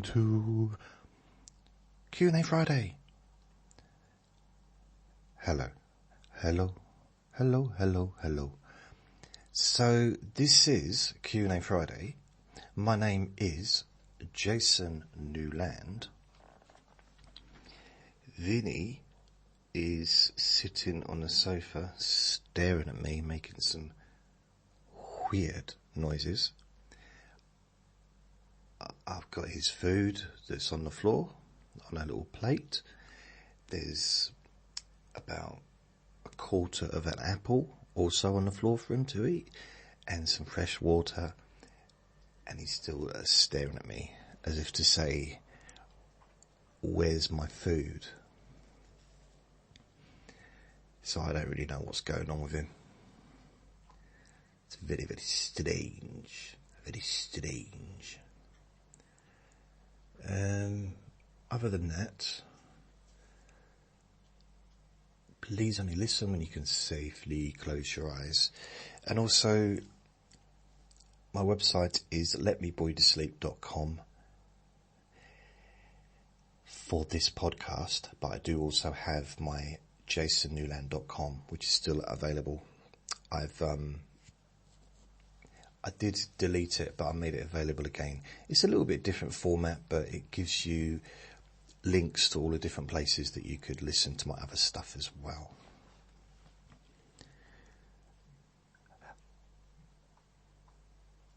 to Q&A Friday. Hello. So this is Q&A Friday. My name is Jason Newland. Vinny is sitting on the sofa staring at me, making some weird noises. I've got his food that's on the floor on a little plate. There's about a quarter of an apple also on the floor for him to eat, and some fresh water, and he's still staring at me as if to say, where's my food? So I don't really know what's going on with him. It's very, very strange. Other than that, please only listen when you can safely close your eyes. And also, my website is letmeboytosleep.com for this podcast, but I do also have my jasonnewland.com, which is still available. I did delete it, but I made it available again. It's a little bit different format, but it gives you links to all the different places that you could listen to my other stuff as well.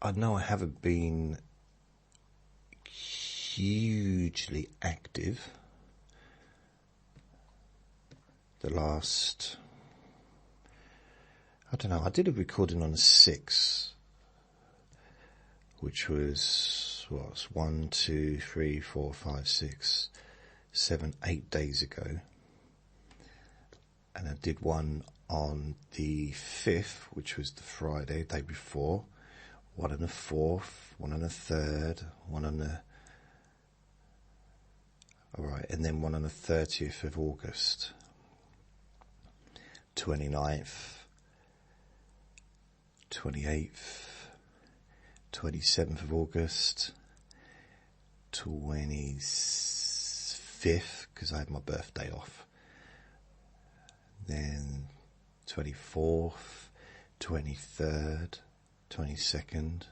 I know I haven't been hugely active the last, I don't know, I did a recording on the 6th, which was, 1, 2, 3, 4, 5, 6, 7, 8 days ago. And I did one on the 5th, which was the Friday, day before. One on the 4th, one on the 3rd, one on the... Alright, and then one on the 30th of August. 29th, 28th, 27th of August, 25th, because I had my birthday off, then 24th, 23rd, 22nd,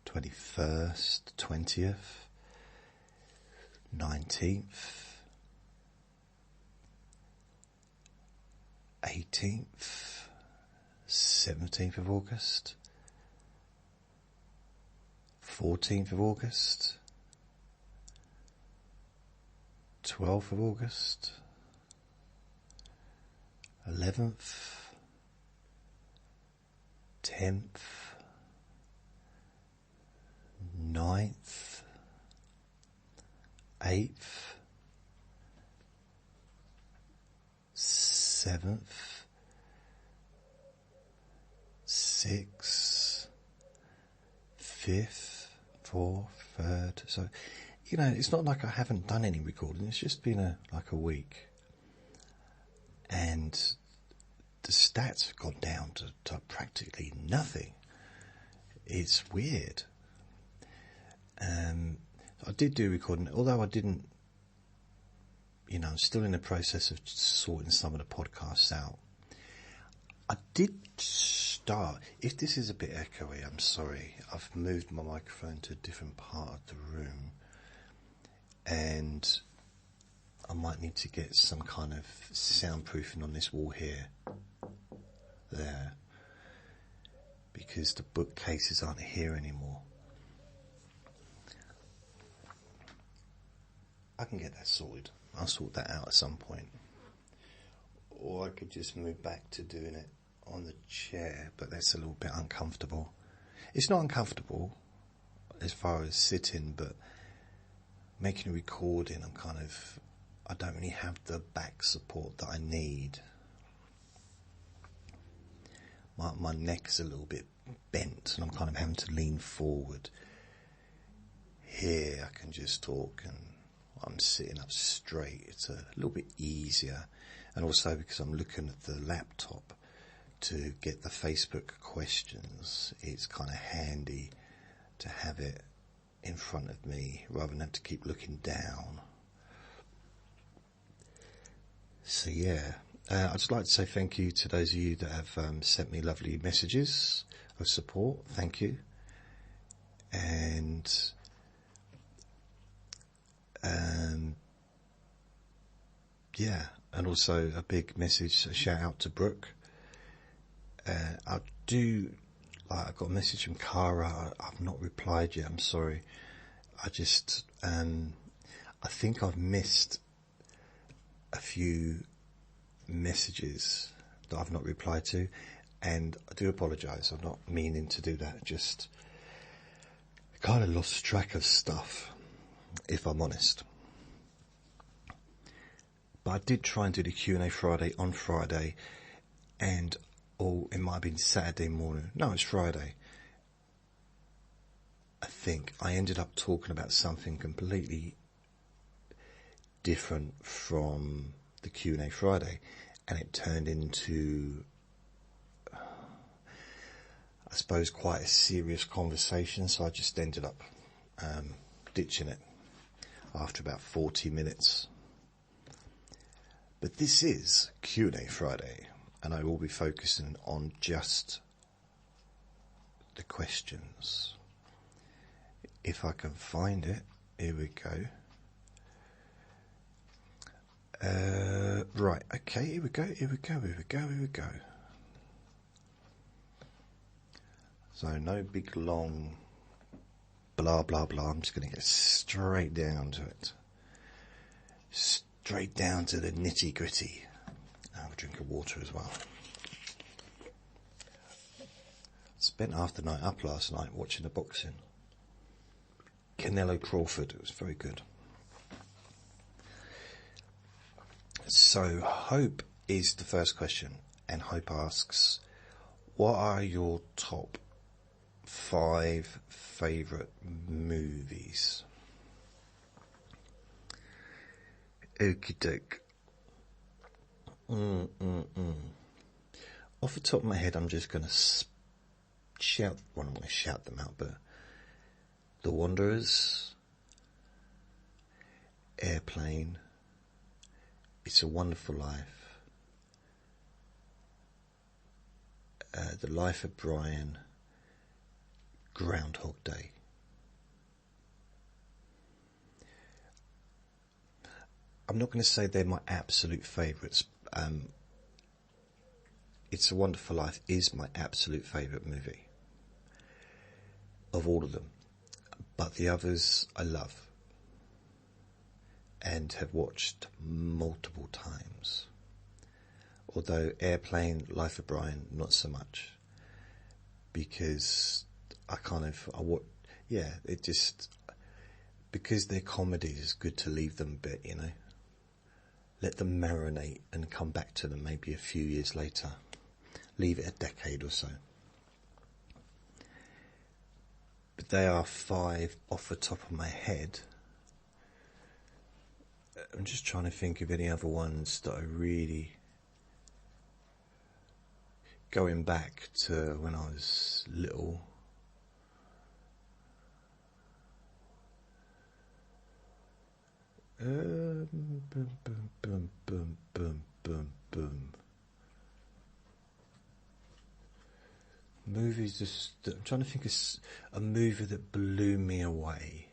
21st, 20th, 19th, 18th, 17th of August, 14th of August, 12th of August, 11th, 10th, 9th, 8th, 7th, 6th, 5th, 4th, 3rd. So, it's not like I haven't done any recording. It's just been like a week. And the stats have gone down to practically nothing. It's weird. I did do recording, although I didn't, I'm still in the process of sorting some of the podcasts out. I did start, if this is a bit echoey, I'm sorry. I've moved my microphone to a different part of the room, and I might need to get some kind of soundproofing on this wall there, because the bookcases aren't here anymore. I can get that sorted. I'll sort that out at some point. Or I could just move back to doing it on the chair, but that's a little bit uncomfortable. It's not uncomfortable as far as sitting, but making a recording, I don't really have the back support that I need. My neck's a little bit bent, and I'm kind of having to lean forward. Here I can just talk, and I'm sitting up straight. It's a little bit easier, and also because I'm looking at the laptop, to get the Facebook questions, it's kind of handy to have it in front of me rather than have to keep looking down. So yeah, I'd just like to say thank you to those of you that have sent me lovely messages of support. Thank you. And yeah, and also a big message, a shout out to Brooke. I got a message from Cara. I've not replied yet, I'm sorry. I think I've missed a few messages that I've not replied to, and I do apologise. I'm not meaning to do that, just kind of lost track of stuff, if I'm honest. But I did try and do the Q&A Friday on Friday, and it might have been Saturday morning. No, it's Friday. I think I ended up talking about something completely different from the Q&A Friday, and it turned into, I suppose, quite a serious conversation, so I just ended up ditching it after about 40 minutes. But this is Q&A Friday, and I will be focusing on just the questions. If I can find it, here we go. Right, okay, here we go. So no big long blah blah blah, I'm just going to get straight down to it. Straight down to the nitty gritty. I'll have a drink of water as well. Spent half the night up last night watching the boxing. Canelo Crawford, it was very good. So Hope is the first question, and Hope asks, what are your top 5 favourite movies? Okie doke. Off the top of my head, I'm just going to shout, well, I'm going to shout them out, but The Wanderers, Airplane, It's a Wonderful Life, The Life of Brian, Groundhog Day. I'm not going to say they're my absolute favourites. It's a Wonderful Life is my absolute favourite movie of all of them, but the others I love and have watched multiple times. Although Airplane, Life of Brian, not so much, because because they're comedies, it's good to leave them a bit, let them marinate and come back to them maybe a few years later, leave it a decade or so. But they are 5 off the top of my head. I'm just trying to think of any other ones that I really, going back to when I was little. Movies, I'm trying to think of a movie that blew me away.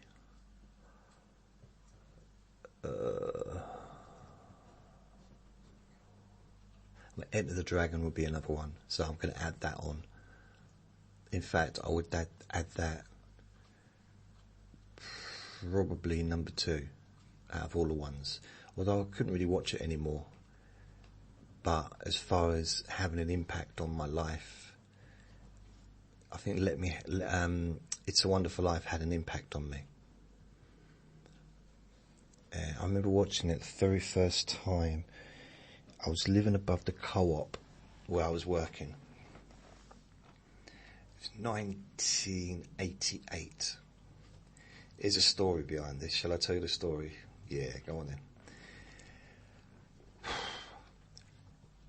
Enter the Dragon would be another one, so I'm going to add that on. In fact, I would add that probably number 2 out of all the ones, although I couldn't really watch it anymore. But as far as having an impact on my life, I think It's a Wonderful Life had an impact on me. I remember watching it the very first time. I was living above the co-op where I was working. It was 1988. Here's a story behind this. Shall I tell you the story? Yeah, go on then.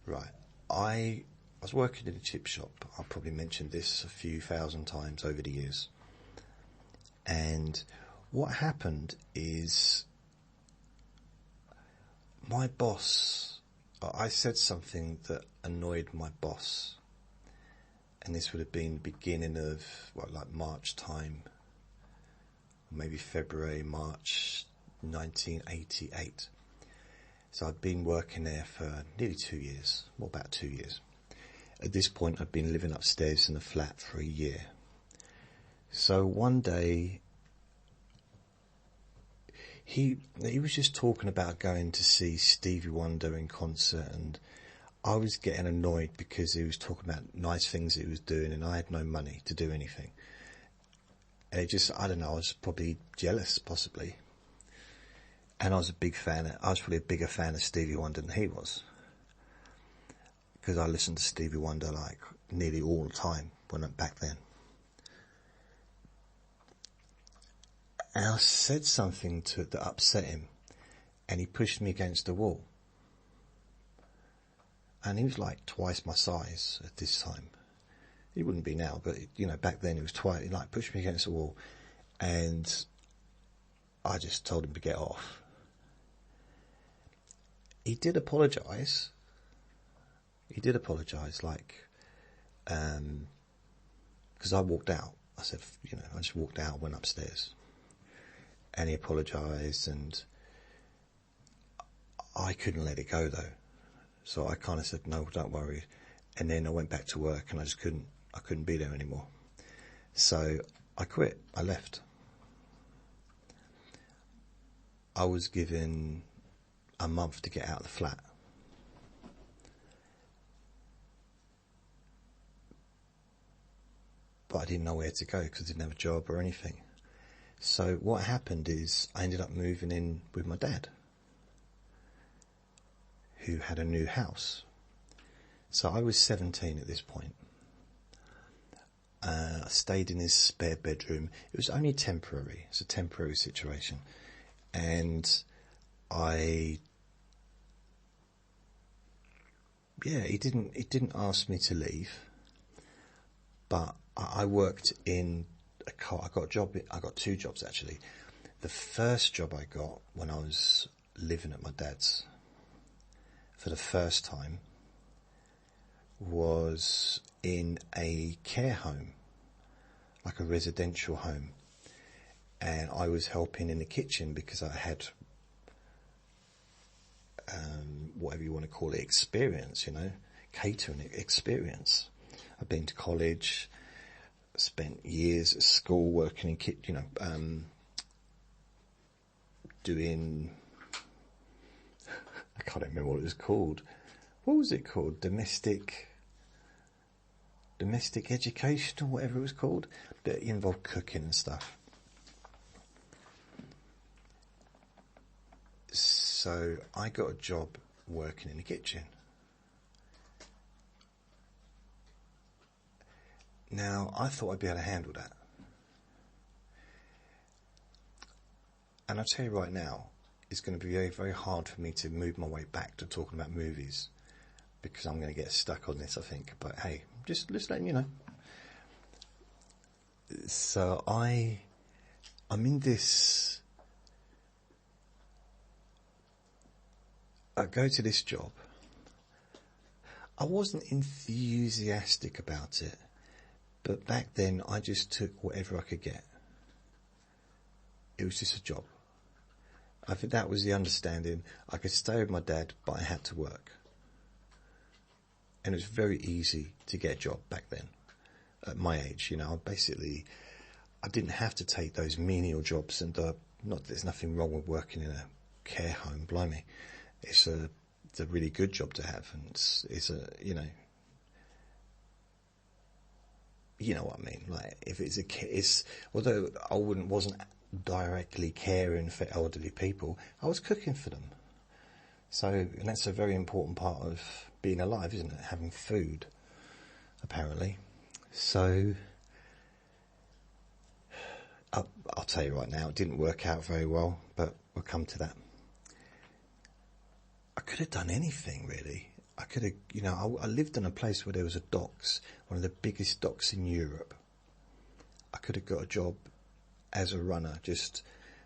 Right. I was working in a chip shop. I probably mentioned this a few thousand times over the years. And what happened is my boss, I said something that annoyed my boss. And this would have been the beginning of, like March time, maybe February, March 1988. So I'd been working there for nearly 2 years, well, about 2 years. At this point, I'd been living upstairs in a flat for a year. So one day, he was just talking about going to see Stevie Wonder in concert, and I was getting annoyed because he was talking about nice things he was doing, and I had no money to do anything. And it just, I don't know, I was probably jealous, possibly. And I was probably a bigger fan of Stevie Wonder than he was. Because I listened to Stevie Wonder like nearly all the time back then. And I said something that upset him, and he pushed me against the wall. And he was like twice my size at this time. He wouldn't be now, but back then he was twice. He like pushed me against the wall, and I just told him to get off. He did apologise. Like, because I walked out. I said, I just walked out, went upstairs, and he apologised, and I couldn't let it go though. So I kind of said, no, don't worry. And then I went back to work, and I couldn't be there anymore. So I quit. I left. I was given a month to get out of the flat. But I didn't know where to go because I didn't have a job or anything. So what happened is I ended up moving in with my dad, who had a new house. So I was 17 at this point. I stayed in his spare bedroom. It was only temporary. It's a temporary situation. And he didn't ask me to leave, but I worked in a car. I got 2 jobs actually. The first job I got when I was living at my dad's for the first time was in a care home, like a residential home. And I was helping in the kitchen because I had, whatever you want to call it, experience, catering experience. I've been to college, spent years at school working in kitchen, doing, I can't remember what it was called. What was it called? Domestic education or whatever it was called. That involved cooking and stuff. So I got a job working in the kitchen. Now, I thought I'd be able to handle that. And I'll tell you right now, it's going to be very, very hard for me to move my way back to talking about movies, because I'm going to get stuck on this, I think. But hey, just letting you know. So I'm in this. I go to this job. I wasn't enthusiastic about it, but back then I just took whatever I could get. It was just a job. I think that was the understanding. I could stay with my dad, but I had to work. And it was very easy to get a job back then, at my age. I didn't have to take those menial jobs, and there's nothing wrong with working in a care home, blimey. It's a really good job to have, and it's a, you know what I mean. Like, if it's although I wasn't directly caring for elderly people, I was cooking for them. So, and that's a very important part of being alive, isn't it? Having food, apparently. So, I'll tell you right now, it didn't work out very well, but we'll come to that. I could have done anything, really. I could have, I lived in a place where there was a docks, one of the biggest docks in Europe. I could have got a job as a runner, just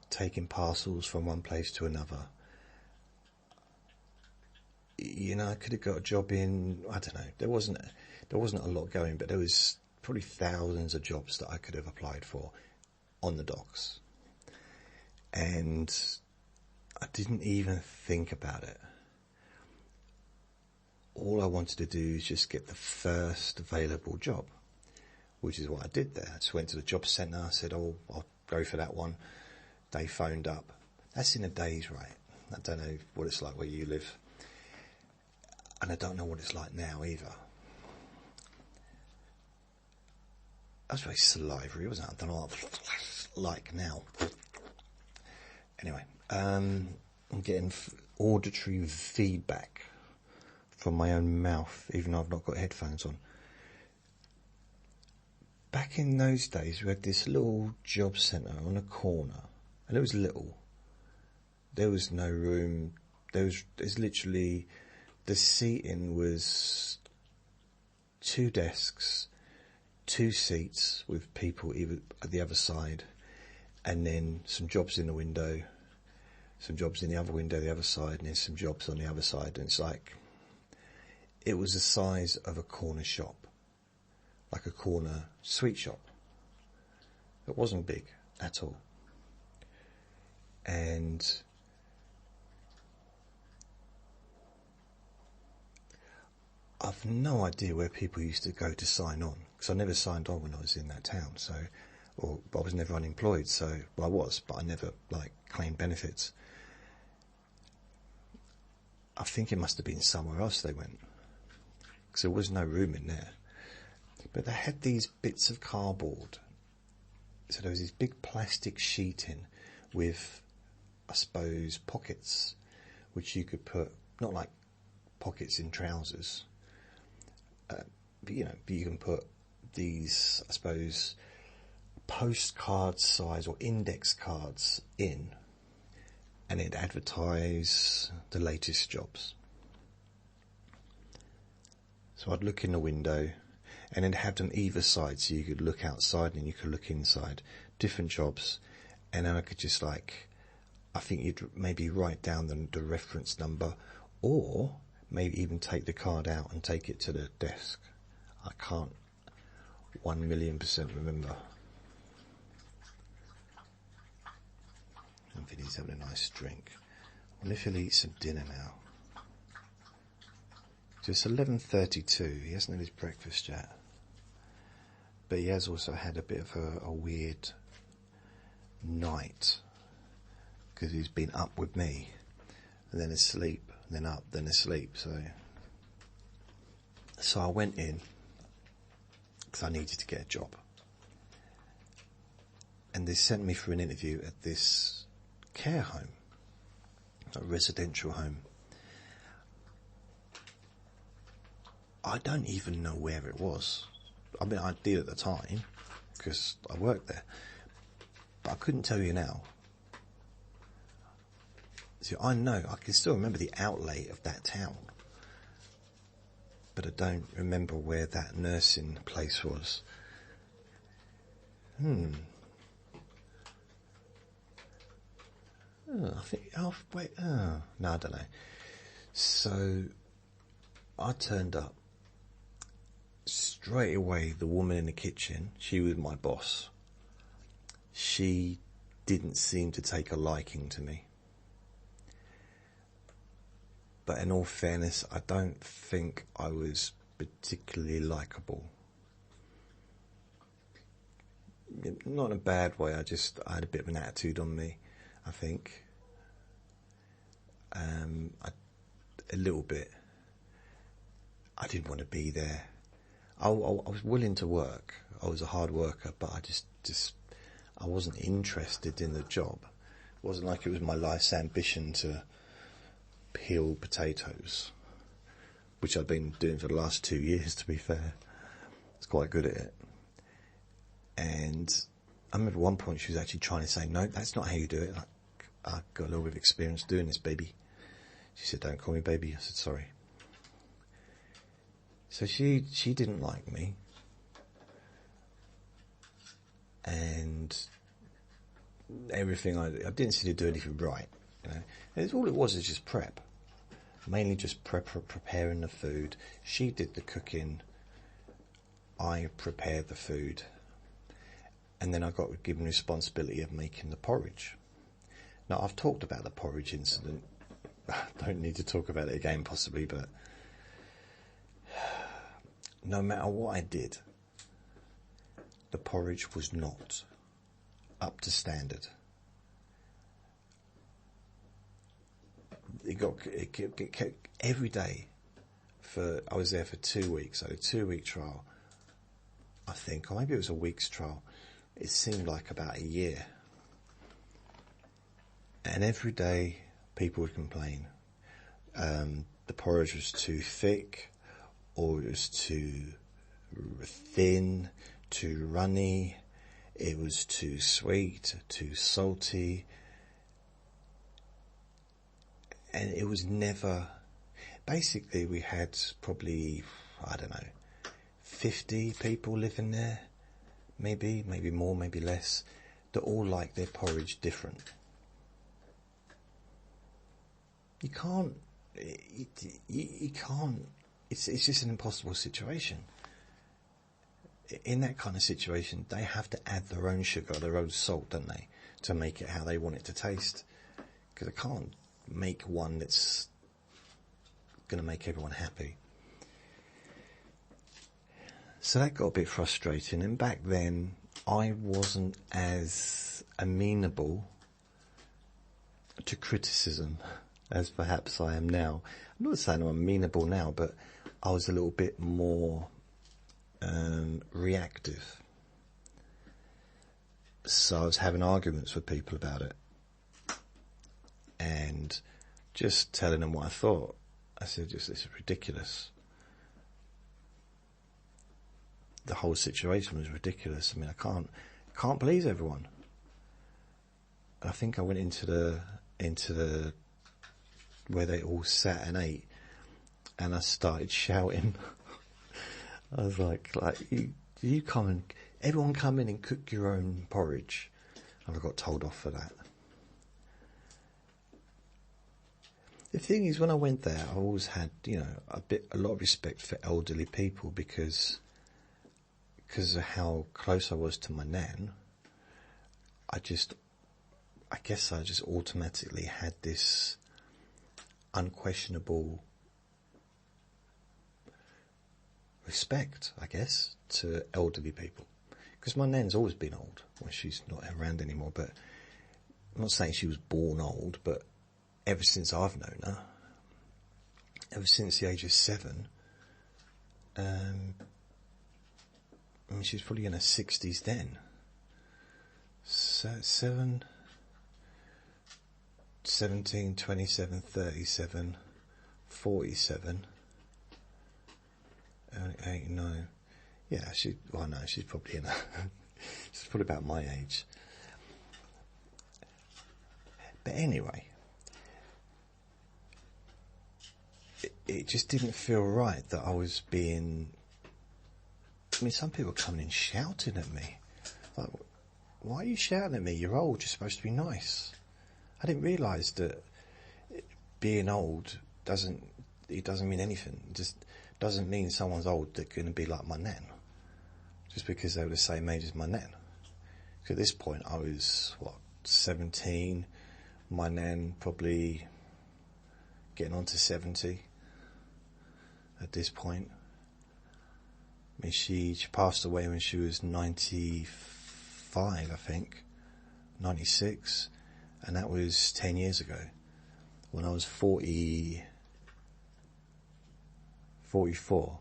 taking parcels from one place to another. I could have got a job in, I don't know, there wasn't a lot going, but there was probably thousands of jobs that I could have applied for on the docks. And I didn't even think about it. All I wanted to do is just get the first available job, which is what I did there. I just went to the job centre, I said, I'll go for that one. They phoned up. That's in a day's rate. I don't know what it's like where you live. And I don't know what it's like now either. I was very salivary, wasn't it? I don't know what it's like now. Anyway, I'm getting auditory feedback from my own mouth, even though I've not got headphones on. Back in those days, we had this little job centre on a corner, and it was little. There was no room. There's literally, the seating was 2 desks, 2 seats with people either at the other side, and then some jobs in the window, some jobs in the other window, the other side, and then some jobs on the other side. And it's like, it was the size of a corner shop, like a corner sweet shop. It wasn't big at all. And I've no idea where people used to go to sign on, because I never signed on when I was in that town. So, I was never unemployed. So, well, I was, but I never claimed benefits. I think it must have been somewhere else they went, because there was no room in there. But they had these bits of cardboard. So there was this big plastic sheeting with, I suppose, pockets, which you could put, not like pockets in trousers, but you can put these, I suppose, postcard size or index cards in, and it'd advertise the latest jobs. So I'd look in the window, and then have them either side, so you could look outside and you could look inside, different jobs, and then I could just I think you'd maybe write down the reference number, or maybe even take the card out and take it to the desk. I can't 1,000,000% remember. And Vinny's having a nice drink. I wonder if he'll eat some dinner now. So it's 11:32. He hasn't had his breakfast yet. But he has also had a bit of a weird night, because he's been up with me, and then asleep, and then up, then asleep. So I went in, because I needed to get a job. And they sent me for an interview at this care home, a residential home. I don't even know where it was. I mean, I did at the time, because I worked there. But I couldn't tell you now. See, I know, I can still remember the outlay of that town. But I don't remember where that nursing place was. I think, no, I don't know. So, I turned up. Straight away, the woman in the kitchen, she was my boss. She didn't seem to take a liking to me. But in all fairness, I don't think I was particularly likeable. Not in a bad way, I had a bit of an attitude on me, I think. A little bit. I didn't want to be there. I was willing to work. I was a hard worker, but I wasn't interested in the job. It wasn't like it was my life's ambition to peel potatoes, which I've been doing for the last 2 years, to be fair. I was quite good at it. And I remember at one point she was actually trying to say, no, that's not how you do it. I've got a little bit of experience doing this, baby. She said, don't call me baby. I said, sorry. So she didn't like me, and everything I didn't seem to do anything right. All it was is just prep, mainly just preparing the food. She did the cooking, I prepared the food, and then I got given responsibility of making the porridge. Now, I've talked about the porridge incident. I don't need to talk about it again, possibly, but no matter what I did, the porridge was not up to standard. It kept every day. I was there for 2 weeks. I had a 2-week trial, I think, or maybe it was a week's trial. It seemed like about a year. And every day people would complain. The porridge was too thick, or it was too thin, too runny, it was too sweet, too salty, and it was never... Basically, we had probably, 50 people living there, maybe more, maybe less, that all like their porridge different. You can't, it's just an impossible situation. In that kind of situation, they have to add their own sugar, their own salt, don't they, to make it how they want it to taste. Because they can't make one that's going to make everyone happy. So that got a bit frustrating, and back then I wasn't as amenable to criticism as perhaps I am now. I'm not saying I'm amenable now, but I was a little bit more reactive. So I was having arguments with people about it and just telling them what I thought. I said, this is ridiculous. The whole situation was ridiculous. I mean, I can't please everyone. I think I went into the where they all sat and ate, and I started shouting. I was like, you come and everyone come in and cook your own porridge, and I got told off for that. The thing is, when I went there, I always had, a lot of respect for elderly people because of how close I was to my nan. I guess I just automatically had this unquestionable respect, I guess, to elderly people. Because my nan's always been old. Well, she's not around anymore, but I'm not saying she was born old, but ever since I've known her, ever since the age of 7, I mean, she's probably in her 60s then. So 17, 27, 37, 47, 89. Yeah, she's probably in her, she's probably about my age. But anyway, it just didn't feel right that I was being... I mean, some people coming in shouting at me. Like, why are you shouting at me? You're old, you're supposed to be nice. I didn't realise that being old doesn't mean anything. It just doesn't mean someone's old they're going to be like my nan. Just because they were the same age as my nan. So at this point I was, 17, my nan probably getting on to 70 at this point. I mean, she passed away when she was 95, I think, 96, and that was 10 years ago. When I was 44.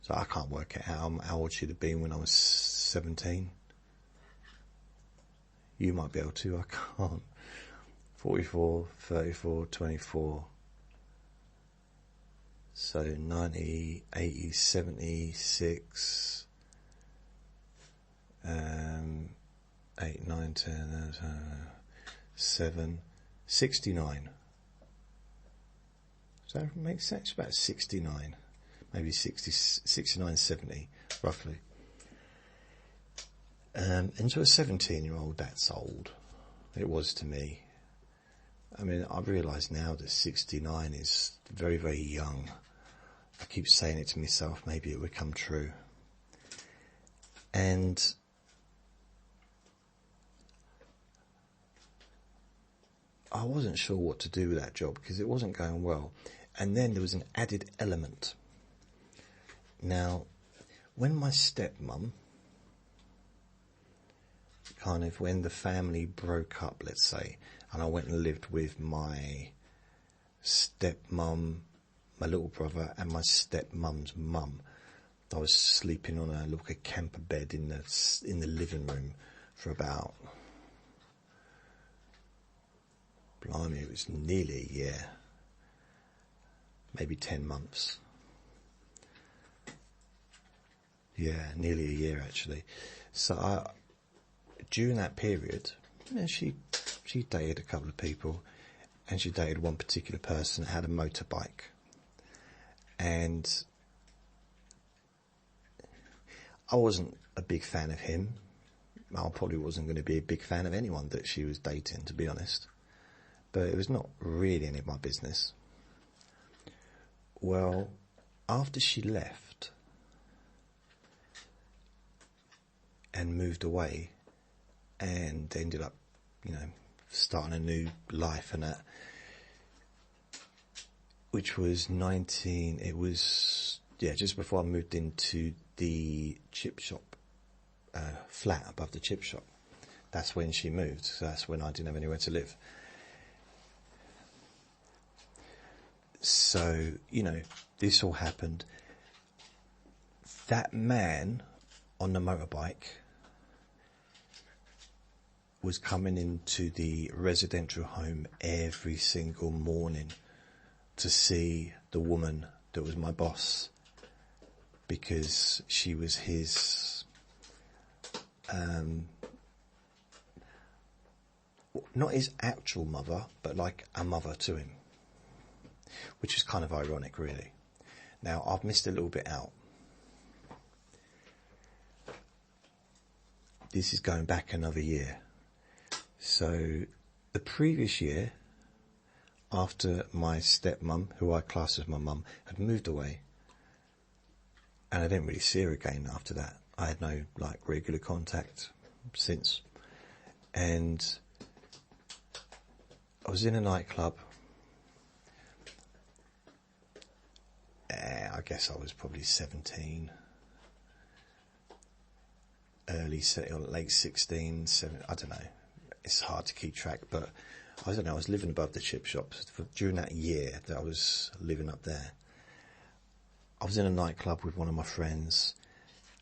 So I can't work out how old she'd have been when I was 17. You might be able to, I can't. 44, 34, 24... So 90, 80, 76, 8, 9, 10, 7, 69. Does that make sense? About 69, maybe 60, 69, 70, roughly. And to a 17-year-old, that's old. It was to me. I mean, I realise now that 69 is very, very young. I keep saying it to myself, maybe it would come true. And I wasn't sure what to do with that job because it wasn't going well. And then there was an added element. Now, when my stepmum, kind of when the family broke up, let's say, and I went and lived with my stepmum, my little brother, and my stepmum's mum. I was sleeping on a little camper bed in the living room for about, blimey, it was nearly a year, maybe 10 months. Yeah, nearly a year actually. So during that period, she dated a couple of people, and she dated one particular person that had a motorbike. And I wasn't a big fan of him. I probably wasn't going to be a big fan of anyone that she was dating, to be honest. But it was not really any of my business. Well, after she left and moved away and ended up, starting a new life and that, which was just before I moved into the chip shop, flat above the chip shop. That's when she moved, so that's when I didn't have anywhere to live. So, this all happened. That man on the motorbike was coming into the residential home every single morning to see the woman that was my boss, because she was his, not his actual mother, but like a mother to him, which is kind of ironic, really. Now, I've missed a little bit out. This is going back another year. So, the previous year, after my stepmum, who I class as my mum, had moved away, and I didn't really see her again after that. I had no, regular contact since. And I was in a nightclub. I guess I was probably 17, late 16, 17, I don't know. It's hard to keep track, but I don't know, I was living above the chip shops during that year that I was living up there. I was in a nightclub with one of my friends,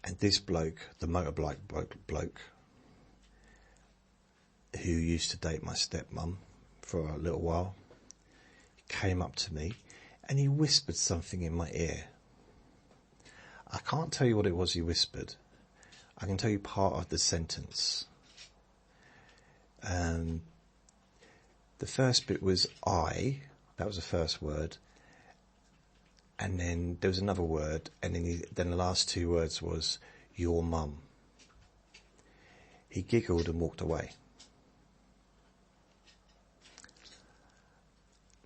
and this bloke, the motorbike bloke, who used to date my stepmum for a little while, he came up to me and he whispered something in my ear. I can't tell you what it was he whispered. I can tell you part of the sentence. The first bit was I, that was the first word, and then there was another word, and then the last two words was your mum. He giggled and walked away.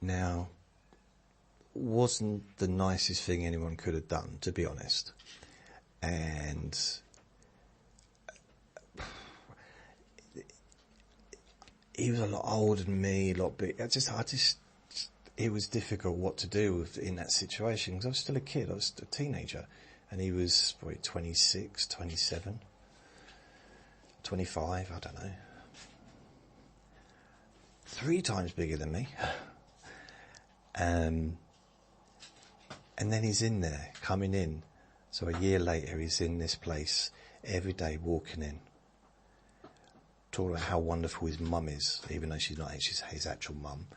Now, wasn't the nicest thing anyone could have done, to be honest. And he was a lot older than me, a lot big. It was difficult what to do in that situation, because I was still a kid, I was a teenager, and he was probably 26, 27, 25, I don't know. 3 times bigger than me. And then he's in there, coming in. So a year later, he's in this place every day, walking in, talking about how wonderful his mum is, even though she's not his actual mum,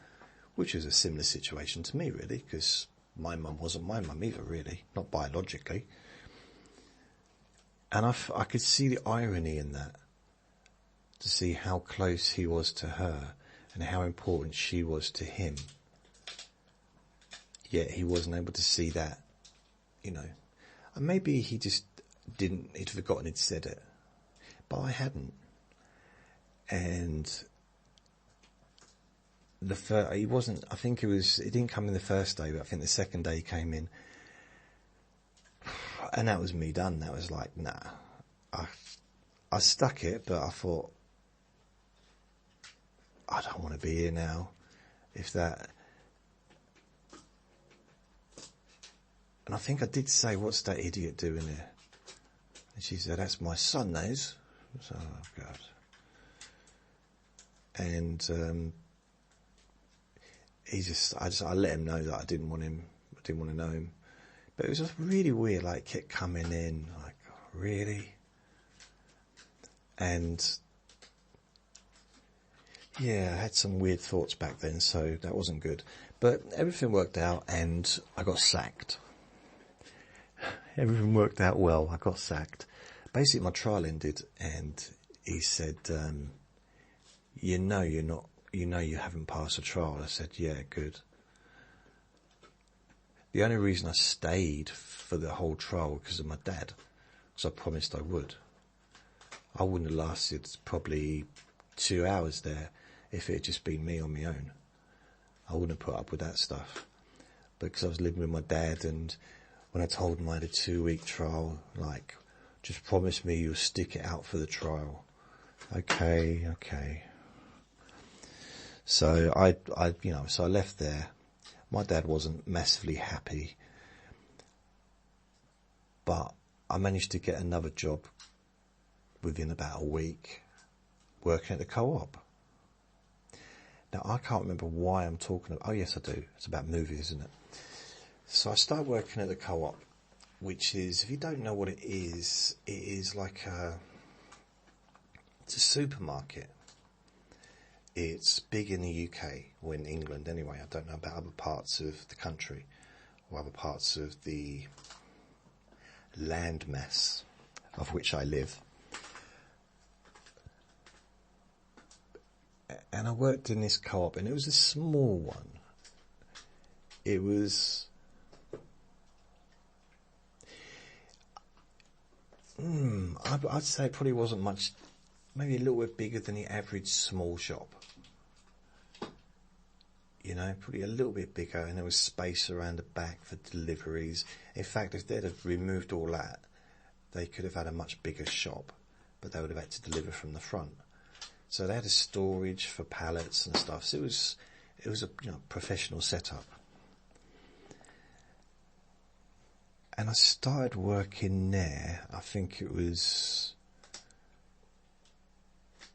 which is a similar situation to me, really, because my mum wasn't my mum either, really, not biologically. And I could see the irony in that, to see how close he was to her and how important she was to him. yet he wasn't able to see that, you know. And maybe he just he'd forgotten he'd said it. But I hadn't. And he wasn't, I think it didn't come in the first day, but I think the second day he came in. And that was me done. That was like, nah. I stuck it, but I thought, I don't want to be here now. If that... And I think I did say, what's that idiot doing there? And she said, that's my son, that is. So, oh, God. And I let him know that I didn't want to know him. But it was just really weird, like, kept coming in, like, oh, really? And, yeah, I had some weird thoughts back then, so that wasn't good. But everything worked out, and I got sacked. Everything worked out well, I got sacked. Basically, my trial ended, and he said, you know you haven't passed the trial. I said, yeah, good. The only reason I stayed for the whole trial was because of my dad, because I promised I would. I wouldn't have lasted probably 2 hours there if it had just been me on my own. I wouldn't have put up with that stuff. Because I was living with my dad, and when I told him I had a 2-week trial, like, just promise me you'll stick it out for the trial. Okay. So I left there. My dad wasn't massively happy, but I managed to get another job within about a week, working at the co-op. Now, I can't remember why I'm talking about... Oh, yes, I do. It's about movies, isn't it? So I started working at the co-op, which is, if you don't know what it is like it's a supermarket. It's big in the UK, or in England anyway. I don't know about other parts of the country, or other parts of the landmass of which I live. And I worked in this co-op, and it was a small one. It was... I'd say it probably wasn't much, maybe a little bit bigger than the average small shop. You know, probably a little bit bigger, and there was space around the back for deliveries. In fact, if they'd have removed all that, they could have had a much bigger shop, but they would have had to deliver from the front. So they had a storage for pallets and stuff. So it was a professional setup. And I started working there, I think it was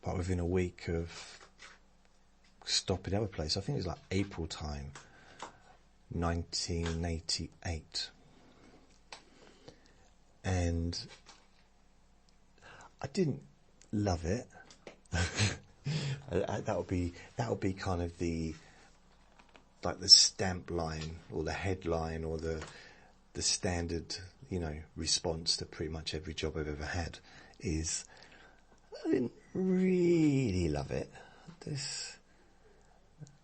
like within a week of stopping the other place. I think it was like April time, 1988. And I didn't love it. That would be kind of the stamp line or the headline or the standard, response to pretty much every job I've ever had is I didn't really love it.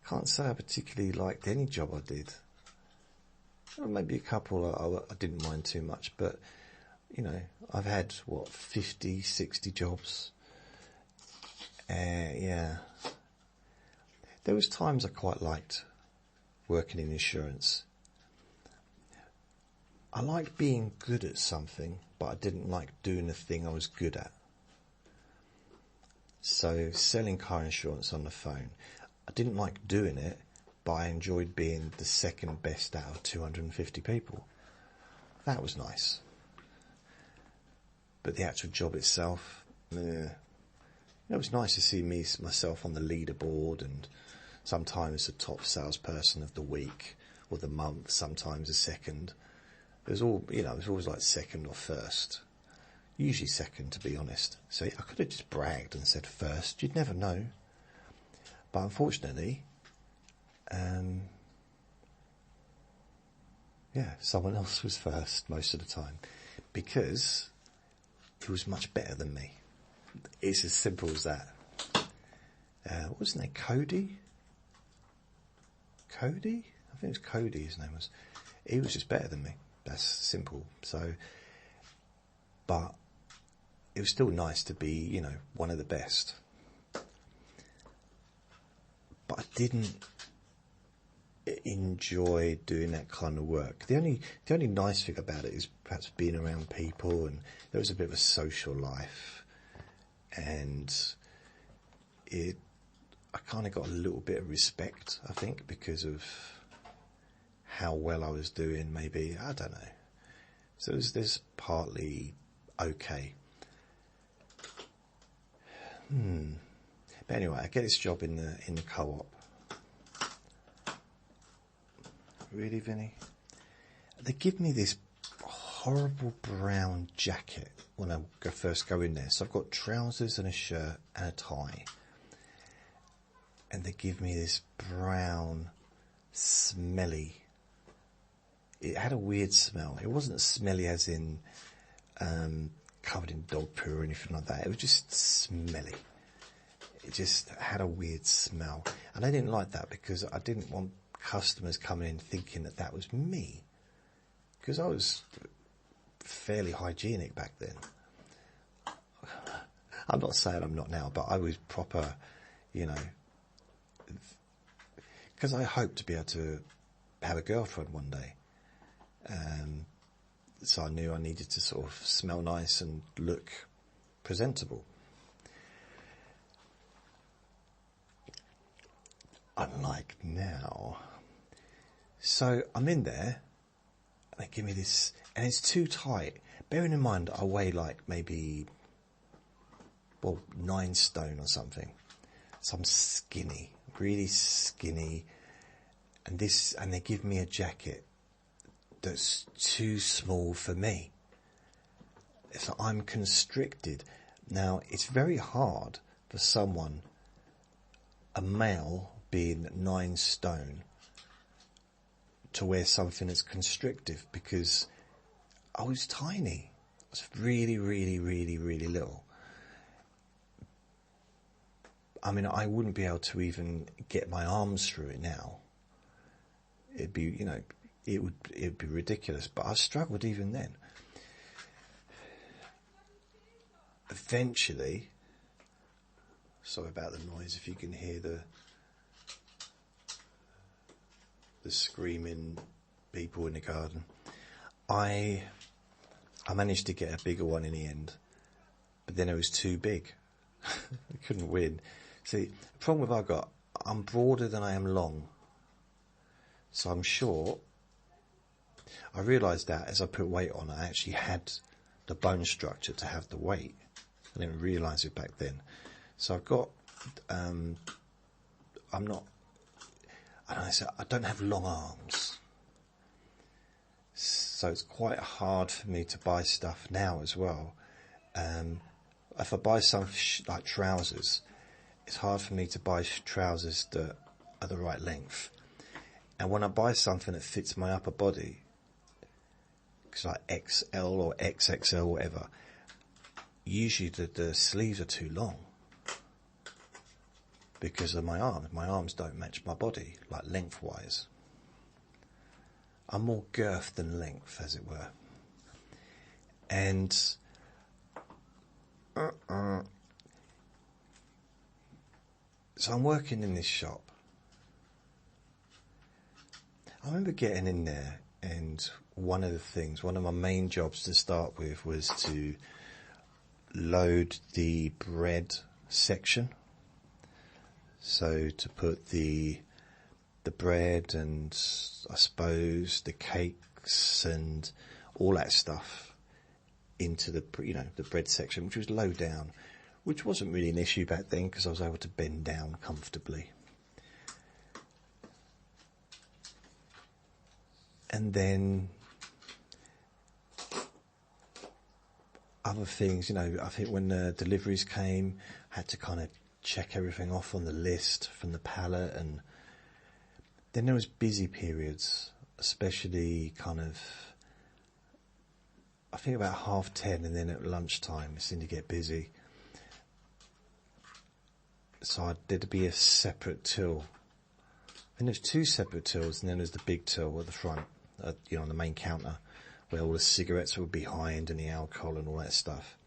Can't say I particularly liked any job I did. Well, maybe a couple I didn't mind too much, but I've had 50, 60 jobs. Yeah. There was times I quite liked working in insurance. I liked being good at something, but I didn't like doing the thing I was good at. So selling car insurance on the phone, I didn't like doing it, but I enjoyed being the second best out of 250 people. That was nice. But the actual job itself, it was nice to see myself on the leaderboard, and sometimes the top salesperson of the week or the month, sometimes a second. It was always like second or first. Usually second, to be honest. So I could have just bragged and said first. You'd never know. But unfortunately, someone else was first most of the time, because he was much better than me. It's as simple as that. What was his name? Cody? I think it was Cody, his name was. He was just better than me. That's simple. So, but it was still nice to be, you know, one of the best. But I didn't enjoy doing that kind of work. The only nice thing about it is perhaps being around people, and there was a bit of a social life, and I kind of got a little bit of respect, I think, because of how well I was doing, maybe, I don't know. So there's partly okay. But anyway, I get this job in the co-op. Really, Vinny? They give me this horrible brown jacket when I first go in there. So I've got trousers and a shirt and a tie. And they give me this brown, smelly... It had a weird smell. It wasn't smelly as in covered in dog poo or anything like that. It was just smelly. It just had a weird smell. And I didn't like that because I didn't want customers coming in thinking that was me. Because I was fairly hygienic back then. I'm not saying I'm not now, but I was proper, you know... Because I hope to be able to have a girlfriend one day. So I knew I needed to sort of smell nice and look presentable. Unlike now. So I'm in there, and they give me this, and it's too tight. Bearing in mind I weigh like maybe, 9 stone or something. So I'm skinny, really skinny, and they give me a jacket that's too small for me. So I'm constricted. Now, it's very hard for someone, a male being 9 stone, to wear something that's constrictive, because I was tiny. I was really, really, really, really little. I mean, I wouldn't be able to even get my arms through it now. It'd be, you know, it'd be ridiculous, but I struggled even then. Eventually, sorry about the noise, if you can hear the screaming people in the garden. I managed to get a bigger one in the end, but then it was too big. I couldn't win. See, the problem I'm broader than I am long. So I'm short. I realised that as I put weight on, I actually had the bone structure to have the weight. I didn't realise it back then. So I've got, I don't have long arms. So it's quite hard for me to buy stuff now as well. If I buy some like trousers, it's hard for me to buy trousers that are the right length. And when I buy something that fits my upper body, it's like XL or XXL, whatever, usually the sleeves are too long because of my arms. My arms don't match my body, like lengthwise. I'm more girth than length, as it were. And so I'm working in this shop. I remember getting in there, and one of my main jobs to start with was to load the bread section. So to put the bread and I suppose the cakes and all that stuff into the bread section, which was low down, which wasn't really an issue back then because I was able to bend down comfortably. And then other things, I think when the deliveries came, I had to kind of check everything off on the list from the pallet, and then there was busy periods, especially kind of, I think about 10:30, and then at lunchtime it seemed to get busy. So there'd be a separate till And there's two separate tills, and then there's the big till at the front, on the main counter, where all the cigarettes were behind and the alcohol and all that stuff.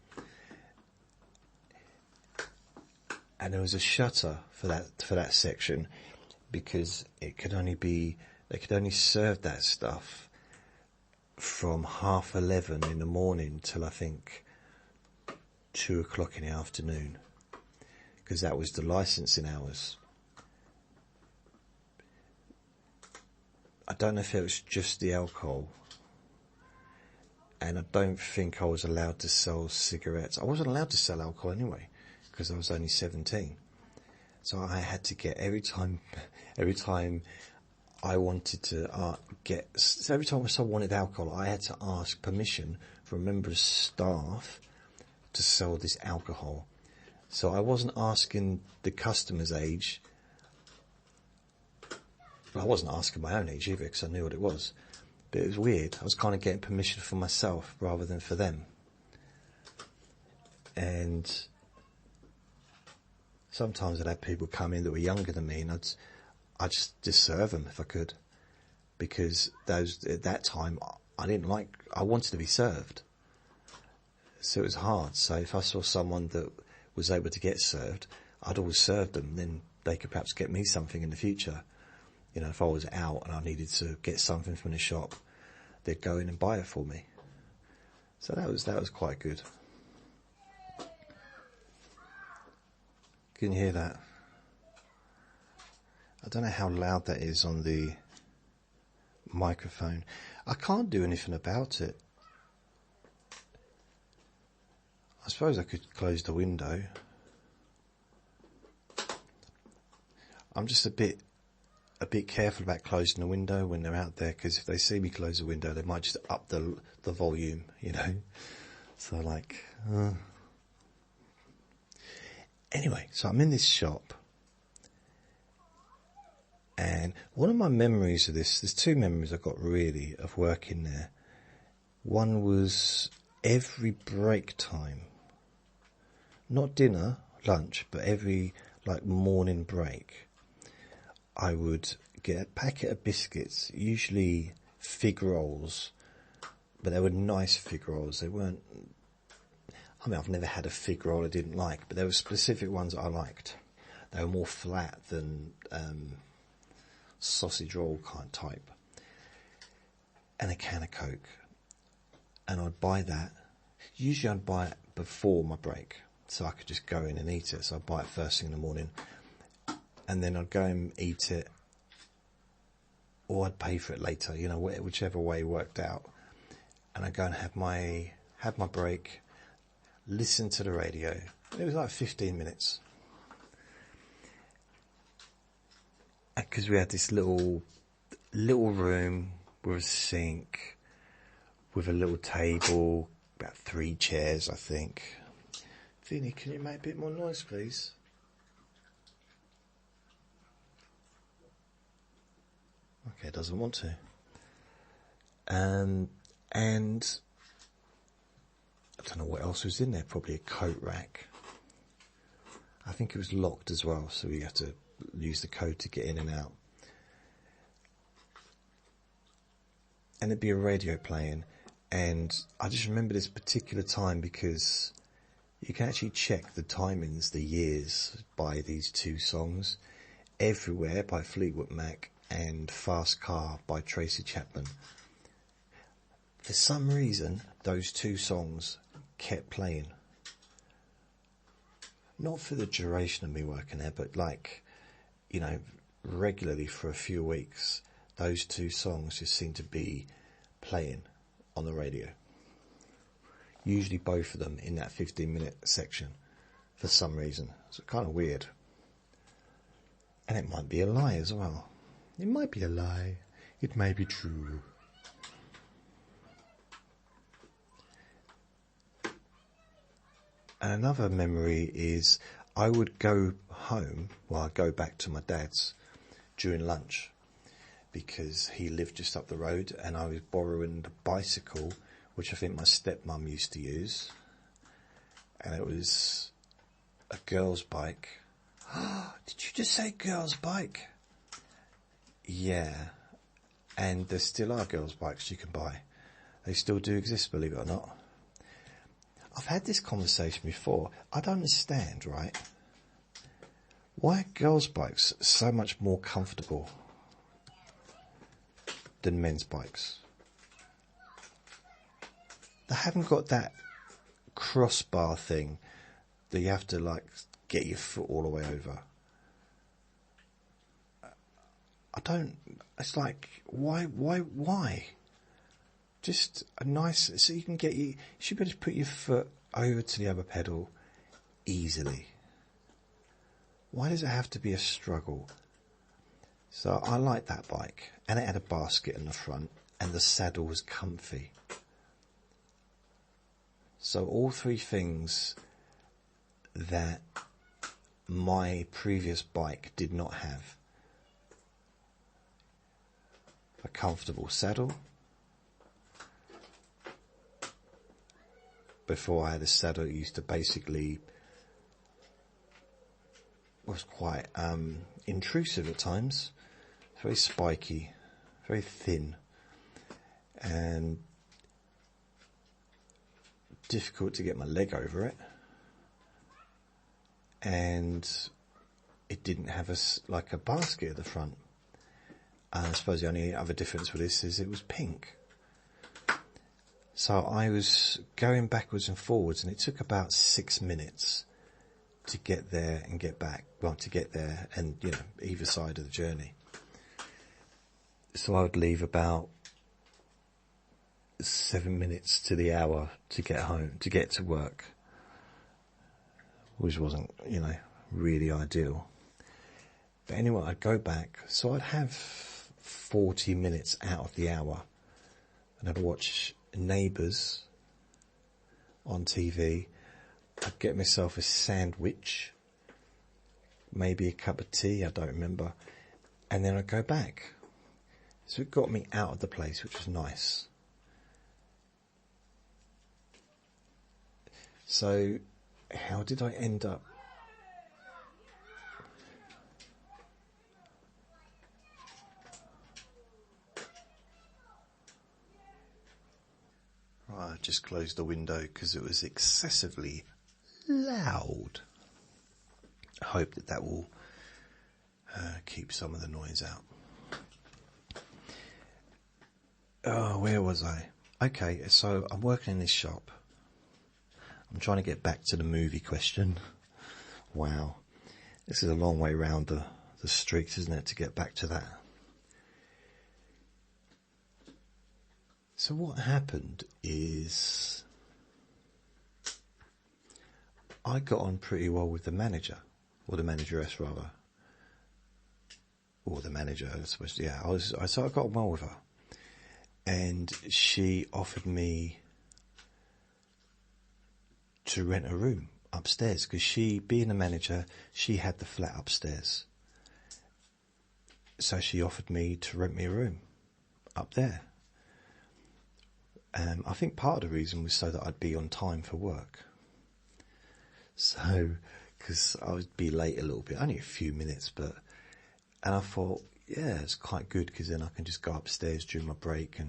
And there was a shutter for that section, because they could only serve that stuff from 11:30 in the morning till I think 2:00 in the afternoon, because that was the licensing hours. I don't know if it was just the alcohol, and I don't think I was allowed to sell cigarettes. I wasn't allowed to sell alcohol anyway, because I was only 17. So I had to get every time I wanted to every time someone wanted alcohol, I had to ask permission from a member of staff to sell this alcohol. So I wasn't asking the customer's age. Well, I wasn't asking my own age either, because I knew what it was. But it was weird. I was kind of getting permission for myself rather than for them. And sometimes I'd have people come in that were younger than me, and I'd just serve them if I could. Because at that time, I wanted to be served. So it was hard. So if I saw someone that was able to get served, I'd always serve them. Then they could perhaps get me something in the future. If I was out and I needed to get something from the shop, they'd go in and buy it for me. So that was quite good. Can you hear that? I don't know how loud that is on the microphone. I can't do anything about it. I suppose I could close the window. I'm just a bit careful about closing the window when they're out there, because if they see me close the window, they might just up the volume, So anyway, so I'm in this shop, and one of my memories of this, there's two memories I got really of working there. One was every break time, not dinner, lunch, but every morning break, I would get a packet of biscuits, usually fig rolls, but they were nice fig rolls. They weren't, I've never had a fig roll I didn't like, but there were specific ones that I liked. They were more flat than sausage roll kind of type. And a can of Coke. And I'd buy that. Usually I'd buy it before my break, so I could just go in and eat it. So I'd buy it first thing in the morning. And then I'd go and eat it, or I'd pay for it later, whichever way worked out. And I'd go and have my break, listen to the radio. It was 15 minutes. Because we had this little room with a sink, with a little table, about 3 chairs, I think. Vinny, can you make a bit more noise, please? Okay, it doesn't want to. And I don't know what else was in there. Probably a coat rack. I think it was locked as well, so we had to use the code to get in and out. And there'd be a radio playing, and I just remember this particular time because you can actually check the timings, the years, by these two songs. Everywhere by Fleetwood Mac and Fast Car by Tracy Chapman. For some reason, those two songs kept playing. Not for the duration of me working there, but regularly for a few weeks, those two songs just seemed to be playing on the radio. Usually both of them in that 15-minute section for some reason. It's kind of weird. And it might be a lie as well. It might be a lie. It may be true. And another memory is I would go home, I'd go back to my dad's during lunch because he lived just up the road, and I was borrowing the bicycle, which I think my stepmum used to use. And it was a girl's bike. Did you just say girl's bike? Yeah, and there still are girls' bikes you can buy. They still do exist, believe it or not. I've had this conversation before. I don't understand, right? Why are girls' bikes so much more comfortable than men's bikes? They haven't got that crossbar thing that you have to like get your foot all the way over. I don't, it's like, why? Just a nice, so you can get you should be able to put your foot over to the other pedal easily. Why does it have to be a struggle? So I like that bike, and it had a basket in the front, and the saddle was comfy. So all three things that my previous bike did not have. A comfortable saddle. Before I had a saddle, it used to basically was quite intrusive at times, very spiky, very thin, and difficult to get my leg over it. And it didn't have like a basket at the front. And I suppose the only other difference with this is it was pink. So I was going backwards and forwards, and it took about 6 minutes to get there and get back. Well, to get there and, you know, either side of the journey. So I would leave about 7 minutes to the hour to get home, to get to work, which wasn't, you know, really ideal. But anyway, I'd go back, so I'd have 40 minutes out of the hour, and I'd watch Neighbours on TV. I'd get myself a sandwich, maybe a cup of tea, I don't remember, and then I'd go back. So it got me out of the place, which was nice. So how did I end up? I just closed the window because it was excessively loud. I hope that will keep some of the noise out. Oh, where was I? Okay, so I'm working in this shop. I'm trying to get back to the movie question. Wow. This is a long way round the streets, isn't it, to get back to that? So what happened is I got on pretty well with the manager, or the manageress rather, or the manager, I suppose. Yeah, so I got on well with her, and she offered me to rent a room upstairs because she, being a manager, she had the flat upstairs. So she offered me to rent me a room up there. I think part of the reason was so that I'd be on time for work. So, because I would be late a little bit, only a few minutes, and I thought, yeah, it's quite good because then I can just go upstairs during my break,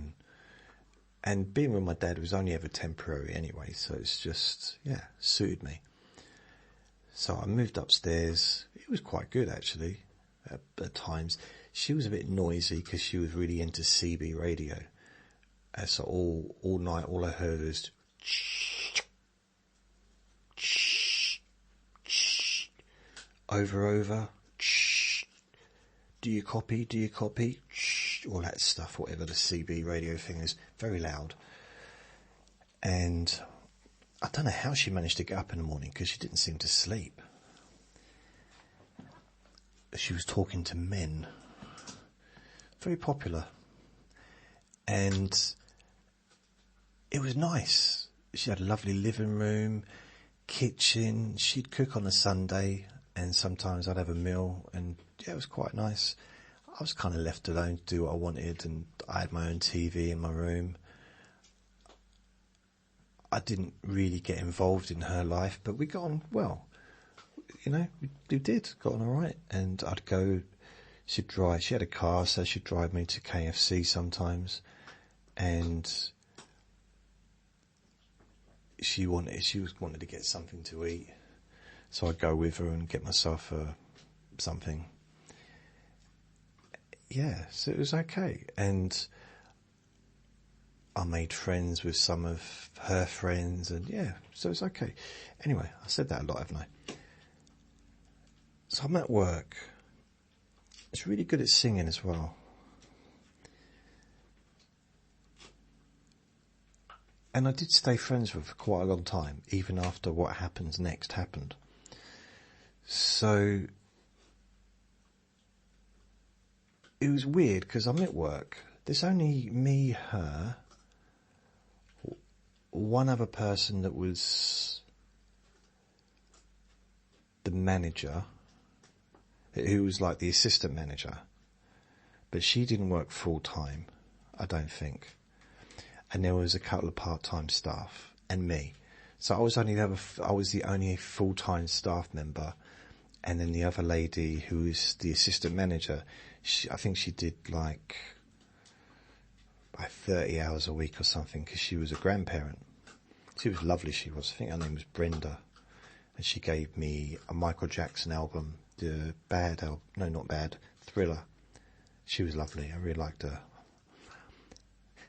and being with my dad was only ever temporary anyway, so it's just, yeah, suited me. So I moved upstairs. It was quite good actually at times. She was a bit noisy because she was really into CB radio. So all night, all I heard was over. Do you copy? All that stuff, whatever the CB radio thing is, very loud. And I don't know how she managed to get up in the morning because she didn't seem to sleep. She was talking to men. Very popular. And it was nice. She had a lovely living room, kitchen. She'd cook on a Sunday, and sometimes I'd have a meal, and yeah, it was quite nice. I was kind of left alone to do what I wanted, and I had my own TV in my room. I didn't really get involved in her life, but we got on well. You know, we did, got on all right. And I'd go She had a car, so she'd drive me to KFC sometimes, and she wanted to get something to eat, so I'd go with her and get myself something. Yeah, so it was okay, and I made friends with some of her friends, and yeah, so it's okay. Anyway, I said that a lot, haven't I? So I'm at work. It's really good at singing as well. And I did stay friends with her for quite a long time, even after what happens next happened. So it was weird because I'm at work. There's only me, her, one other person that was the manager, who was like the assistant manager, but she didn't work full time, I don't think. And there was a couple of part-time staff and me. So I was the only full-time staff member, and then the other lady who was the assistant manager, I think she did like 30 hours a week or something, because she was a grandparent. She was lovely, she was. I think her name was Brenda. And she gave me a Michael Jackson album, the Thriller. She was lovely, I really liked her.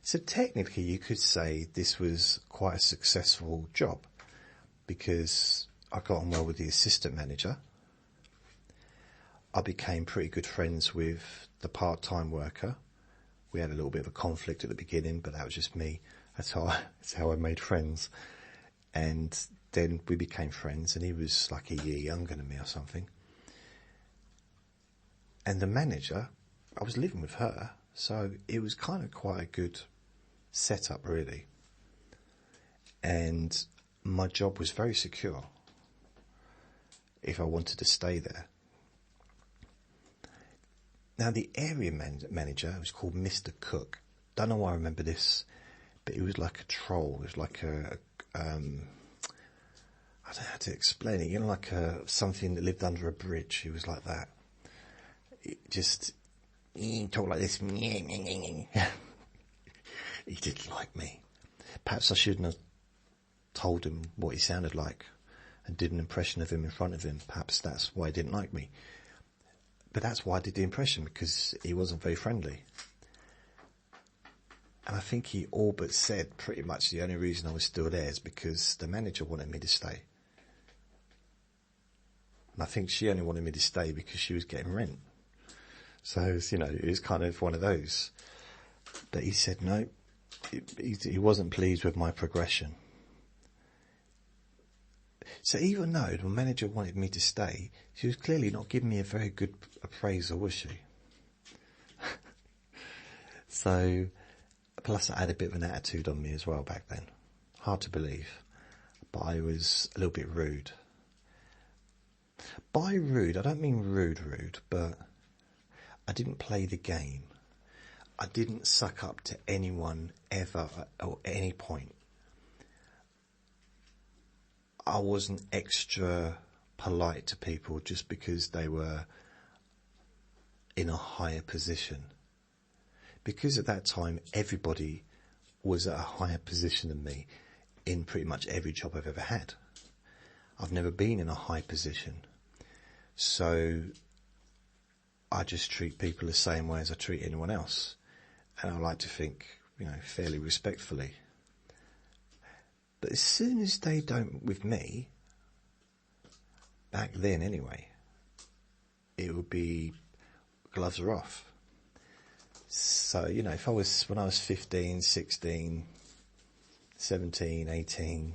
So technically you could say this was quite a successful job, because I got on well with the assistant manager. I became pretty good friends with the part-time worker. We had a little bit of a conflict at the beginning, but that was just me. That's how I made friends. And then we became friends, and he was like a year younger than me or something. And the manager, I was living with her, so it was kind of quite a good setup, really. And my job was very secure if I wanted to stay there. Now, the area manager was called Mr. Cook. Don't know why I remember this, but he was like a troll. It was like I don't know how to explain it. Like something that lived under a bridge. He was like that. He talked like this. He didn't like me. Perhaps I shouldn't have told him what he sounded like and did an impression of him in front of him. Perhaps that's why he didn't like me. But that's why I did the impression, because he wasn't very friendly. And I think he all but said pretty much the only reason I was still there is because the manager wanted me to stay. And I think she only wanted me to stay because she was getting rent. So, it was kind of one of those. But he said no, he wasn't pleased with my progression. So even though the manager wanted me to stay, she was clearly not giving me a very good appraisal, was she? So, plus I had a bit of an attitude on me as well back then. Hard to believe. But I was a little bit rude. By rude, I don't mean rude, but I didn't play the game. I didn't suck up to anyone ever or at any point. I wasn't extra polite to people just because they were in a higher position. Because at that time, everybody was at a higher position than me in pretty much every job I've ever had. I've never been in a high position. So I just treat people the same way as I treat anyone else. And I like to think, fairly respectfully. But as soon as they don't with me, back then anyway, it would be gloves are off. So, when I was 15, 16, 17, 18,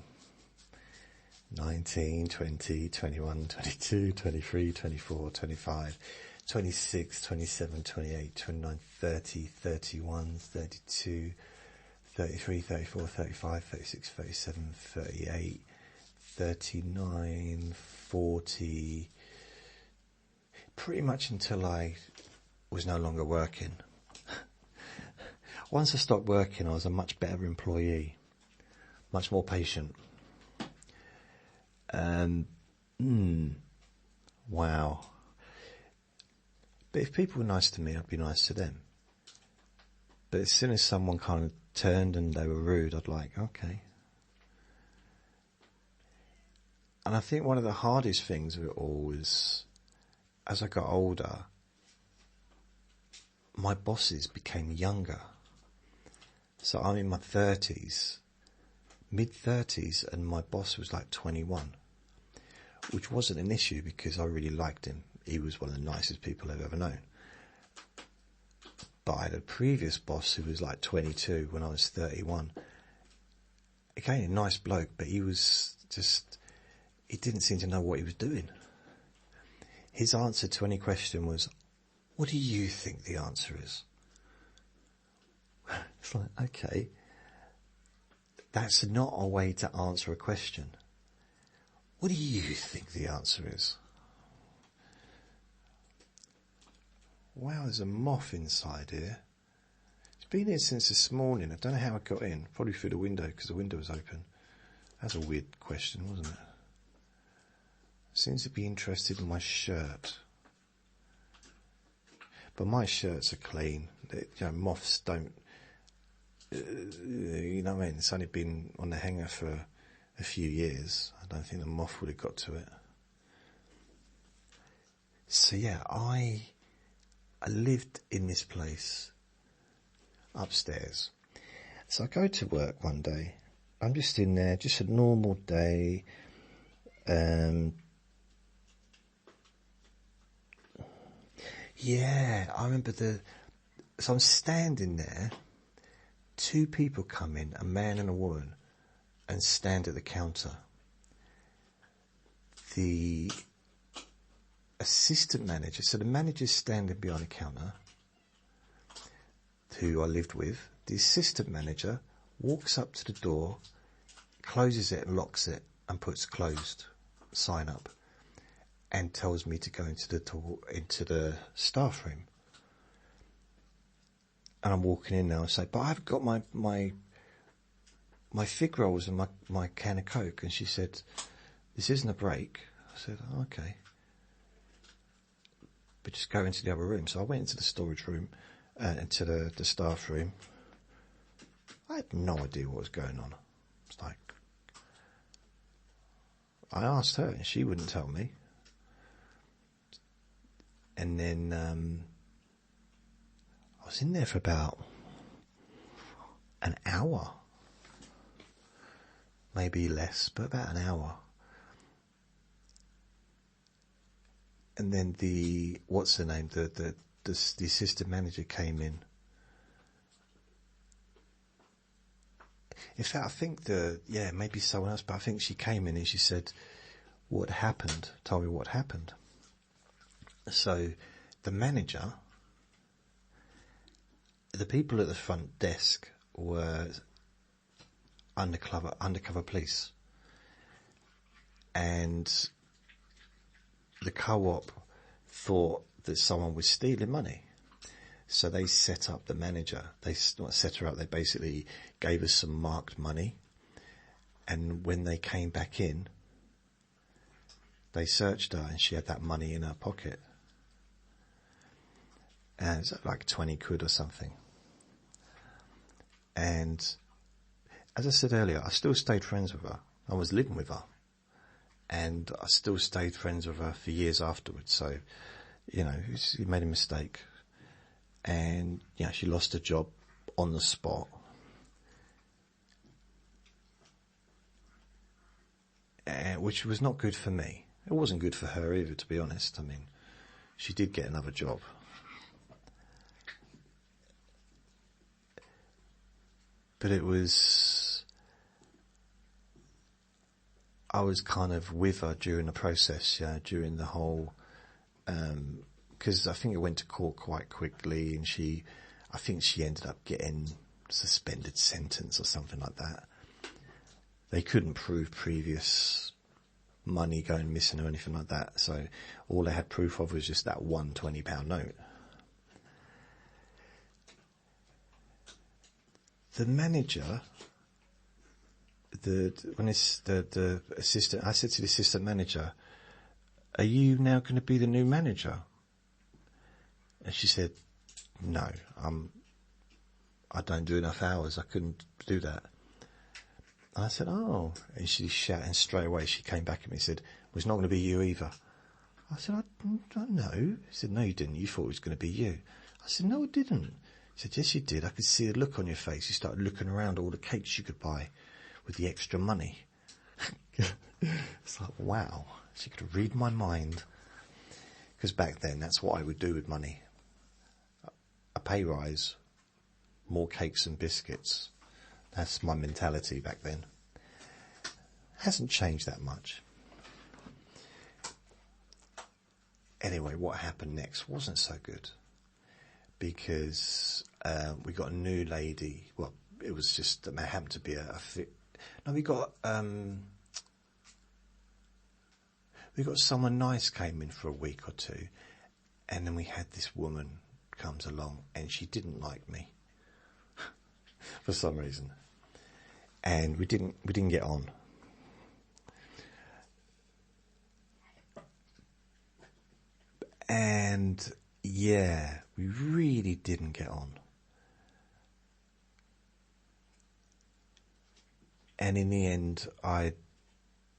19, 20, 21, 22, 23, 24, 25, 26, 27, 28, 29, 30, 31, 32, 33, 34, 35, 36, 37, 38, 39, 40, pretty much until I was no longer working. Once I stopped working, I was a much better employee, much more patient. Wow. But if people were nice to me, I'd be nice to them. But as soon as someone kind of turned and they were rude, I'd like, okay. And I think one of the hardest things of it all was, as I got older, my bosses became younger. So I'm in my 30s, mid-30s, and my boss was like 21, which wasn't an issue because I really liked him. He was one of the nicest people I've ever known. But I had a previous boss who was like 22 when I was 31. Again, a nice bloke, but he was just, he didn't seem to know what he was doing. His answer to any question was, what do you think the answer is? It's like, okay, that's not a way to answer a question. What do you think the answer is? Wow, there's a moth inside here. It's been here since this morning. I don't know how it got in. Probably through the window because the window was open. That's a weird question, wasn't it? Seems to be interested in my shirt. But my shirts are clean. Moths don't... you know what I mean? It's only been on the hanger for a few years. I don't think the moth would have got to it. So yeah, I lived in this place upstairs. So I go to work one day. I'm just in there, just a normal day. Yeah, I remember so I'm standing there. Two people come in, a man and a woman, and stand at the counter. The assistant manager, so the manager's standing behind the counter, who I lived with. The assistant manager walks up to the door, closes it and locks it, and puts closed sign up, and tells me to go into the staff room. And I'm walking in now and say, but I've got my fig rolls and my can of Coke. And she said, this isn't a break. I said, oh, okay. But just go into the other room. So I went into the storage room, into the staff room. I had no idea what was going on. It's like, I asked her and she wouldn't tell me. And then I was in there for about an hour. Maybe less, but about an hour. And then the assistant manager came in. In fact, I think maybe someone else, but I think she came in and she said what happened, told me what happened. So the manager, the people at the front desk were undercover police, and the co-op thought that someone was stealing money. So they set up the manager. They not set her up. They basically gave us some marked money. And when they came back in, they searched her and she had that money in her pocket. And it was like 20 quid or something. And as I said earlier, I still stayed friends with her. I was living with her. And I still stayed friends with her for years afterwards. So, she made a mistake. And, she lost her job on the spot. Which was not good for me. It wasn't good for her either, to be honest. I mean, she did get another job. But I was kind of with her during the process, during the whole, because I think it went to court quite quickly, and I think she ended up getting suspended sentence or something like that. They couldn't prove previous money going missing or anything like that, so all they had proof of was just that one £20 note. The manager, the assistant, I said to the assistant manager, "Are you now going to be the new manager?" And she said, no, I don't do enough hours. I couldn't do that. And I said, oh. And she shouted, and straight away she came back at me and said, well, it's not going to be you either. I said, I don't know. He said, no, you didn't. You thought it was going to be you. I said, no, I didn't. He said, yes, you did. I could see a look on your face. You started looking around all the cakes you could buy with the extra money. It's like, wow. She could read my mind. Because back then, that's what I would do with money. A pay rise, more cakes and biscuits. That's my mentality back then. Hasn't changed that much. Anyway, what happened next wasn't so good. Because we got a new lady. Well, it was just, it happened to be we got someone nice came in for a week or two. And then we had this woman comes along and she didn't like me. For some reason. And we didn't get on. And yeah, we really didn't get on. And in the end, I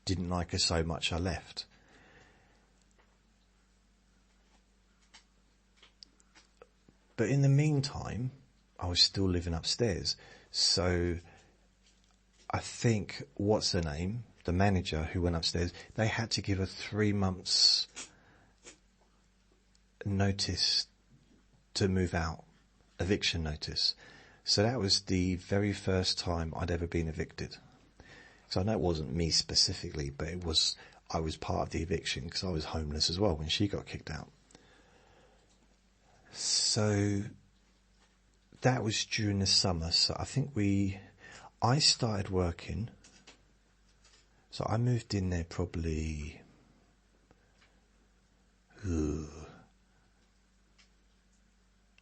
didn't like her so much I left. But in the meantime, I was still living upstairs. So I think, what's her name? The manager who went upstairs, they had to give her 3 months notice to move out, eviction notice. So that was the very first time I'd ever been evicted. So I know it wasn't me specifically, but I was part of the eviction because I was homeless as well when she got kicked out. So that was during the summer. So I think I started working. So I moved in there probably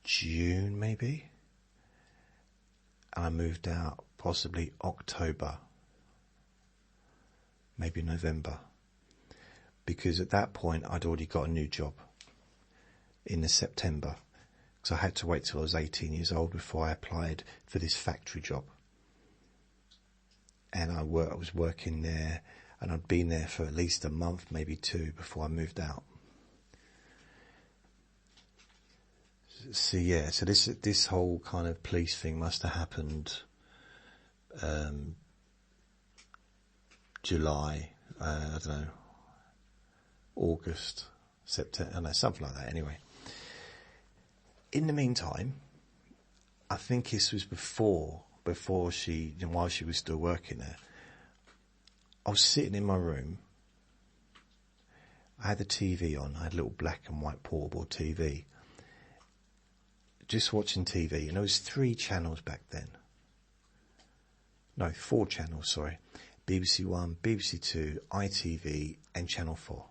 June maybe. And I moved out possibly October, maybe November. Because at that point I'd already got a new job in the September. Because I had to wait till I was 18 years old before I applied for this factory job. And I was working there, and I'd been there for at least a month, maybe 2, before I moved out. So yeah, so this whole kind of police thing must have happened July, I don't know, August, September, I don't know, something like that anyway. In the meantime, I think this was before she, while she was still working there, I was sitting in my room. I had the TV on. I had a little black and white portable TV. Just watching TV. And there was 3 channels back then. No, 4 channels, sorry. BBC One, BBC Two, ITV, and Channel 4.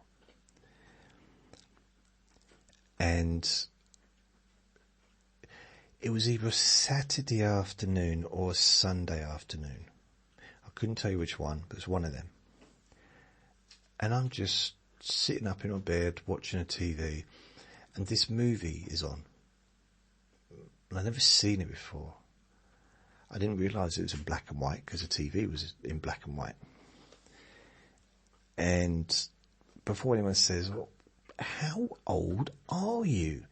And it was either a Saturday afternoon or a Sunday afternoon. I couldn't tell you which one, but it was one of them. And I'm just sitting up in my bed watching a TV, and this movie is on. And I'd never seen it before. I didn't realise it was in black and white because the TV was in black and white. And before anyone says, well, how old are you?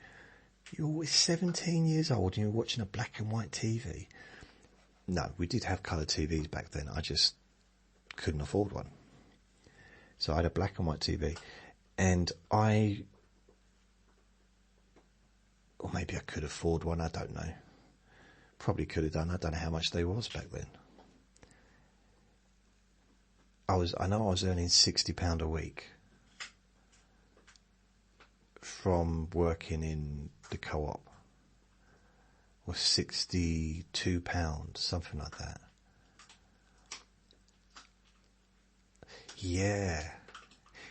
You're 17 years old and you're watching a black and white TV. No, we did have colour TVs back then. I just couldn't afford one. So I had a black and white TV. And or maybe I could afford one, I don't know. Probably could have done. I don't know how much they was back then. I know I was earning £60 a week from working in the co-op. Or £62, something like that. Yeah.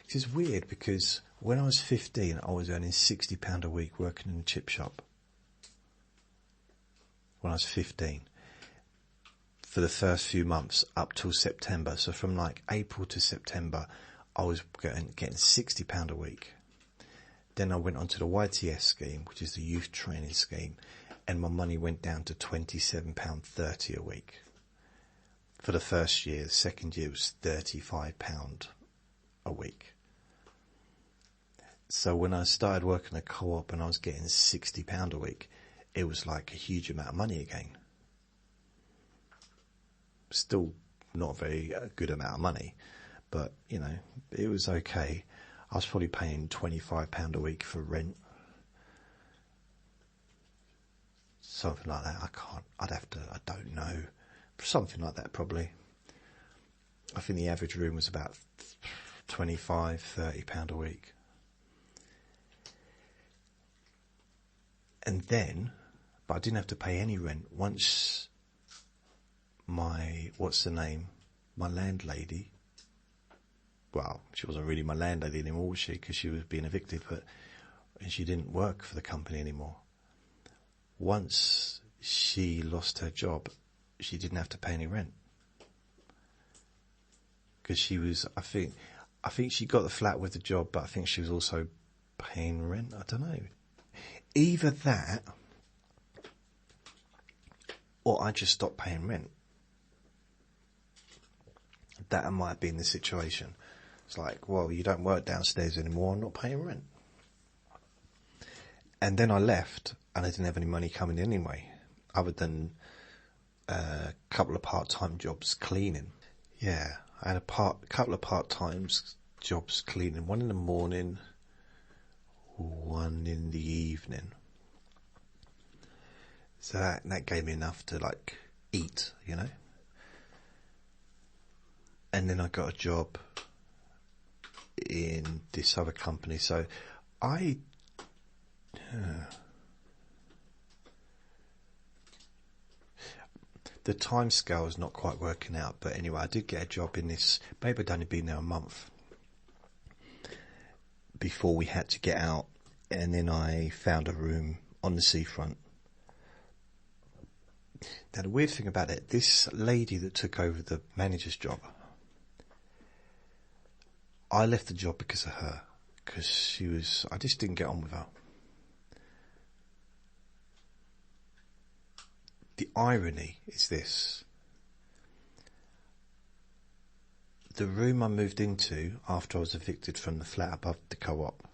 It's weird because when I was 15, I was earning £60 a week working in a chip shop. When I was 15. For the first few months up till September. So from like April to September, I was getting £60 a week. Then I went onto the YTS scheme, which is the youth training scheme, and my money went down to £27.30 a week. For the first year. The second year was £35 a week. So when I started working at Co-op and I was getting £60 a week, it was like a huge amount of money again. Still not a very good amount of money, but, you know, it was okay. I was probably paying £25 a week for rent. Something like that. I don't know. Something like that probably. I think the average room was about £25, £30 a week. And then, but I didn't have to pay any rent. Once my landlady, well, she wasn't really my landlady anymore, was she? Because she was being evicted, and she didn't work for the company anymore. Once she lost her job, she didn't have to pay any rent. Because she was, I think she got the flat with the job, but I think she was also paying rent. I don't know. Either that, or I just stopped paying rent. That might have been the situation. It's like, well, you don't work downstairs anymore, I'm not paying rent. And then I left, and I didn't have any money coming in anyway, other than a couple of part-time jobs cleaning. Yeah, I had a couple of part-time jobs cleaning, one in the morning, one in the evening. So that gave me enough to, like, eat, you know. And then I got a job in this other company. So the time scale is not quite working out. But anyway, I did get a job in this. Maybe I'd only been there a month before we had to get out. And then I found a room on the seafront. Now, the weird thing about it, this lady that took over the manager's job, I left the job because of her, because I just didn't get on with her. The irony is this. The room I moved into after I was evicted from the flat above the Co-op,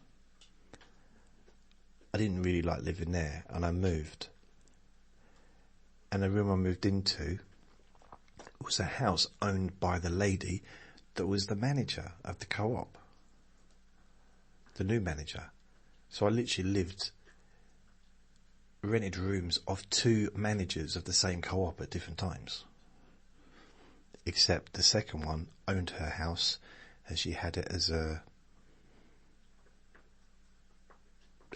I didn't really like living there, and I moved. And the room I moved into was a house owned by the lady that was the manager of the Co-op. The new manager. So I literally rented rooms of two managers of the same Co-op at different times. Except the second one owned her house, and she had it as a,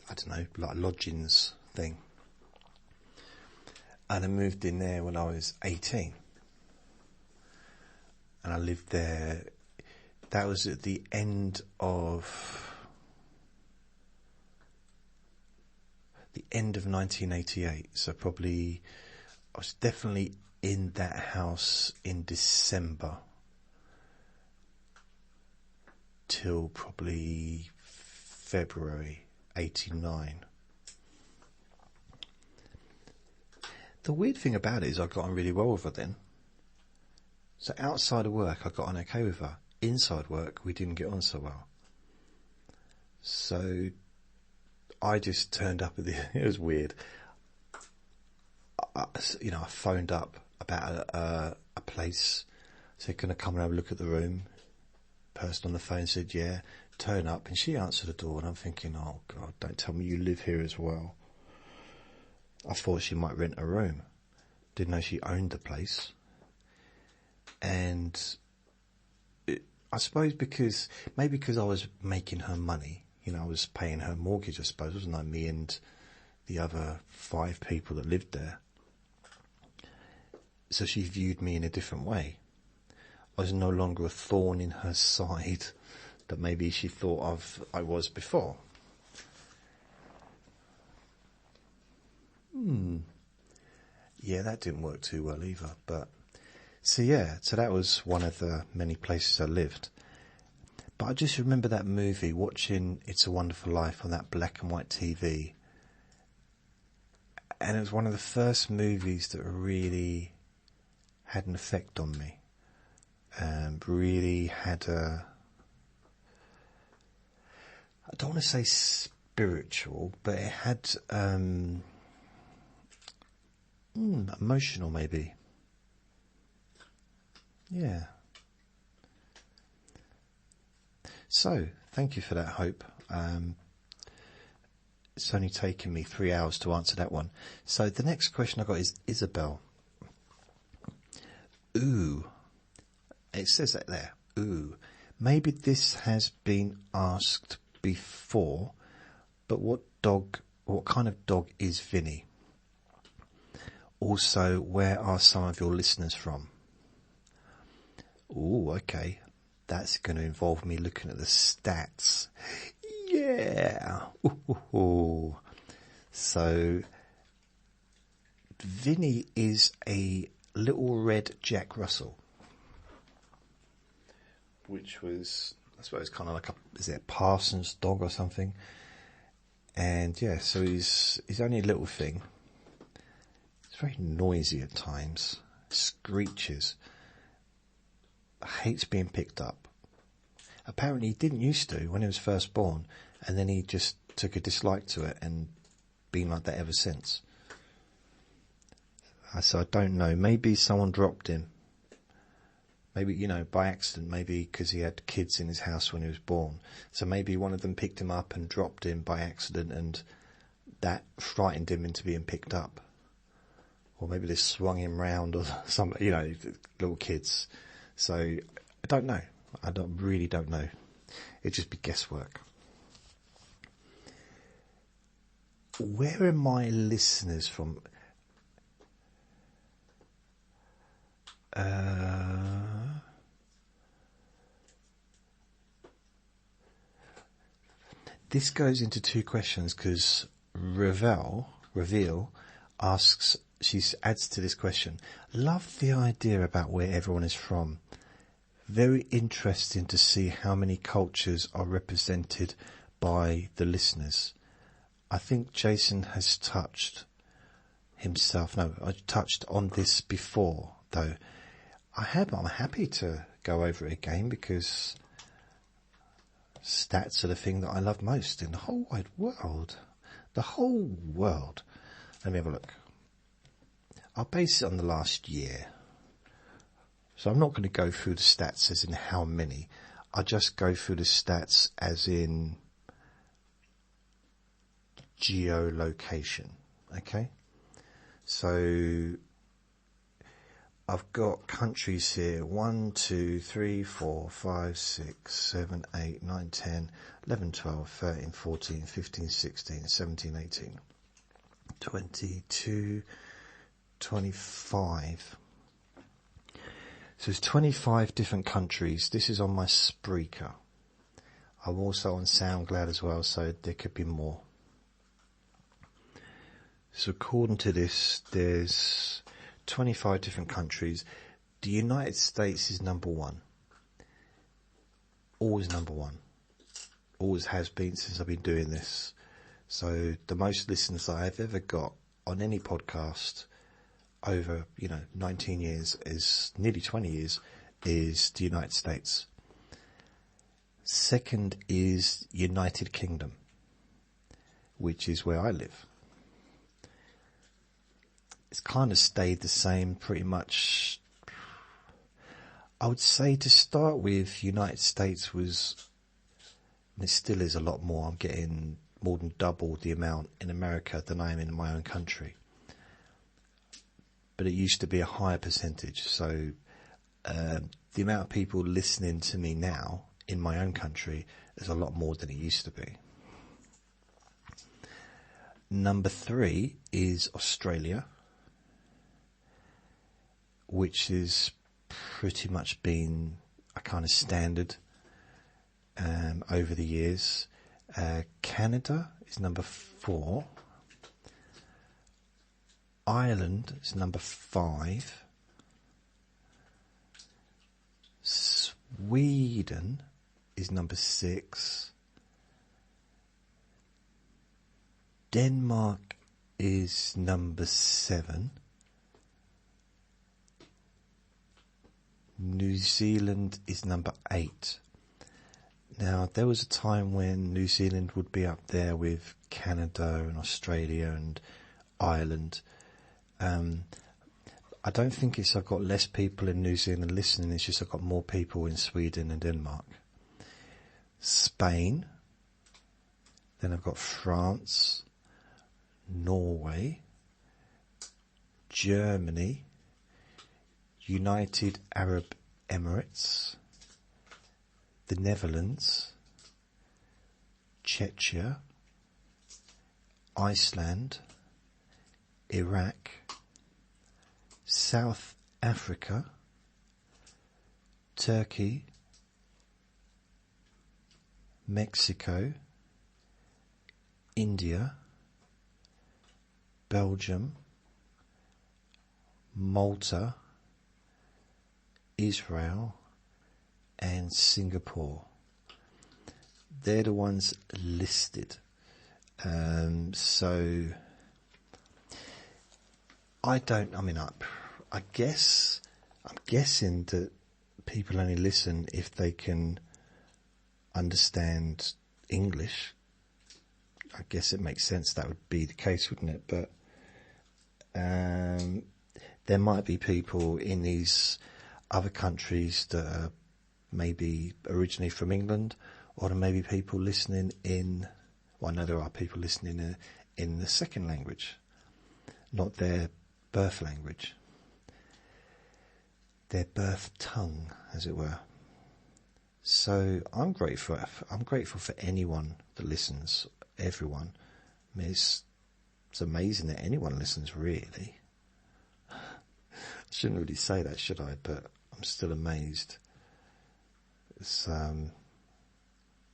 I don't know, like a lodgings thing. And I moved in there when I was 18. And I lived there. That was at the end of 1988. So probably I was definitely in that house in December till probably February 89. The weird thing about it is I got on really well with her then. So outside of work, I got on okay with her. Inside work, we didn't get on so well. So I just turned up at it was weird. I phoned up about a place. Said, can I come and have a look at the room? Person on the phone said, yeah. Turn up, and she answered the door, and I'm thinking, oh God, don't tell me you live here as well. I thought she might rent a room. Didn't know she owned the place. And I suppose because I was making her money, I was paying her mortgage, I suppose, wasn't I? Me and the other 5 people that lived there. So she viewed me in a different way. I was no longer a thorn in her side that maybe she thought I was before. Yeah, that didn't work too well either. But so that was one of the many places I lived. But I just remember that movie, watching It's a Wonderful Life on that black and white TV. And it was one of the first movies that really had an effect on me. Really had a... I don't want to say spiritual, but it had... emotional, maybe. Yeah. So, thank you for that, Hope. It's only taken me 3 hours to answer that one. So the next question I got is Isabel. Ooh. It says that there. Ooh. Maybe this has been asked before, but what kind of dog is Vinny? Also, where are some of your listeners from? Ooh, okay. That's going to involve me looking at the stats. Yeah. Ooh. So, Vinny is a little red Jack Russell, which was, I suppose, kind of like a Parsons dog or something. And yeah, so he's only a little thing. It's very noisy at times, screeches, hates being picked up. Apparently he didn't used to when he was first born, and then he just took a dislike to it and been like that ever since. So I don't know, maybe someone dropped him. Maybe, by accident, maybe because he had kids in his house when he was born. So maybe one of them picked him up and dropped him by accident, and that frightened him into being picked up. Or maybe they swung him round or something, little kids. So I don't know. I really don't know. It'd just be guesswork. Where are my listeners from? This goes into two questions because Reveal asks, she adds to this question, love the idea about where everyone is from. Very interesting to see how many cultures are represented by the listeners. I think Jason has touched on this before, though. I'm happy to go over it again because stats are the thing that I love most in the whole wide world. The whole world. Let me have a look. I'll base it on the last year. So I'm not going to go through the stats as in how many. I'll just go through the stats as in geolocation. Okay? So I've got countries here. 1, 2, 3, 4, 5, 6, 7, 8, 9, 10, 11, 12, 13, 14, 15, 16, 17, 18, 22, 25. So there's 25 different countries. This is on my Spreaker. I'm also on SoundCloud as well, so there could be more. So according to this, there's 25 different countries. The United States is number one. Always number one. Always has been since I've been doing this. So the most listeners that I've ever got on any podcast over, 19 years, is nearly 20 years, is the United States. Second is United Kingdom, which is where I live. It's kind of stayed the same pretty much. I would say to start with, United States was, and it still is a lot more. I'm getting more than double the amount in America than I am in my own country. But it used to be a higher percentage. So the amount of people listening to me now in my own country is a lot more than it used to be. Number 3 is Australia, which has pretty much been a kind of standard over the years. Canada is number 4. Ireland is number 5. Sweden is number 6. Denmark is number 7. New Zealand is number 8. Now, there was a time when New Zealand would be up there with Canada and Australia and Ireland. I don't think it's I've got less people in New Zealand listening, it's just I've got more people in Sweden and Denmark. Spain, then I've got France, Norway, Germany, United Arab Emirates, the Netherlands, Czechia, Iceland, Iraq, South Africa, Turkey, Mexico, India, Belgium, Malta, Israel, and Singapore. They're the ones listed. So I'm guessing that people only listen if they can understand English. I guess it makes sense that would be the case, wouldn't it? But there might be people in these other countries that are maybe originally from England, or there may be people listening in, well, I know there are people listening in the second language, not their birth language, their birth tongue, as it were. So I'm grateful for anyone that listens, everyone. I mean, it's amazing that anyone listens, really. I shouldn't really say that, should I? But I'm still amazed. It's,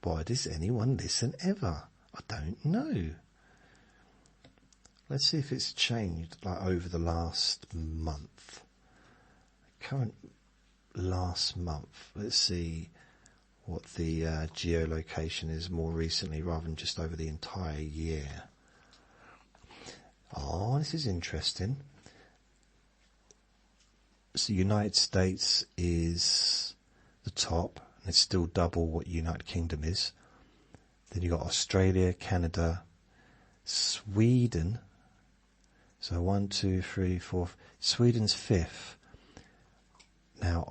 why does anyone listen ever? I don't know. Let's see if it's changed like over the last month. Current last month. Let's see what the geolocation is more recently rather than just over the entire year. Oh, this is interesting. So United States is the top, and it's still double what United Kingdom is. Then you've got Australia, Canada, Sweden. So 1, 2, 3, 4. Sweden's 5th. Now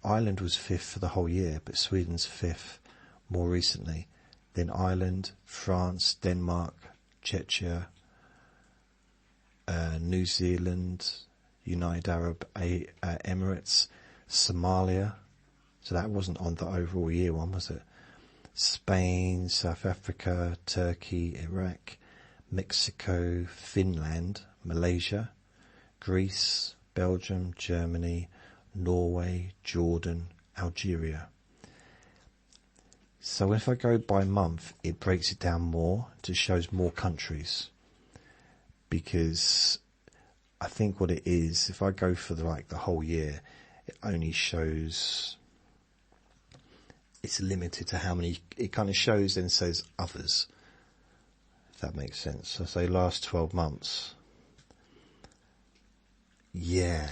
Ireland was 5th for the whole year, but Sweden's 5th more recently. Then Ireland, France, Denmark, Czechia, New Zealand, United Arab Emirates, Somalia. So that wasn't on the overall year one, was it? Spain, South Africa, Turkey, Iraq, Mexico, Finland, Malaysia, Greece, Belgium, Germany, Norway, Jordan, Algeria. So if I go by month, it breaks it down more, it shows more countries. Because I think what it is, if I go for the whole year, it only shows, it's limited to how many, it kind of shows then says others, if that makes sense. So say last 12 months. Yeah.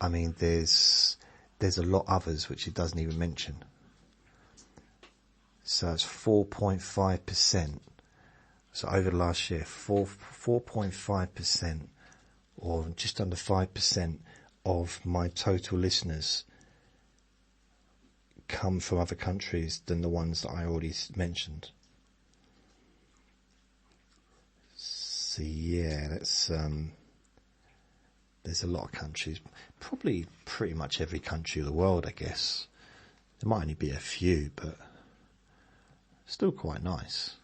I mean, there's a lot others which it doesn't even mention. So it's 4.5%. So over the last year, 4.5%, or just under 5% of my total listeners come from other countries than the ones that I already mentioned. So yeah, that's there's a lot of countries, probably pretty much every country of the world, I guess. There might only be a few, but still quite nice.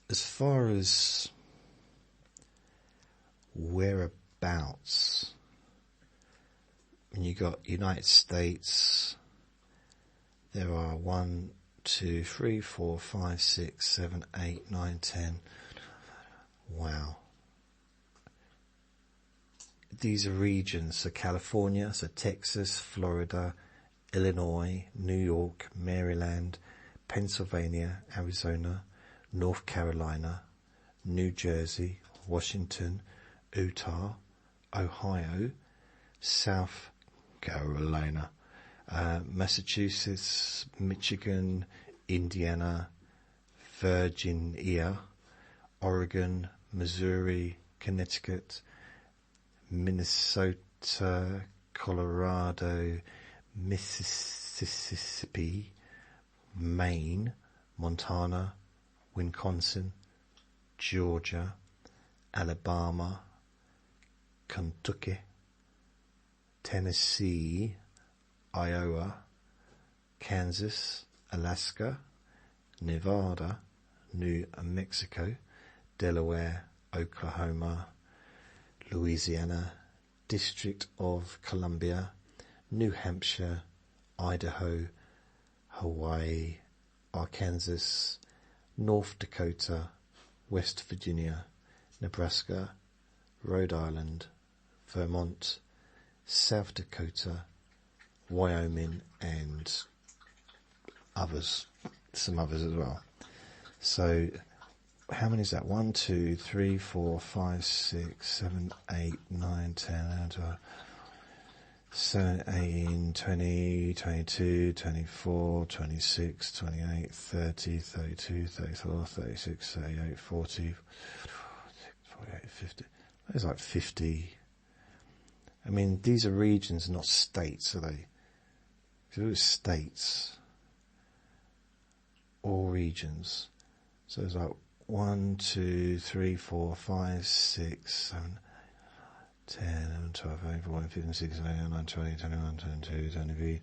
As far as whereabouts, when you got United States, there are 1, 2, 3, 4, 5, 6, 7, 8, 9, 10. Wow. these are regions, so California, so Texas, Florida, Illinois, New York, Maryland, Pennsylvania, Arizona, North Carolina, New Jersey, Washington, Utah, Ohio, South Carolina, Massachusetts, Michigan, Indiana, Virginia, Oregon, Missouri, Connecticut, Minnesota, Colorado, Mississippi, Maine, Montana, Wisconsin, Georgia, Alabama, Kentucky, Tennessee, Iowa, Kansas, Alaska, Nevada, New Mexico, Delaware, Oklahoma, Louisiana, District of Columbia, New Hampshire, Idaho, Hawaii, Arkansas, North Dakota, West Virginia, Nebraska, Rhode Island, Vermont, South Dakota, Wyoming, and others, some others as well. So how many is that? 1, 2, 3, 4, 5, 6, 7, 8, 9, 10, 11, 12, 17, 18, 20, 22, 24, 26, 28, 30, 32, 34, 36, 38, 40, 48, 50. There's like 50. I mean, these are regions, not states, are they? If it was states or regions, so it's like 1, 2, 3, 4, 5, 6, 7, 10, 11, 12, 13, 14, 15, 16, 17, 18, 19, 20, 21, 22, 23,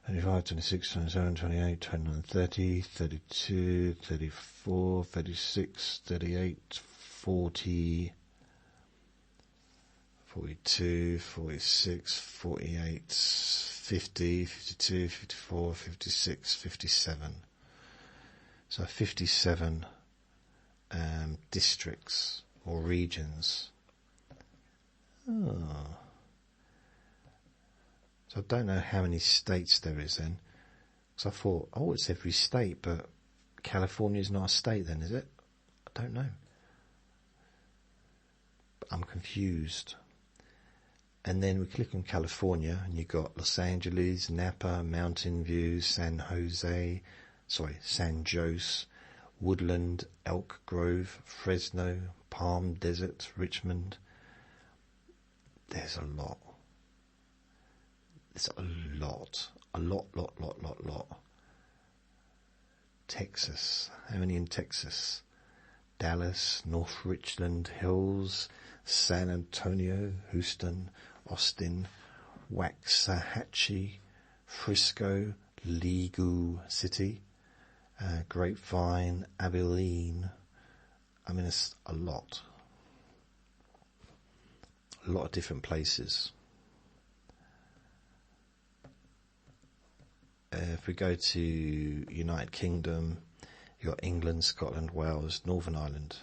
25, 26, 27, 28, 29, 30, 32, 34, 36, 38, 40, 42, 46, 48, 50, 52, 54, 56, 57. So 57 districts or regions. Oh. So I don't know how many states there is then. Because I thought, oh, it's every state, but California's not a state then, is it? I don't know. But I'm confused. And then we click on California and you've got Los Angeles, Napa, Mountain View, San Jose, Woodland, Elk Grove, Fresno, Palm Desert, Richmond. There's a lot. There's a lot. Texas. How many in Texas? Dallas, North Richland Hills, San Antonio, Houston, Austin, Waxahachie, Frisco, League City, Grapevine, Abilene. I mean, it's a lot. A lot of different places. If we go to United Kingdom, you've got England, Scotland, Wales, Northern Ireland.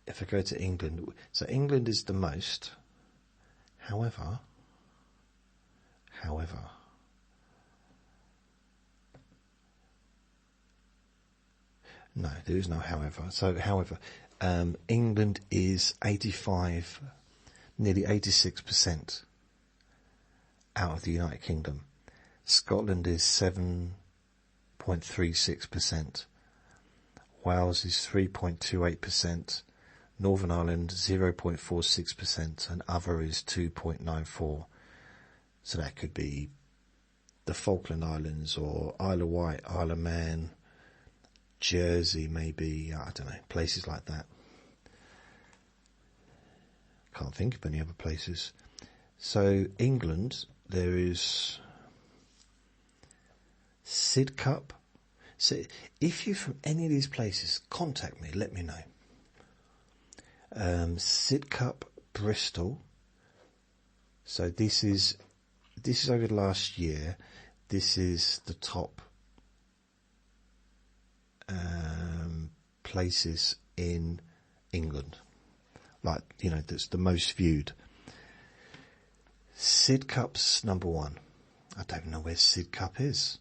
If I go to England, so England is the most. However, no, there is no however. So, England is 85, nearly 86% out of the United Kingdom. Scotland is 7.36%. Wales is 3.28%. Northern Ireland 0.46%, and other is 2.94%. So that could be the Falkland Islands or Isle of Wight, Isle of Man, Jersey, maybe, I don't know, places like that. Can't think of any other places. So England, there is Sidcup. So if you're from any of these places, contact me, let me know. Sidcup, Bristol. So this is over the last year. This is the top places in England. like, that's the most viewed. Sidcup's number 1. I don't know where Sidcup is.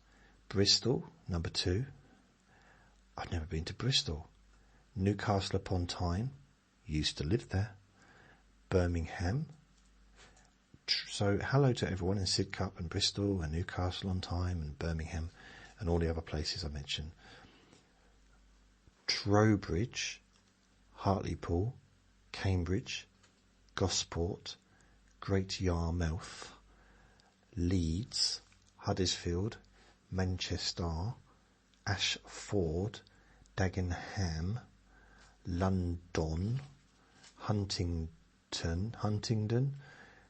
Bristol, number 2. I've never been to Bristol. Newcastle upon Tyne, used to live there. Birmingham. So hello to everyone in Sidcup and Bristol and Newcastle on Tyne and Birmingham and all the other places I mentioned. Trowbridge, Hartlepool, Cambridge, Gosport, Great Yarmouth, Leeds, Huddersfield, Manchester, Ashford, Dagenham, London, Huntingdon,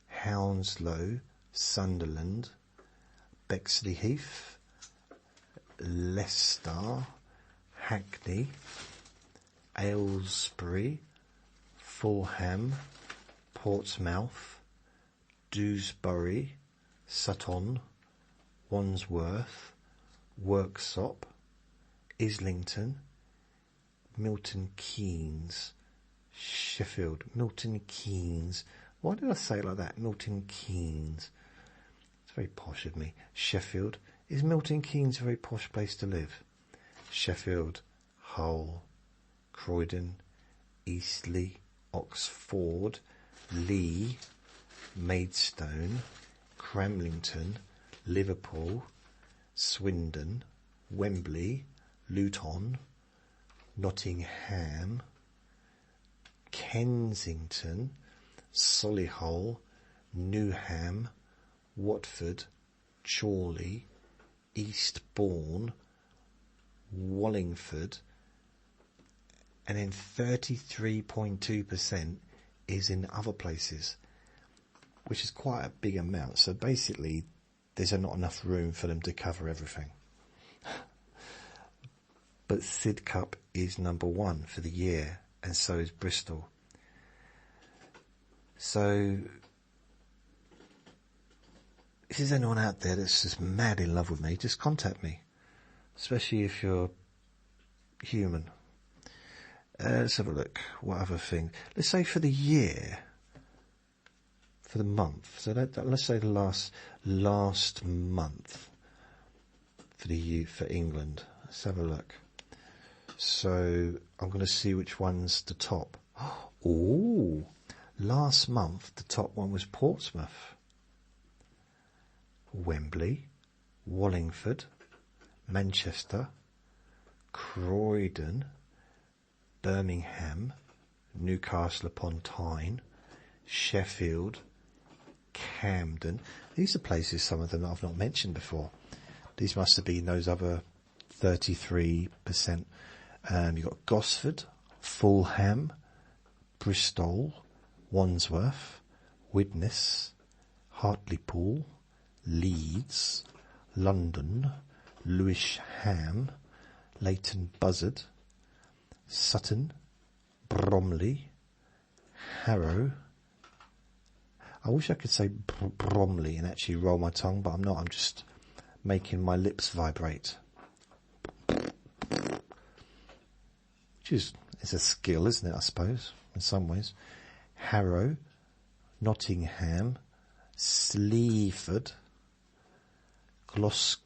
Hounslow, Sunderland, Bexleyheath, Leicester, Hackney, Aylesbury, Fulham, Portsmouth, Dewsbury, Sutton, Wandsworth, Worksop, Islington, Milton Keynes, Sheffield, Milton Keynes. Why did I say it like that? Milton Keynes. It's very posh of me. Sheffield. Is Milton Keynes a very posh place to live? Sheffield, Hull, Croydon, Eastleigh, Oxford, Lee, Maidstone, Cramlington, Liverpool, Swindon, Wembley, Luton, Nottingham, Kensington, Solihull, Newham, Watford, Chorley, Eastbourne, Wallingford, and then 33.2% is in other places, which is quite a big amount. So basically, there's not enough room for them to cover everything. But Sidcup is number 1 for the year, and so is Bristol. So, if there's anyone out there that's just mad in love with me, just contact me. Especially if you're human. Let's have a look. What other thing? Let's say for the year, for the month. So let's say the last month for England. Let's have a look. So I'm going to see which one's the top. Oh, last month the top one was Portsmouth, Wembley, Wallingford, Manchester, Croydon, Birmingham, Newcastle upon Tyne, Sheffield, Camden. These are places, some of them I've not mentioned before. These must have been those other 33%. You've got Gosford, Fulham, Bristol, Wandsworth, Widnes, Hartlepool, Leeds, London, Lewisham, Leighton Buzzard, Sutton, Bromley, Harrow. I wish I could say Bromley and actually roll my tongue, but I'm not. I'm just making my lips vibrate. Which is a skill, isn't it, I suppose, in some ways. Harrow, Nottingham, Sleaford, Gloucester,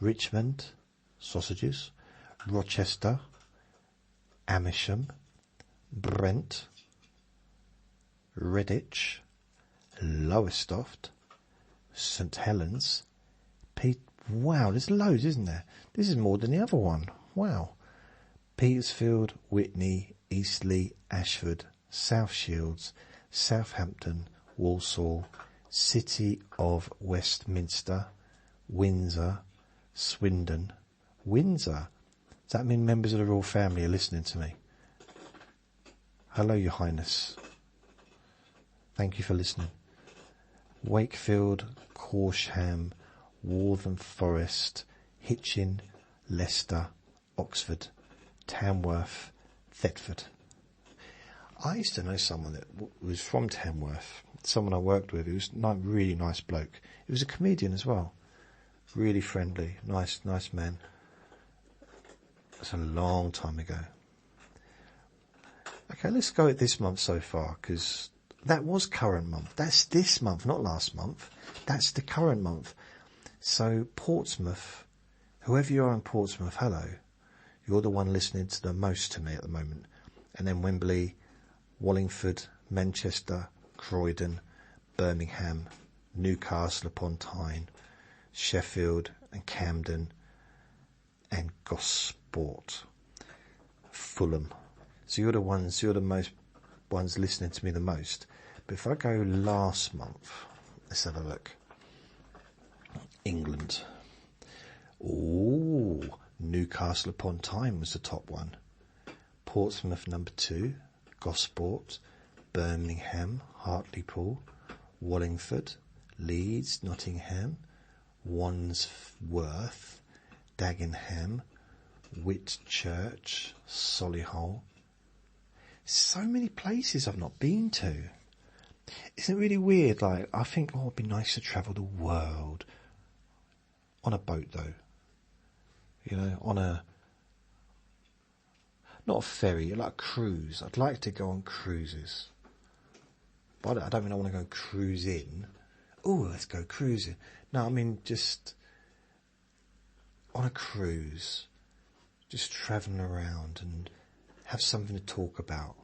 Richmond, sausages, Rochester, Amersham, Brent, Redditch, Lowestoft, St Helens, wow, there's loads, isn't there? This is more than the other one. Wow. Petersfield, Witney, Eastleigh, Ashford, South Shields, Southampton, Walsall, City of Westminster, Windsor, Swindon. Windsor? Does that mean members of the royal family are listening to me? Hello, Your Highness. Thank you for listening. Wakefield, Corsham, Waltham Forest, Hitchin, Leicester, Oxford, Tamworth, Thetford. I used to know someone that was from Tamworth, someone I worked with. He was a really nice bloke. He was a comedian as well. Really friendly, nice man. It's a long time ago. Okay, let's go at this month so far, because that was current month. That's this month, not last month. That's the current month. So Portsmouth, whoever you are in Portsmouth, hello. You're the one listening to the most to me at the moment. And then Wembley, Wallingford, Manchester, Croydon, Birmingham, Newcastle upon Tyne, Sheffield and Camden, and Gosport, Fulham. So you're the most ones listening to me the most. But if I go last month, let's have a look. England. Ooh, Newcastle upon Tyne was the top one. Portsmouth number 2, Gosport, Birmingham, Hartlepool, Wallingford, Leeds, Nottingham, Wandsworth, Dagenham, Whitchurch, Solihull. So many places I've not been to. Isn't it really weird? Like, I think, it'd be nice to travel the world. On a boat, though. You know, not a ferry, like a cruise. I'd like to go on cruises. But I don't mean I want to go cruising. Oh, let's go cruising. No, I mean just on a cruise. Just travelling around and have something to talk about.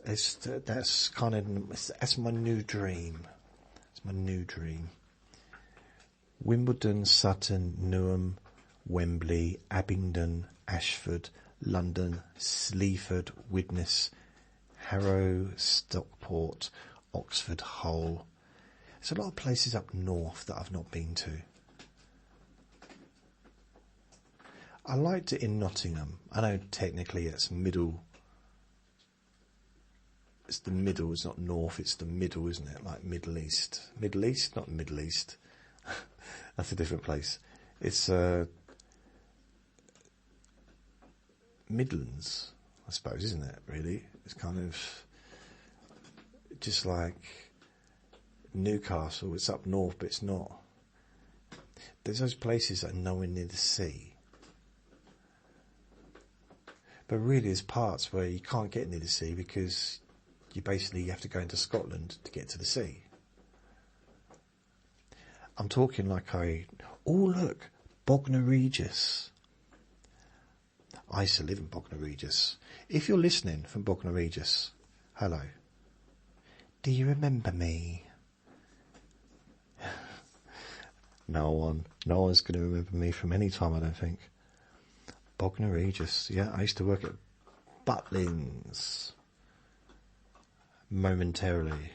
That's my new dream. It's my new dream. Wimbledon, Sutton, Newham, Wembley, Abingdon, Ashford, London, Sleaford, Widnes, Harrow, Stockport, Oxford, Hull. There's a lot of places up north that I've not been to. I liked it in Nottingham. I know technically it's middle. It's the middle, it's not north, it's the middle, isn't it? Like Middle East. Middle East? Not Middle East. That's a different place. It's Midlands, I suppose, isn't it, really? It's kind of just like Newcastle. It's up north, but it's not. There's those places that are nowhere near the sea. But really, there's parts where you can't get near the sea because you have to go into Scotland to get to the sea. I'm talking like oh look, Bognor Regis. I used to live in Bognor Regis. If you're listening from Bognor Regis, hello. Do you remember me? No one's going to remember me from any time, I don't think. Bognor Regis, yeah, I used to work at Butlins. Momentarily.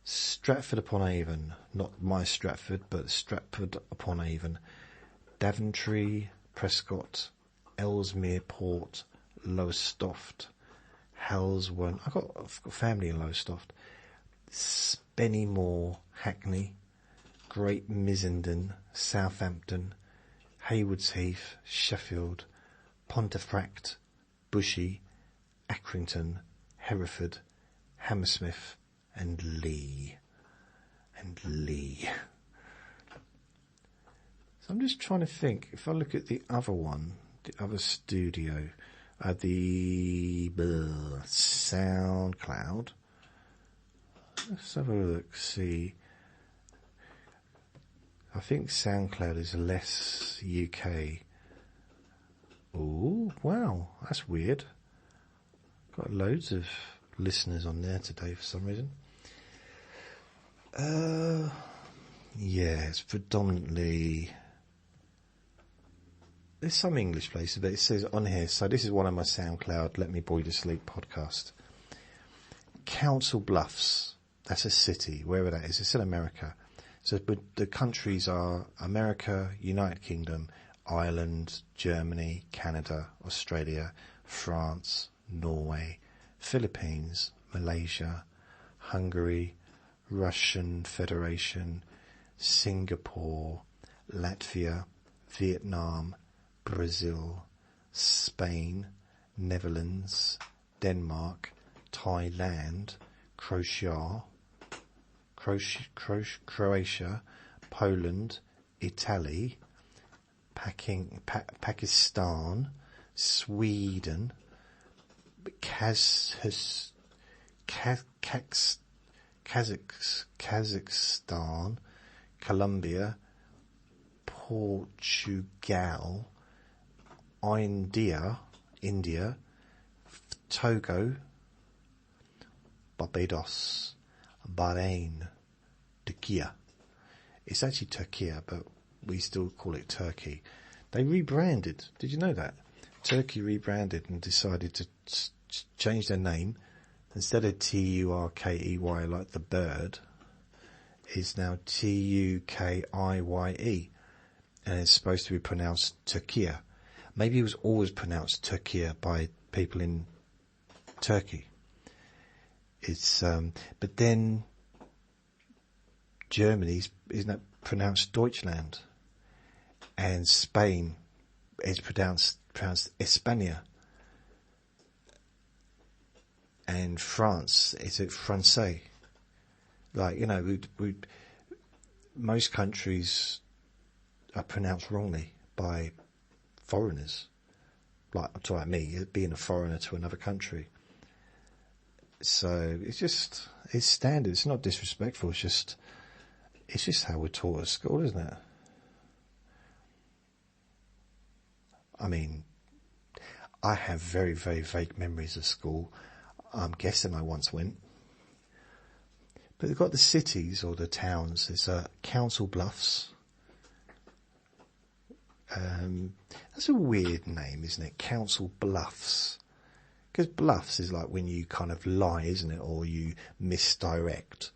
Stratford upon Avon, not my Stratford, but Stratford upon Avon, Daventry, Prescott, Ellesmere Port, Lowestoft, Halswell. I've got family in Lowestoft. Spennymoor, Hackney, Great Missenden, Southampton, Haywards Heath, Sheffield, Pontefract, Bushey, Accrington, Hereford, Hammersmith, and Lee. So I'm just trying to think, if I look at the other one, the other studio, the SoundCloud, let's have a look, see. I think SoundCloud is less UK. Oh, wow, that's weird. Got loads of listeners on there today for some reason. Yeah, it's predominantly. There's some English places, but it says on here. So this is one of my SoundCloud Let Me Bore You to Sleep podcast. Council Bluffs. That's a city, wherever that is. It's in America. So but the countries are America, United Kingdom, Ireland, Germany, Canada, Australia, France, Norway, Philippines, Malaysia, Hungary, Russian Federation, Singapore, Latvia, Vietnam, Brazil, Spain, Netherlands, Denmark, Thailand, Croatia, Poland, Italy, Pakistan, Sweden, Kazakhstan, Colombia, Portugal, India, Togo, Barbados, Bahrain, Turkey. It's actually Turkey, but we still call it Turkey. They rebranded. Did you know that? Turkey rebranded and decided to change their name. Instead of Turkey like the bird, it's now Tukiye. And it's supposed to be pronounced Turkey. Maybe it was always pronounced Turkey by people in Turkey. It's but then Germany's isn't that pronounced Deutschland, and Spain is pronounced España, and France is it Francais. Like, you know, most countries are pronounced wrongly by foreigners. Like, I'm talking about me being a foreigner to another country. So it's standard. It's not disrespectful. It's just how we're taught at school, isn't it? I mean, I have very, very vague memories of school. I'm guessing I once went. But they've got the cities or the towns. There's Council Bluffs. That's a weird name, isn't it? Council Bluffs. Because bluffs is like when you kind of lie, isn't it? Or you misdirect.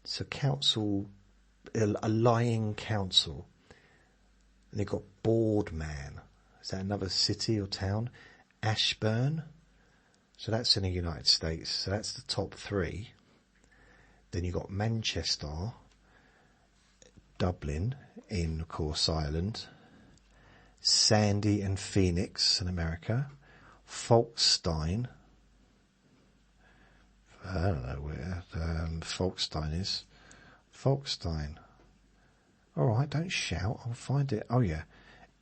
So a lying council. And they've got Boardman. Is that another city or town? Ashburn. So that's in the United States. So that's the top three. Then you've got Manchester, Dublin in, of course, Ireland, Sandy and Phoenix in America, Folkestone. I don't know where Folkestone is. Folkestone. All right, don't shout. I'll find it. Oh, yeah.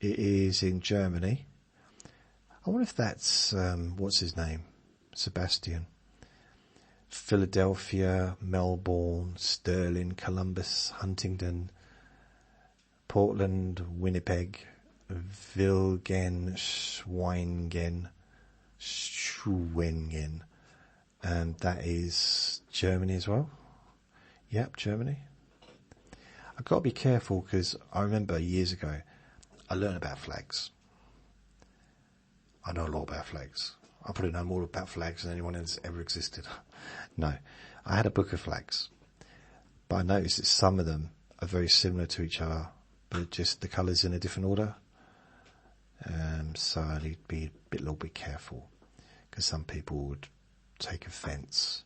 It is in Germany. I wonder if that's, what's his name? Sebastian. Philadelphia, Melbourne, Stirling, Columbus, Huntingdon, Portland, Winnipeg, Vilgen, Schwengen, and that is Germany as well. Yep, Germany. I've got to be careful because I remember years ago I learned about flags. I know a lot about flags. I probably know more about flags than anyone else ever existed. No, I had a book of flags, but I noticed that some of them are very similar to each other, but just the colours in a different order. So I need to be a little bit careful, because some people would take offence.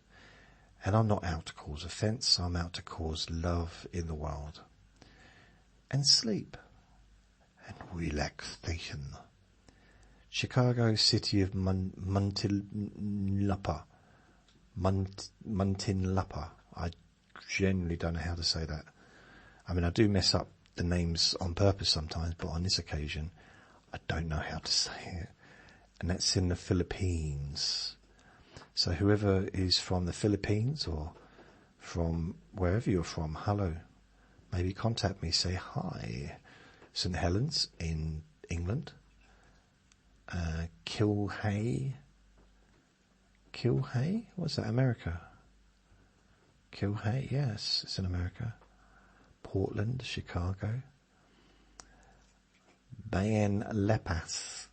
And I'm not out to cause offence, I'm out to cause love in the world. And sleep. And relaxation. Chicago city of Muntinlupa. Muntinlupa. I genuinely don't know how to say that. I mean, I do mess up the names on purpose sometimes, but on this occasion, I don't know how to say it. And that's in the Philippines. So whoever is from the Philippines or from wherever you're from, hello. Maybe contact me, say hi. St Helens in England. Kilhay? What's that, America? Kilhay, yes, it's in America. Portland, Chicago. Bayan Lepers.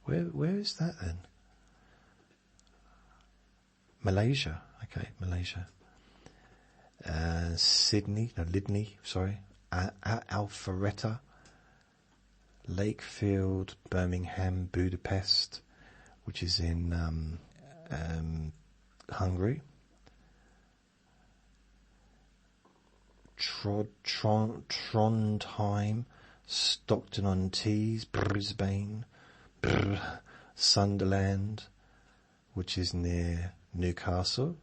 Where is that then? Malaysia. Okay, Malaysia. Lydney, sorry. Alpharetta. Lakefield, Birmingham, Budapest, which is in Hungary. Trondheim, Stockton-on-Tees, Brisbane, Sunderland, which is near Newcastle,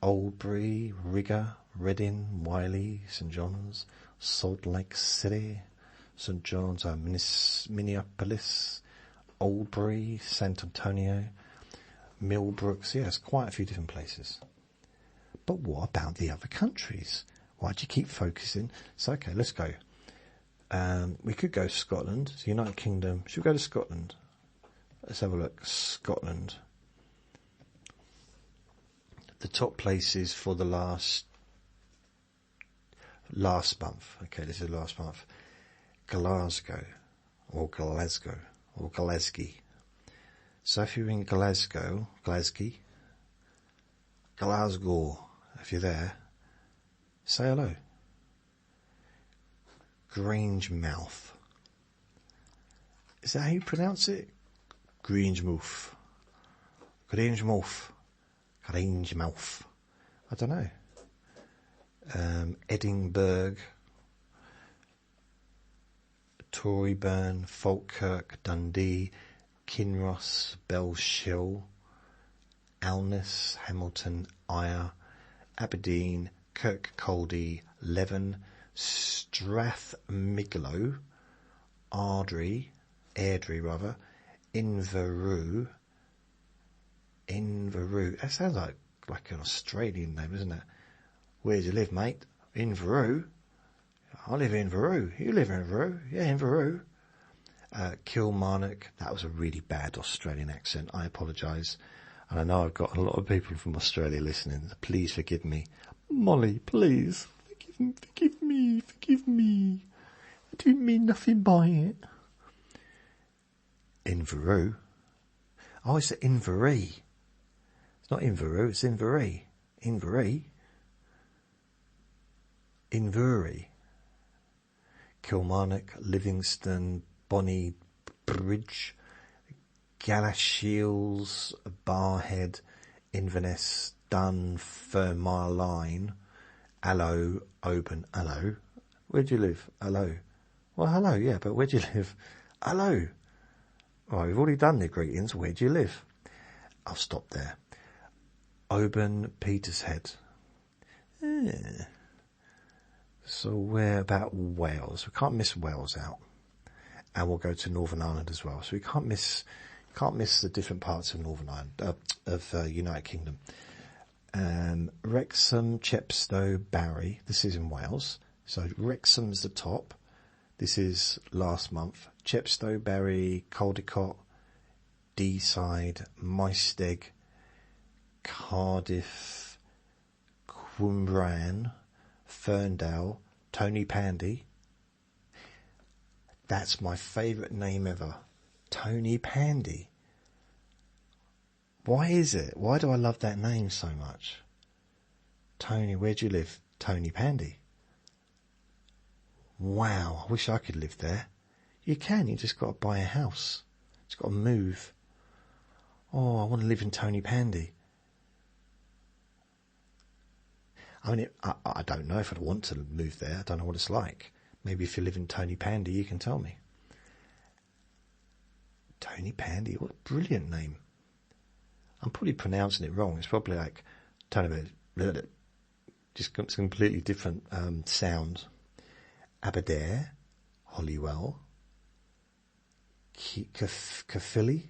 Oldbury, Rigger, Reading, Wiley, St John's, Salt Lake City, St John's, Minneapolis, Oldbury, San Antonio, Millbrooks. Yeah, it's quite a few different places. But what about the other countries? Why do you keep focusing? So, okay, let's go. We could go to Scotland, the United Kingdom. Should we go to Scotland? Let's have a look. Scotland. The top places for the last month. Okay, this is last month. Glasgow or Glasgow. So if you're in Glasgow, if you're there, say hello. Grangemouth. Is that how you pronounce it? Grangemouth. I don't know. Edinburgh, Toryburn, Falkirk, Dundee, Kinross, Bellshill, Alness, Hamilton, Ayr, Aberdeen, Kirkcaldy, Leven, Strathmiglo, Airdrie, Inverurie. That sounds like an Australian name, doesn't it? Where do you live, mate? Inverurie. I live in Inverurie. You live in Inverurie? Yeah, Inverurie. Kilmarnock. That was a really bad Australian accent. I apologise. And I know I've got a lot of people from Australia listening. Please forgive me. Molly, please. Forgive me. I didn't mean nothing by it. Inverurie. Oh, it's Inverurie. It's not Inverurie, it's Inverurie. Inverurie. Kilmarnock, Livingston, Bonnybridge, Galashiels, Barhead, Inverness, Dunfermline, Alloa, Oban. Hello. Where do you live? Hello. Well, hello, yeah, but where do you live? Hello. Right, we've already done the greetings. Where do you live? I'll stop there. Oban, Petershead. So we're about Wales. We can't miss Wales out. And we'll go to Northern Ireland as well. So we can't miss the different parts of Northern Ireland, United Kingdom. Wrexham, Chepstow, Barry. This is in Wales. So Wrexham's the top. This is last month. Chepstow, Barry, Caldicot, Deeside, Maesteg, Cardiff, Cwmbran, Ferndale, Tony Pandy. That's my favourite name ever. Tony Pandy. Why is it? Why do I love that name so much? Tony, where do you live? Tony Pandy. Wow, I wish I could live there. You can, you just got to buy a house. Just got to move. Oh, I want to live in Tony Pandy. I mean, I don't know if I'd want to move there. I don't know what it's like. Maybe if you live in Tony Pandy, you can tell me. Tony Pandy, what a brilliant name. I'm probably pronouncing it wrong. It's probably like Tony Pandy. Just completely different sound. Aberdare, Holywell, Caerphilly,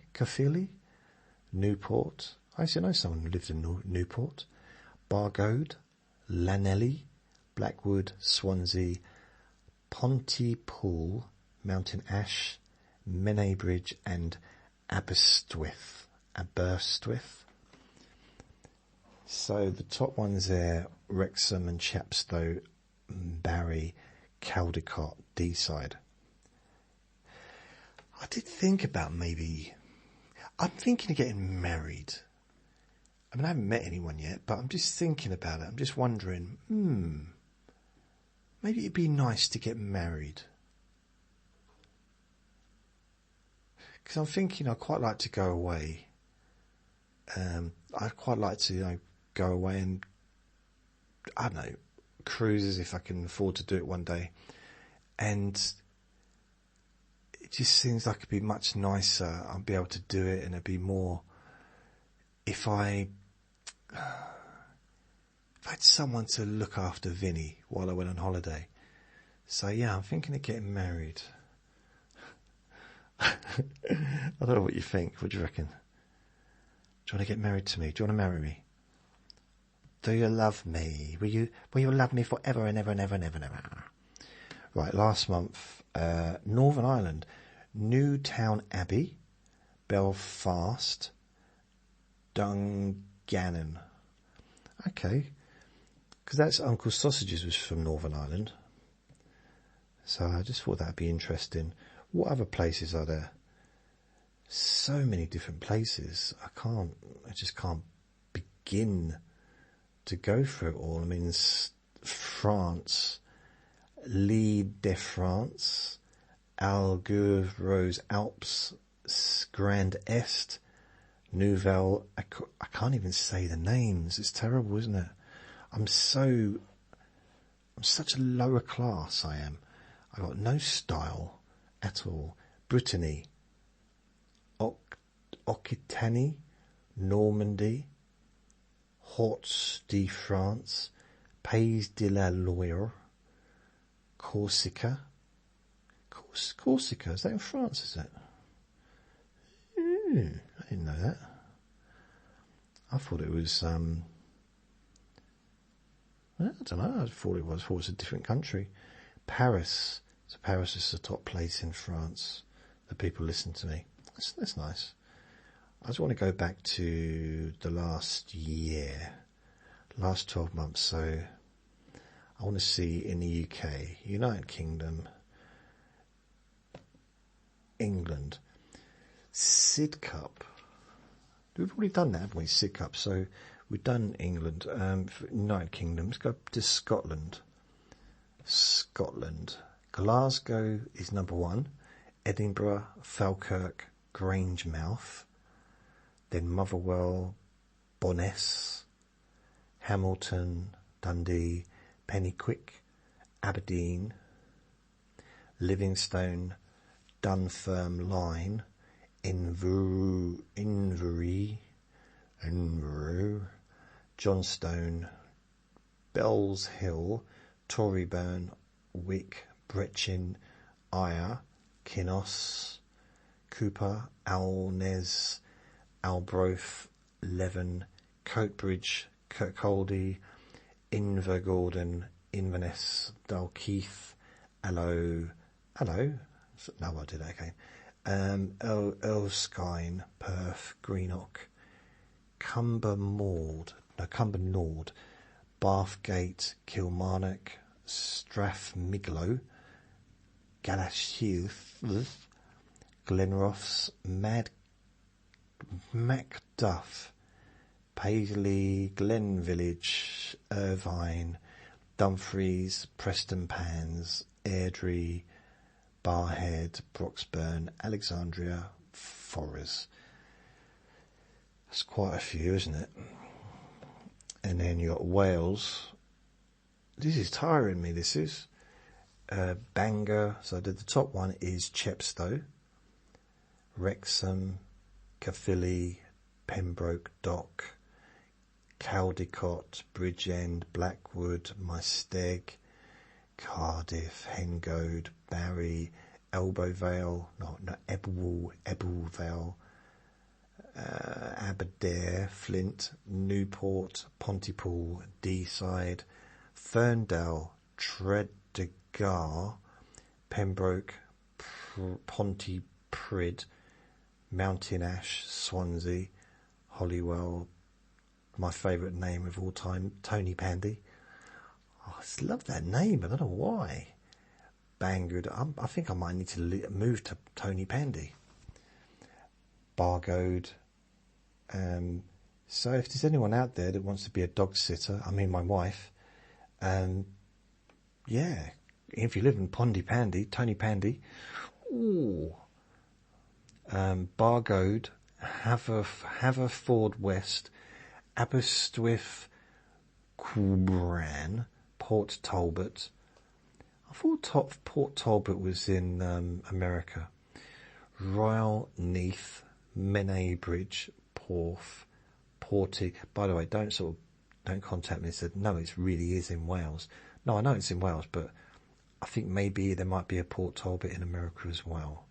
Newport. I used to know someone who lived in Newport. Bargoed, Llanelly, Blackwood, Swansea, Pontypool, Mountain Ash, Menabridge and Aberystwyth. So the top ones there, Wrexham and Chepstow, Barry, Caldicot, Deeside. I did think about I'm thinking of getting married. I mean, I haven't met anyone yet, but I'm just thinking about it. I'm just wondering, maybe it'd be nice to get married. Because I'm thinking I'd quite like to go away. I'd quite like to, go away and, I don't know, cruises if I can afford to do it one day. And it just seems like it'd be much nicer. I'd be able to do it and it'd be more, if I I've had someone to look after Vinny while I went on holiday. So yeah, I'm thinking of getting married. I don't know what you think. What do you reckon? Do you want to get married to me? Do you want to marry me? Do you love me? Will you love me forever and ever and ever and ever and ever? Right, last month, Northern Ireland, Newtown Abbey, Belfast, Dungannon. Okay, because that's Uncle Sausages was from Northern Ireland. So I just thought that'd be interesting. What other places are there? So many different places. I just can't begin to go through it all. I mean, France, L'Île-de-France, Algarve, Alps, Grand Est, Nouvelle. I can't even say the names. It's terrible, isn't it? I'm such a lower class. I am. I got no style at all. Brittany, Occitanie, Normandy, Hauts-de-France, Pays de la Loire, Corsica. Corsica, is that in France, is it? I didn't know that. I thought it was, I don't know, I thought it was a different country. Paris. So Paris is the top place in France. The people listen to me. That's nice. I just want to go back to the last 12 months. So I want to see in the UK, United Kingdom, England, Sid Cup. We've already done that, haven't we? Sid Cup. So we've done England. United Kingdom. Let's go to Scotland. Glasgow is number 1. Edinburgh, Falkirk, Grangemouth. Then Motherwell, Bo'ness, Hamilton, Dundee, Penicuik, Aberdeen, Livingstone, Dunfermline, Inverie, Johnstone, Bells Hill, Toryburn, Wick, Brechin, Ayr, Kinnos, Cooper, Alness, Albroth, Leven, Coatbridge, Kirkcaldy, Invergordon, Inverness, Dalkeith, Allow. No, I did that again. Erskine, Perth, Greenock, Cumbernauld, Bathgate, Kilmarnock, Strathmiglo, Galashiels, Glenrothes, Macduff, Paisley, Glenvillage, Irvine, Dumfries, Prestonpans, Airdrie, Barhead, Broxburn, Alexandria, Forres. That's quite a few, isn't it? And then you got Wales. This is tiring me, this is. Bangor, so the top one is Chepstow, Wrexham, Caerphilly, Pembroke Dock, Caldecott, Bridgend, Blackwood, Maesteg, Cardiff, Hengoed, Barry, Ebbwvale, Aberdare, Flint, Newport, Pontypool, Deeside, Ferndale, Tredegar, Pembroke, Pontypridd, Mountain Ash, Swansea, Holywell, my favourite name of all time, Tony Pandy. Oh, I just love that name, I don't know why. Bangor, I think I might need to move to Tony Pandy. Bargoed. So if there's anyone out there that wants to be a dog sitter, I mean my wife, yeah, if you live in Tony Pandy, ooh. Bargoed, Haverford West, Aberystwyth, Cwmbran, Port Talbot. I thought Port Talbot was in America. Royal Neath, Menay Bridge, Porth, Porty. By the way, don't sort of don't contact me and said, no, it really is in Wales. No, I know it's in Wales, but I think maybe there might be a Port Talbot in America as well.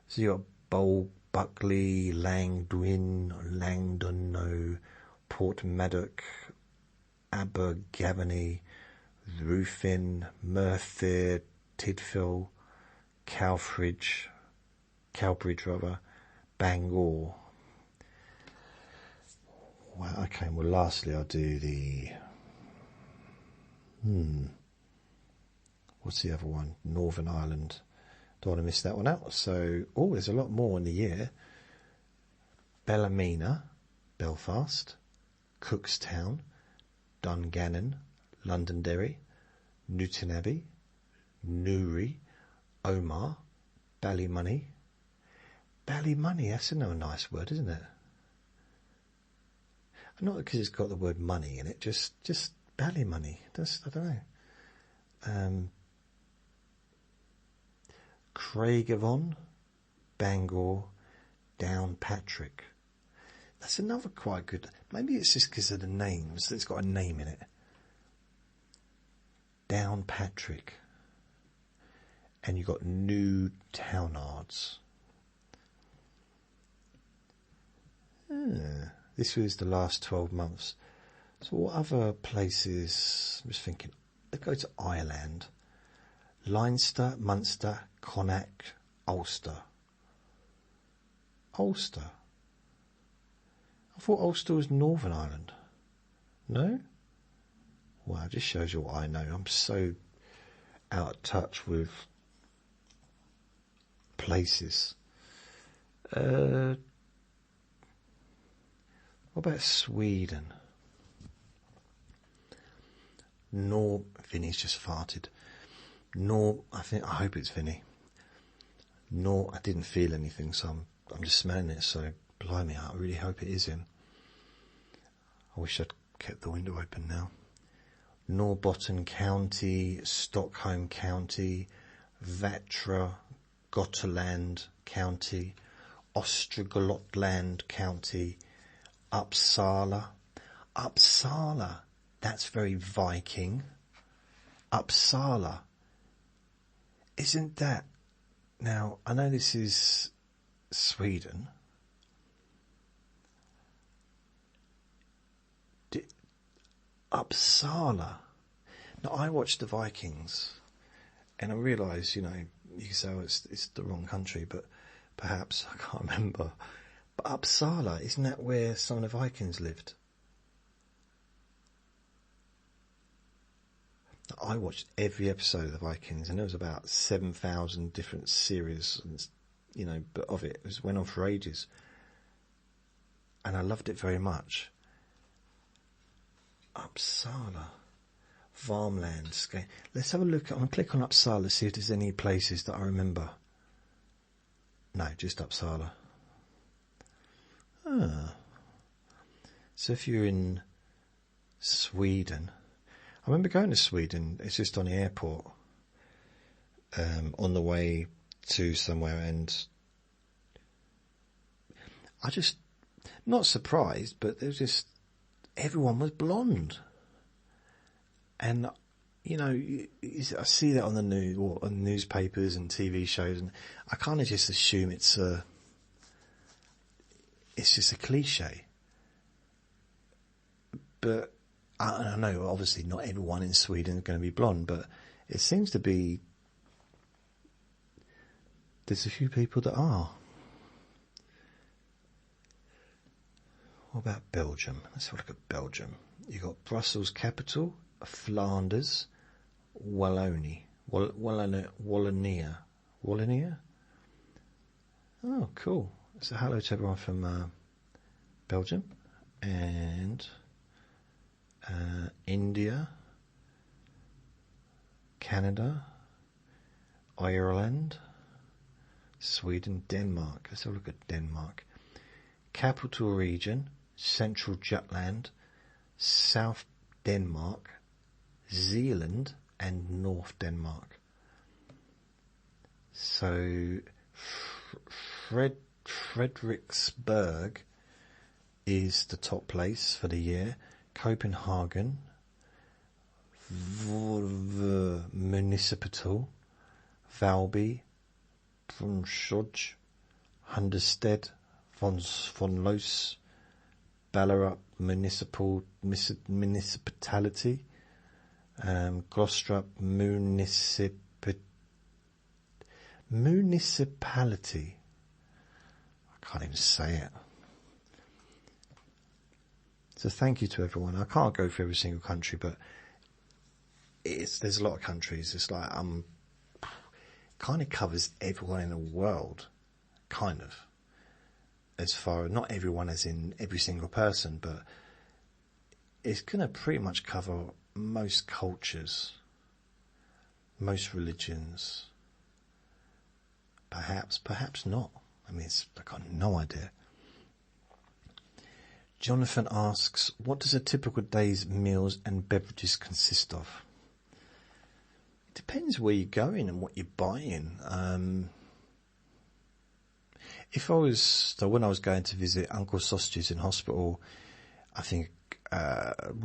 So you've got Bowl, Buckley, Langdwin, Langdon, Portmaddock, Abergavenny, Ruthyn, Merthyr, Tidfill, Cowbridge, Bangor. Well, okay, well, lastly, I'll do the... What's the other one? Northern Ireland. Don't want to miss that one out. So, there's a lot more in the year. Ballymena, Belfast, Cookstown, Dungannon, Londonderry, Newtonabbey, Newry, Omagh, Ballymoney. Ballymoney, that's another nice word, isn't it? Not because it's got the word money in it, just Ballymoney. I don't know. Craigavon, Bangor, Downpatrick. That's another quite good. Maybe it's just because of the names. It's got a name in it. Downpatrick. And you've got New Townards. This was the last 12 months. So what other places? I'm just thinking. Let's go to Ireland. Leinster, Munster, Connacht, Ulster. Ulster? I thought Ulster was Northern Ireland. No? Wow, it just shows you what I know. I'm so out of touch with places. What about Sweden? Vinny's just farted. I hope it's Vinny. I didn't feel anything, so I'm just smelling it, so blimey, I really hope it is him. I wish I'd kept the window open now. Norrbotten County, Stockholm County, Vätra, Gotland County, Östergötland County, Uppsala. Uppsala, that's very Viking. Uppsala. Isn't that... Now, I know this is Sweden. Uppsala. Now, I watched the Vikings, and I realised, you can say, it's the wrong country, but perhaps, I can't remember. But Uppsala, isn't that where some of the Vikings lived? I watched every episode of the Vikings, and there was about 7,000 different series, but of it. It went on for ages. And I loved it very much. Uppsala. Farmland. Let's have a look. I'm going to click on Uppsala, see if there's any places that I remember. No, just Uppsala. So if you're in Sweden... I remember going to Sweden. It's just on the airport, on the way to somewhere, and I just, not surprised, but there was just, everyone was blonde. And, I see that on the news, or on newspapers and TV shows, and I kind of just assume it's just a cliche. But I know, obviously, not everyone in Sweden is going to be blonde, but it seems to be... There's a few people that are. What about Belgium? Let's have a look at Belgium. You've got Brussels capital, Flanders, Wallonia. Wallonia? Oh, cool. So hello to everyone from Belgium. And... India, Canada, Ireland, Sweden, Denmark. Let's have a look at Denmark. Capital region, Central Jutland, South Denmark, Zealand, and North Denmark. So, Frederiksberg is the top place for the year. Copenhagen, Municipal, Valby, Brunschog, Hundersted, von Loos, Ballarat Municipality, Glostrup Municipality. I can't even say it. So thank you to everyone. I can't go through every single country, but there's a lot of countries. It's like kind of covers everyone in the world, kind of. As far, not everyone as in every single person, but it's going to pretty much cover most cultures, most religions. Perhaps not. I mean, I've got no idea. Jonathan asks, what does a typical day's meals and beverages consist of? It depends where you're going and what you're buying. When I was going to visit Uncle Sausages in hospital, I think it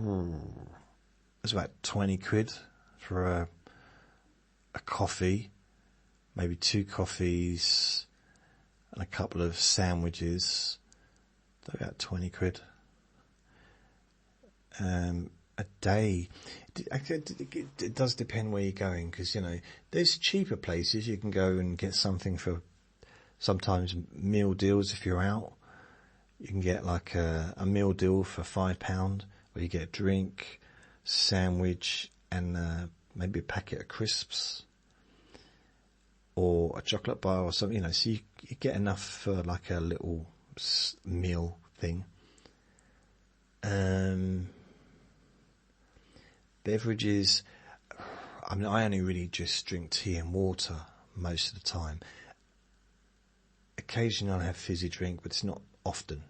was about 20 quid for a coffee, maybe 2 coffees and a couple of sandwiches. About 20 quid a day. It does depend where you're going, because there's cheaper places you can go and get something for. Sometimes meal deals if you're out. You can get like a meal deal for £5, where you get a drink, sandwich, and maybe a packet of crisps or a chocolate bar or something. So you get enough for like a little meal thing. Beverages, I mean, I only really just drink tea and water most of the time. Occasionally I'll have fizzy drink, but it's not often.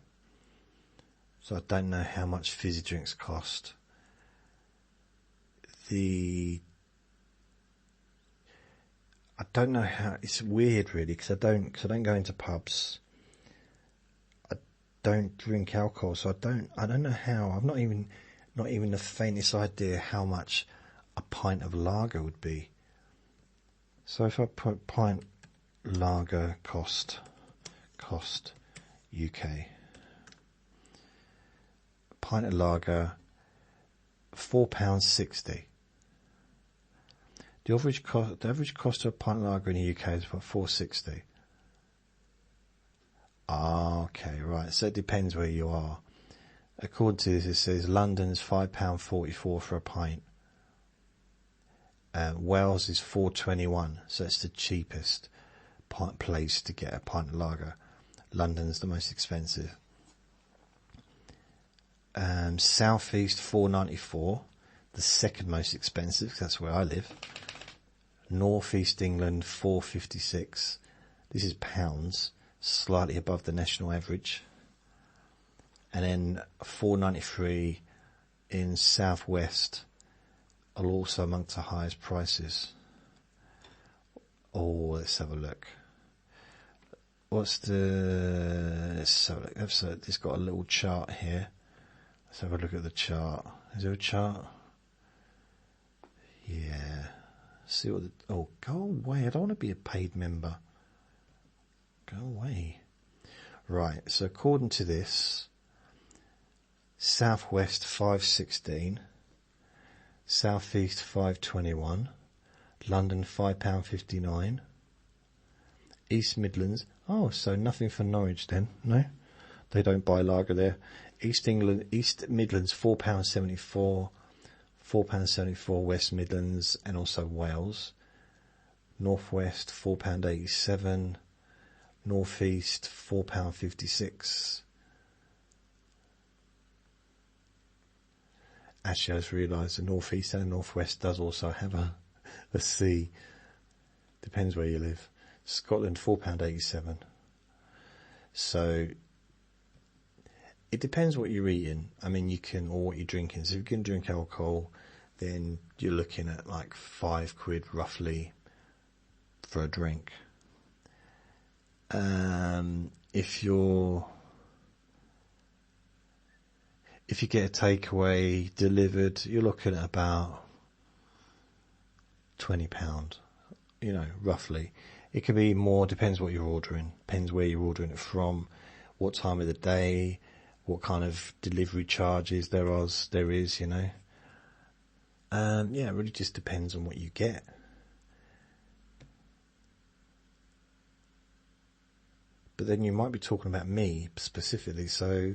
So I don't know how much fizzy drinks cost. I don't know how. It's weird, really, because I don't go into pubs. Don't drink alcohol, so I don't know how. I've not even the faintest idea how much a pint of lager would be. So if I put pint lager cost UK, a pint of lager £4.60. The average cost of a pint of lager in the UK is about £4.60. Okay, right. So it depends where you are. According to this, it says London's £5.44 for a pint. Wales is £4.21, so it's the cheapest place to get a pint of lager. London's the most expensive. South East £4.94, the second most expensive, 'cause that's where I live. North East England £4.56. This is pounds, slightly above the national average. And then £4.93 in South West are also amongst the highest prices. Oh, let's have a look. Let's have a look. It's got a little chart here. Let's have a look at the chart. Is there a chart? Yeah. See what go away. I don't want to be a paid member. Go away. Right, so according to this, South West £5.16, South East £5.21, London £5.59, East Midlands. Oh, so nothing for Norwich then? No, they don't buy lager there. East Midlands £4.74, £4.74 West Midlands and also Wales. North West £4.87, North East £4.56. Actually, I just realised the North East and the North West does also have a C. Depends where you live. Scotland £4.87. So it depends what you're eating. I mean, or what you're drinking. So if you can drink alcohol, then you're looking at like £5 roughly for a drink. If if you get a takeaway delivered, you're looking at about £20, roughly. It can be more, depends what you're ordering, depends where you're ordering it from, what time of the day, what kind of delivery charges there is, it really just depends on what you get. But then you might be talking about me specifically, so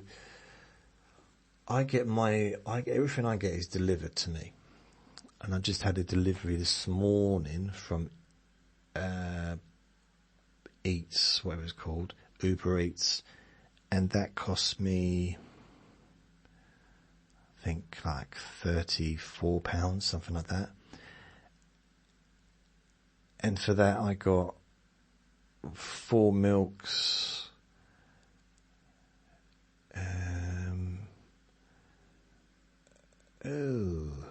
everything I get is delivered to me. And I just had a delivery this morning from Eats, whatever it's called, Uber Eats, and that cost me, I think, like £34, something like that. And for that I got 4 milks,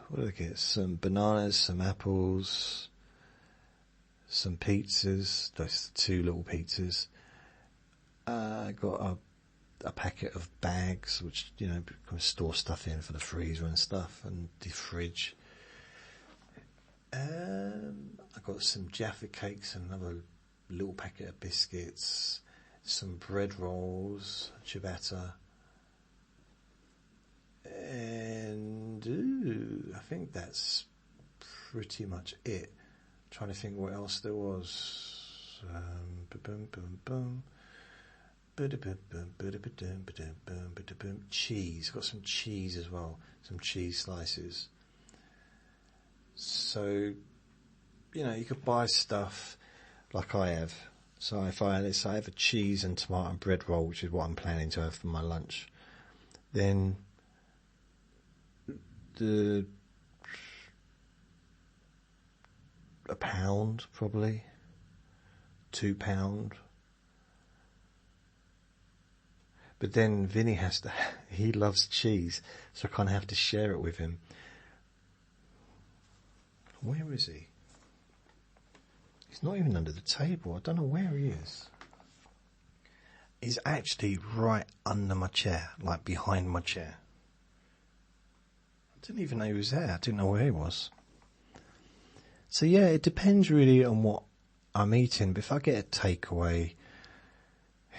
what did I get? Some bananas, some apples, some pizzas, those 2 little pizzas. I got a packet of bags, which, can store stuff in for the freezer and stuff, and the fridge. I got some Jaffa cakes, and another little packet of biscuits, some bread rolls, ciabatta, and I think that's pretty much it. I'm trying to think what else there was. Cheese. Got some cheese as well, some cheese slices. So, you could buy stuff like I have. So if I have a cheese and tomato and bread roll, which is what I'm planning to have for my lunch, then £1 probably, £2. But then Vinny he loves cheese, so I kind of have to share it with him. Where is he? He's not even under the table. I don't know where he is. He's actually right under my chair, like behind my chair. I didn't even know he was there. I didn't know where he was. So yeah, it depends really on what I'm eating. But if I get a takeaway,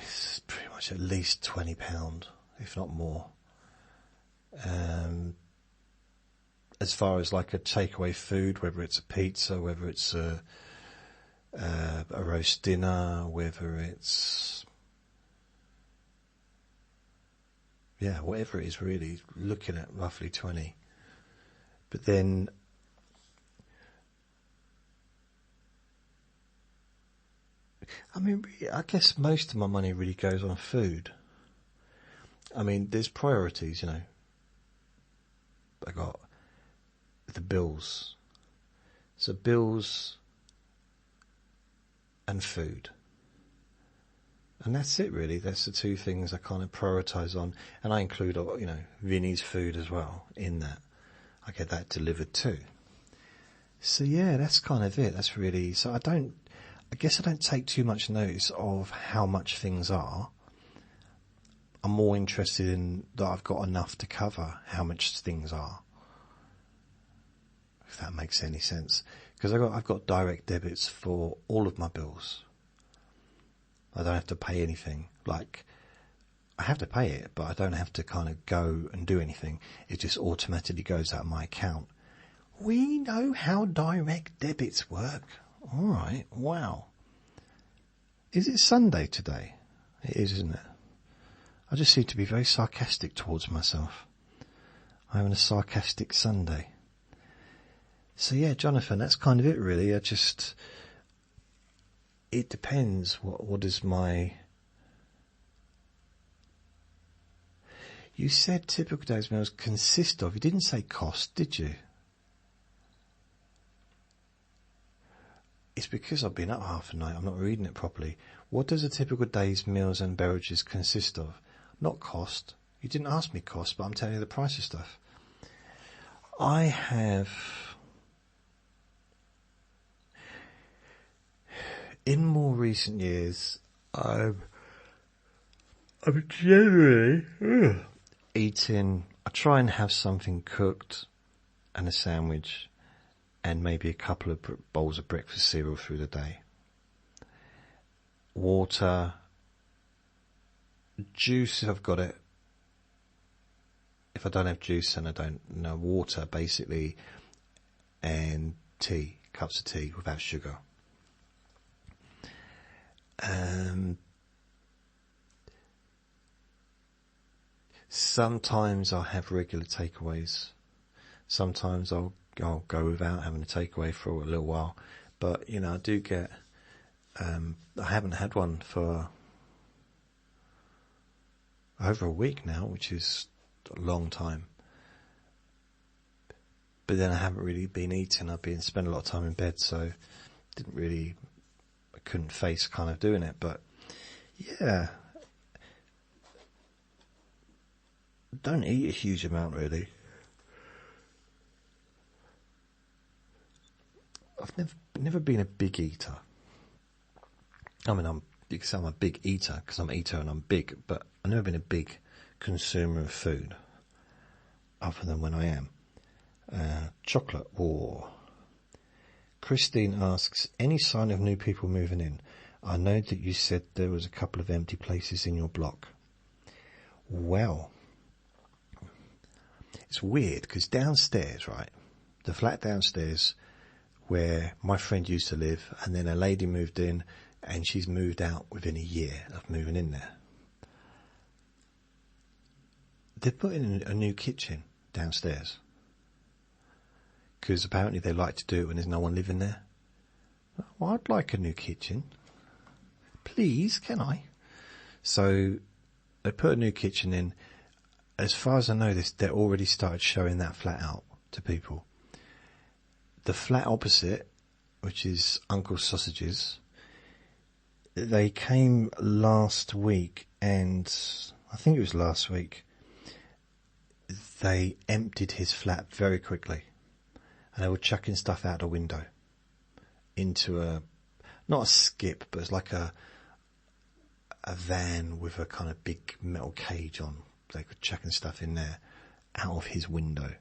it's pretty much at least £20, if not more. As far as like a takeaway food, whether it's a pizza, whether it's a roast dinner, whether it's, whatever it is really, looking at roughly 20. But then I guess most of my money really goes on food. There's priorities, I got the bills. So bills and food. And that's it really. That's the 2 things I kind of prioritise on. And I include, Vinny's food as well in that. I get that delivered too. So yeah, that's kind of it. That's really, so I guess I don't take too much notice of how much things are. I'm more interested in that I've got enough to cover how much things are. If that makes any sense. Because I've got direct debits for all of my bills. I don't have to pay anything. Like, I have to pay it, but I don't have to kind of go and do anything. It just automatically goes out of my account. We know how direct debits work. All right, wow. Is it Sunday today? It is, isn't it? I just seem to be very sarcastic towards myself. I'm having a sarcastic Sunday. So yeah, Jonathan, that's kind of it really. It depends what is my... You said typical days meals consist of. You didn't say cost, did you? It's because I've been up half a night. I'm not reading it properly. What does a typical day's meals and beverages consist of? Not cost. You didn't ask me cost, but I'm telling you the price of stuff. I have... In more recent years, I'm generally eating I try and have something cooked and a sandwich and maybe a couple of bowls of breakfast cereal through the day. Water, juice if I've got it. If I don't have juice, then I don't know. Water, basically, and tea, cups of tea without sugar. Sometimes I'll have regular takeaways. Sometimes I'll go without having a takeaway for a little while. But, I do get... I haven't had one for over a week now, which is a long time. But then I haven't really been eating. I've been spending a lot of time in bed, so I couldn't face kind of doing it. But yeah, don't eat a huge amount really. I've never been a big eater. I mean, I'm a big eater because I'm an eater and I'm big, but I've never been a big consumer of food, other than when I am. Chocolate war. Christine asks, any sign of new people moving in? I know that you said there was a couple of empty places in your block. Well, it's weird because downstairs, right, the flat downstairs where my friend used to live, and then a lady moved in, and she's moved out within a year of moving in there. They're putting in a new kitchen downstairs because apparently they like to do it when there's no one living there. Well, I'd like a new kitchen. Please, can I? So they put a new kitchen in. As far as I know, they already started showing that flat out to people. The flat opposite, which is Uncle Sausages, they came last week, and I think it was last week, they emptied his flat very quickly, and they were chucking stuff out the window into not a skip, but it's like a van with a kind of big metal cage on. They were chucking stuff in there out of his window,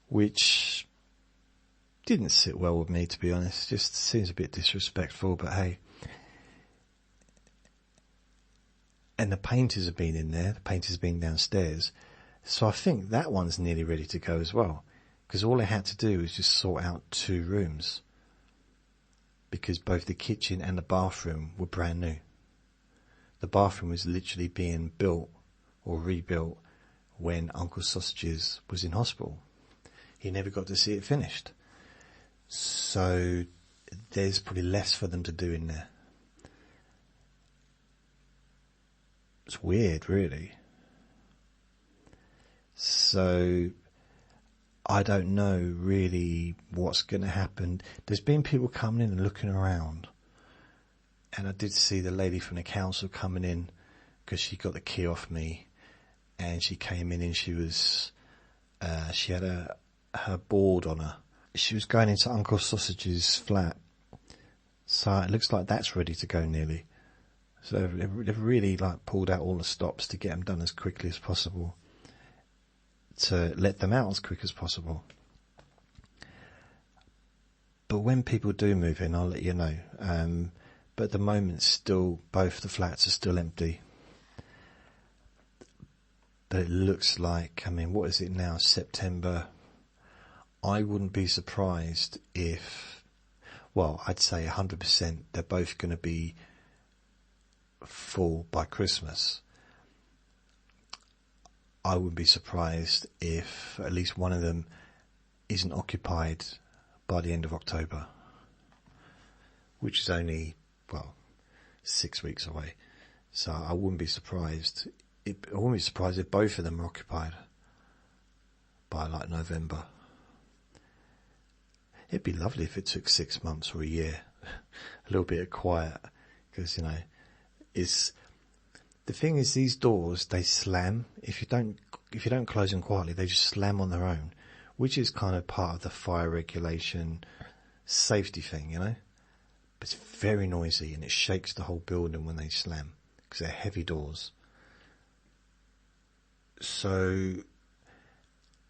which didn't sit well with me, to be honest. Just seems a bit disrespectful, but hey. And the painters have been in there. The painters have been downstairs. So I think that one's nearly ready to go as well. Because all they had to do was just sort out 2 rooms. Because both the kitchen and the bathroom were brand new. The bathroom was literally being built or rebuilt when Uncle Sausages was in hospital. He never got to see it finished. So there's probably less for them to do in there. It's weird, really. So I don't know really what's going to happen. There's been people coming in and looking around. And I did see the lady from the council coming in because she got the key off me. And she came in and she had her board on her. She was going into Uncle Sausage's flat. So it looks like that's ready to go nearly. So they've really pulled out all the stops to get them done as quickly as possible, to let them out as quick as possible. But when people do move in, I'll let you know. But at the moment, still, both the flats are still empty. But it looks like, what is it now, September? I wouldn't be surprised if, I'd say 100% they're both going to be full by Christmas. I wouldn't be surprised if at least one of them isn't occupied by the end of October, which is only 6 weeks away. So I wouldn't be surprised. I wouldn't be surprised if both of them are occupied by November. It'd be lovely if it took 6 months or a year, a little bit of quiet, because the thing is, these doors, they slam. If you don't close them quietly, they just slam on their own, which is kind of part of the fire regulation safety thing, But it's very noisy and it shakes the whole building when they slam because they're heavy doors. So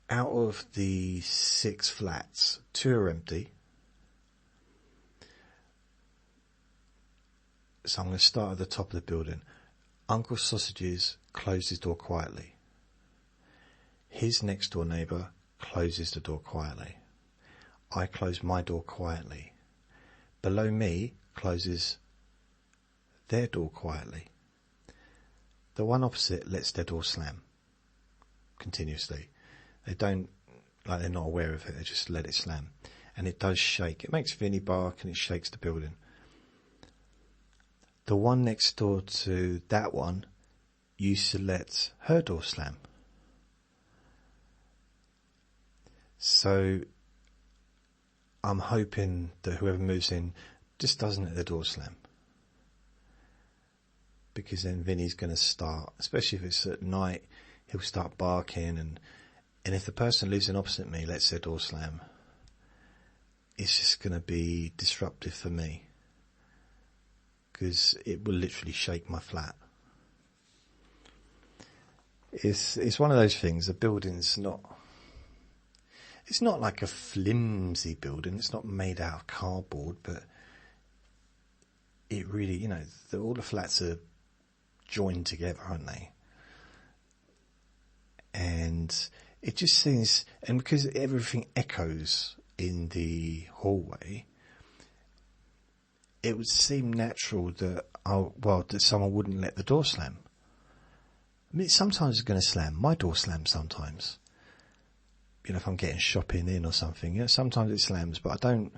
out of the 6 flats, 2 are empty. So I'm going to start at the top of the building. Uncle Sausages closed his door quietly. His next door neighbour closes the door quietly. I close my door quietly. Below me closes their door quietly. The one opposite lets their door slam continuously. They don't, like they're not aware of it, they just let it slam. And it does shake. It makes Vinny bark and it shakes the building. The one next door to that one used to let her door slam. So I'm hoping that whoever moves in just doesn't let the door slam. Because then Vinny's going to start, especially if it's at night, he'll start barking. And if the person lives in opposite me lets their door slam, it's just going to be disruptive for me. Because it will literally shake my flat. It's one of those things. The building's not. It's not like a flimsy building. It's not made out of cardboard, but it really, you know, all the flats are joined together, aren't they? And it just seems, and because everything echoes in the hallway, it would seem natural that, that someone wouldn't let the door slam. I mean, sometimes it's going to slam. My door slams sometimes. You know, if I'm getting shopping in or something, you know, sometimes it slams, but I don't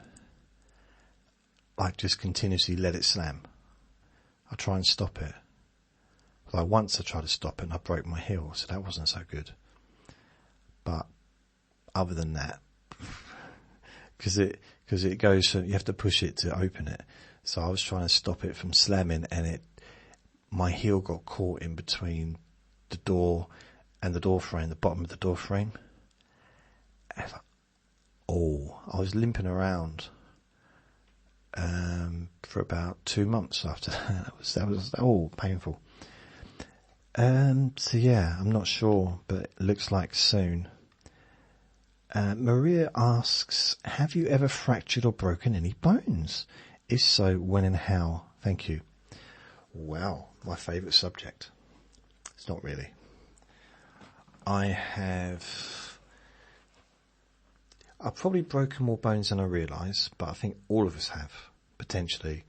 like just continuously let it slam. I try and stop it. Although once I tried to stop it and I broke my heel, so that wasn't so good. But other than that, because it goes, you have to push it to open it. So I was trying to stop it from slamming, and my heel got caught in between the door and the door frame, the bottom of the door frame. And I was limping around for about 2 months after that. That was painful. So yeah, I'm not sure, but it looks like soon. Maria asks, have you ever fractured or broken any bones? If so, when and how? Thank you. Wow, my favourite subject. It's not really. I've probably broken more bones than I realise, but I think all of us have, potentially.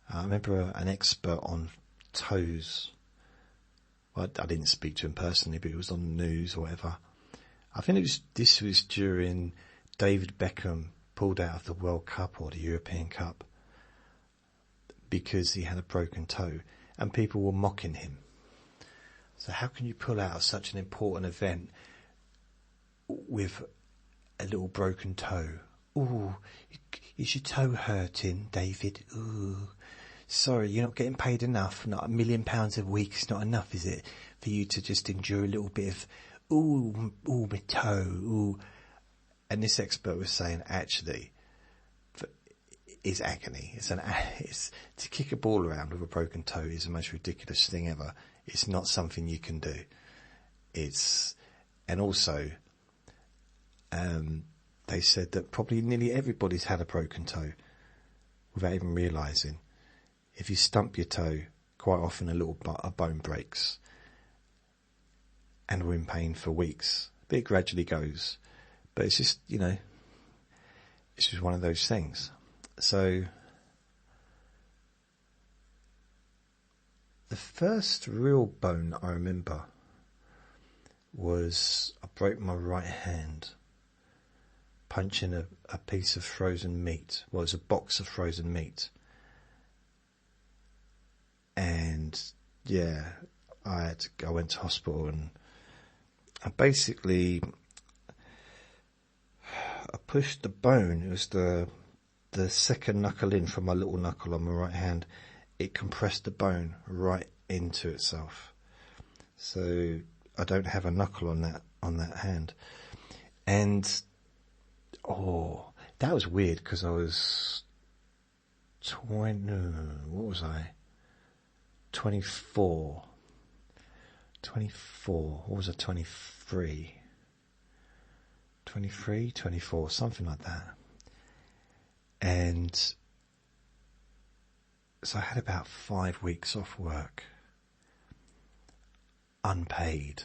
I remember an expert on toes. Well, I didn't speak to him personally, but it was on the news or whatever. I think this was during David Beckham pulled out of the World Cup or the European Cup because he had a broken toe, and people were mocking him. So how can you pull out of such an important event with a little broken toe? Ooh, is your toe hurting, David? Ooh, sorry, you're not getting paid enough. Not £1 million a week is not enough, is it, for you to just endure a little bit of ooh, my toe, ooh. And this expert was saying, actually, it's agony. It's to kick a ball around with a broken toe is the most ridiculous thing ever. It's not something you can do. And also, they said that probably nearly everybody's had a broken toe without even realising. If you stump your toe, quite often a bone breaks, and we're in pain for weeks. But it gradually goes. But it's just, it's just one of those things. So, the first real bone I remember was I broke my right hand punching a piece of frozen meat. Well, it was a box of frozen meat. And yeah, I went to hospital, and I basically I pushed the bone. It was the second knuckle in from my little knuckle on my right hand. It compressed the bone right into itself, so I don't have a knuckle on that hand. And that was weird, because I was 20. What was I? 24. What was I? 23. 23, 24, something like that. And so I had about 5 weeks off work, unpaid,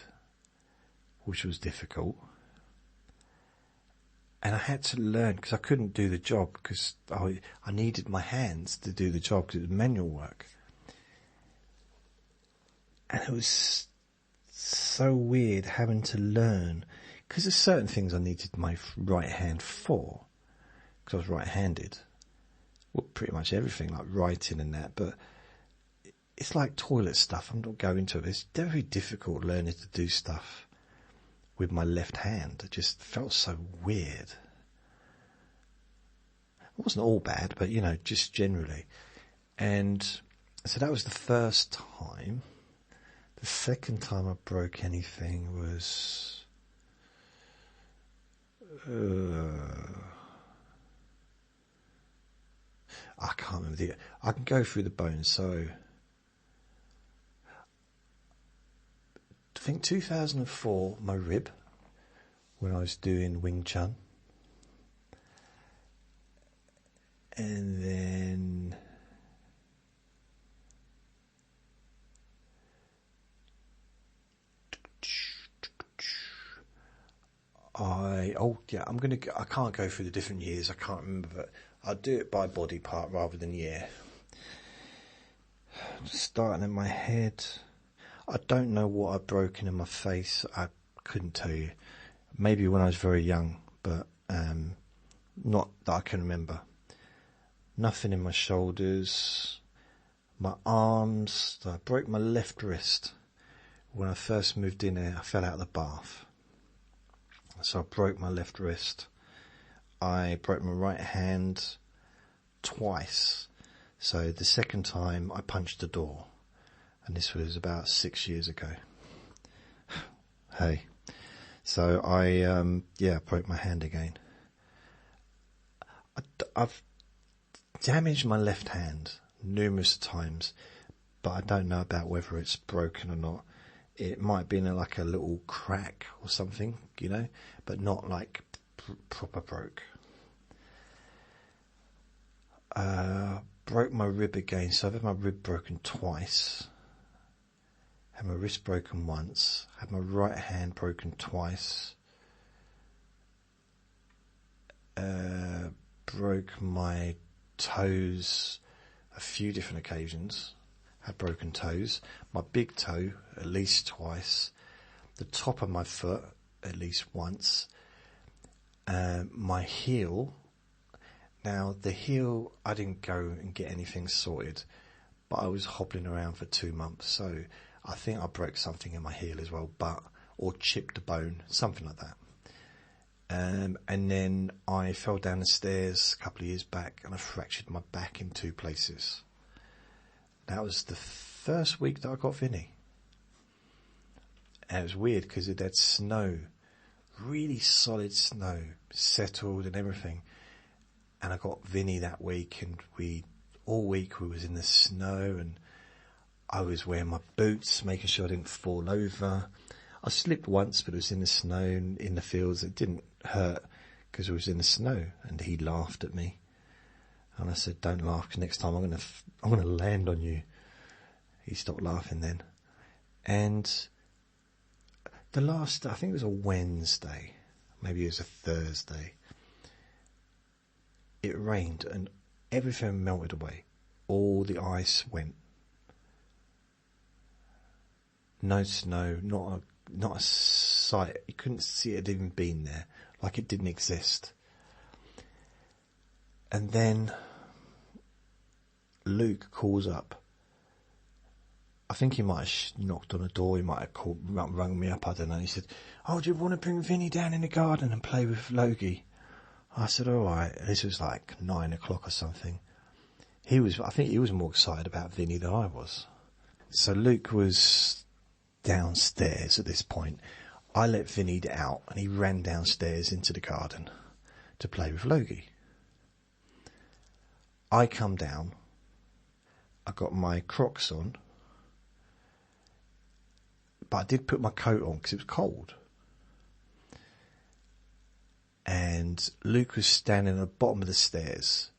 which was difficult. And I had to learn, because I couldn't do the job, because I needed my hands to do the job, because it was manual work. And it was so weird having to learn, because there's certain things I needed my right hand for, because I was right-handed. Well, pretty much everything, like writing and that, but it's like toilet stuff. I'm not going into it. It's very difficult learning to do stuff with my left hand. It just felt so weird. It wasn't all bad, but, you know, just generally. And so that was the first time. The second time I broke anything was... I can't remember. I can go through the bones. So I think 2004, my rib, when I was doing Wing Chun. And then I can't go through the different years. I can't remember, but I'll do it by body part rather than year. Starting in my head, I don't know what I've broken in my face. I couldn't tell you. Maybe when I was very young, but not that I can remember. Nothing in my shoulders, my arms. I broke my left wrist. When I first moved in here, I fell out of the bath. So I broke my left wrist. I broke my right hand twice. So the second time I punched the door. And this was about 6 years ago. Hey. So I broke my hand again. I've damaged my left hand numerous times, but I don't know about whether it's broken or not. It might be in like a little crack or something, you know, but not like proper broke. Broke my rib again, so I've had my rib broken twice. Had my wrist broken once. Had my right hand broken twice. Broke my toes a few different occasions. Had broken toes. My big toe at least twice. The top of my foot at least once. My heel. Now the heel, I didn't go and get anything sorted, but I was hobbling around for 2 months, so I think I broke something in my heel as well, or chipped a bone, something like that. And then I fell down the stairs a couple of years back and I fractured my back in 2 places. That was the first week that I got Vinny. And it was weird because it had snow, really solid snow, settled and everything. And I got Vinny that week, and all week we was in the snow, and I was wearing my boots, making sure I didn't fall over. I slipped once, but it was in the snow, in the fields. It didn't hurt because it was in the snow, and he laughed at me. And I said, "Don't laugh, because next time I'm going to land on you." He stopped laughing then. And the last, I think it was a Wednesday, maybe it was a Thursday. It rained and everything melted away. All the ice went. No snow, not a sight. You couldn't see it had even been there, like it didn't exist. And then Luke calls up. I think he might have knocked on the door. He might have rung me up. I don't know. He said, "Oh, do you want to bring Vinny down in the garden and play with Logie?" I said, "All right." This was like 9 o'clock or something. I think he was more excited about Vinny than I was. So Luke was downstairs at this point. I let Vinny out and he ran downstairs into the garden to play with Logie. I come down. I got my Crocs on, but I did put my coat on because it was cold. and Luke was standing at the bottom of the stairs.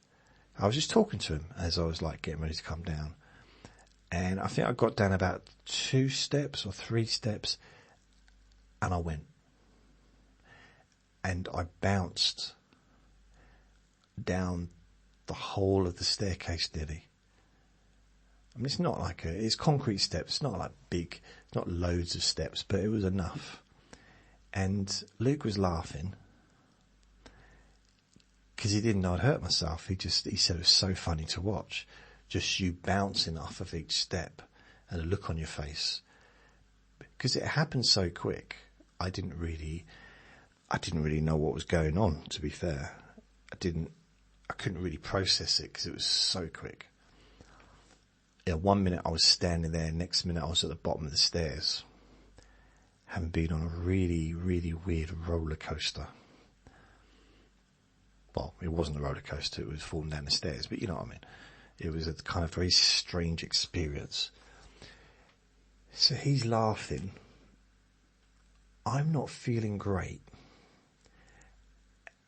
I was just talking to him as I was like getting ready to come down, and I think I got down about 2 steps or 3 steps, and I went, and I bounced down the whole of the staircase nearly. I mean, it's not like it's concrete steps. It's not like big, it's not loads of steps, but it was enough. And Luke was laughing because he didn't know I'd hurt myself. He said it was so funny to watch, just you bouncing off of each step and the look on your face, because it happened so quick. I didn't really know what was going on, to be fair. I couldn't really process it because it was so quick. Yeah, 1 minute I was standing there, next minute I was at the bottom of the stairs, having been on a really, really weird roller coaster. Well, it wasn't a roller coaster, it was falling down the stairs, but you know what I mean. It was a kind of very strange experience. So he's laughing. I'm not feeling great.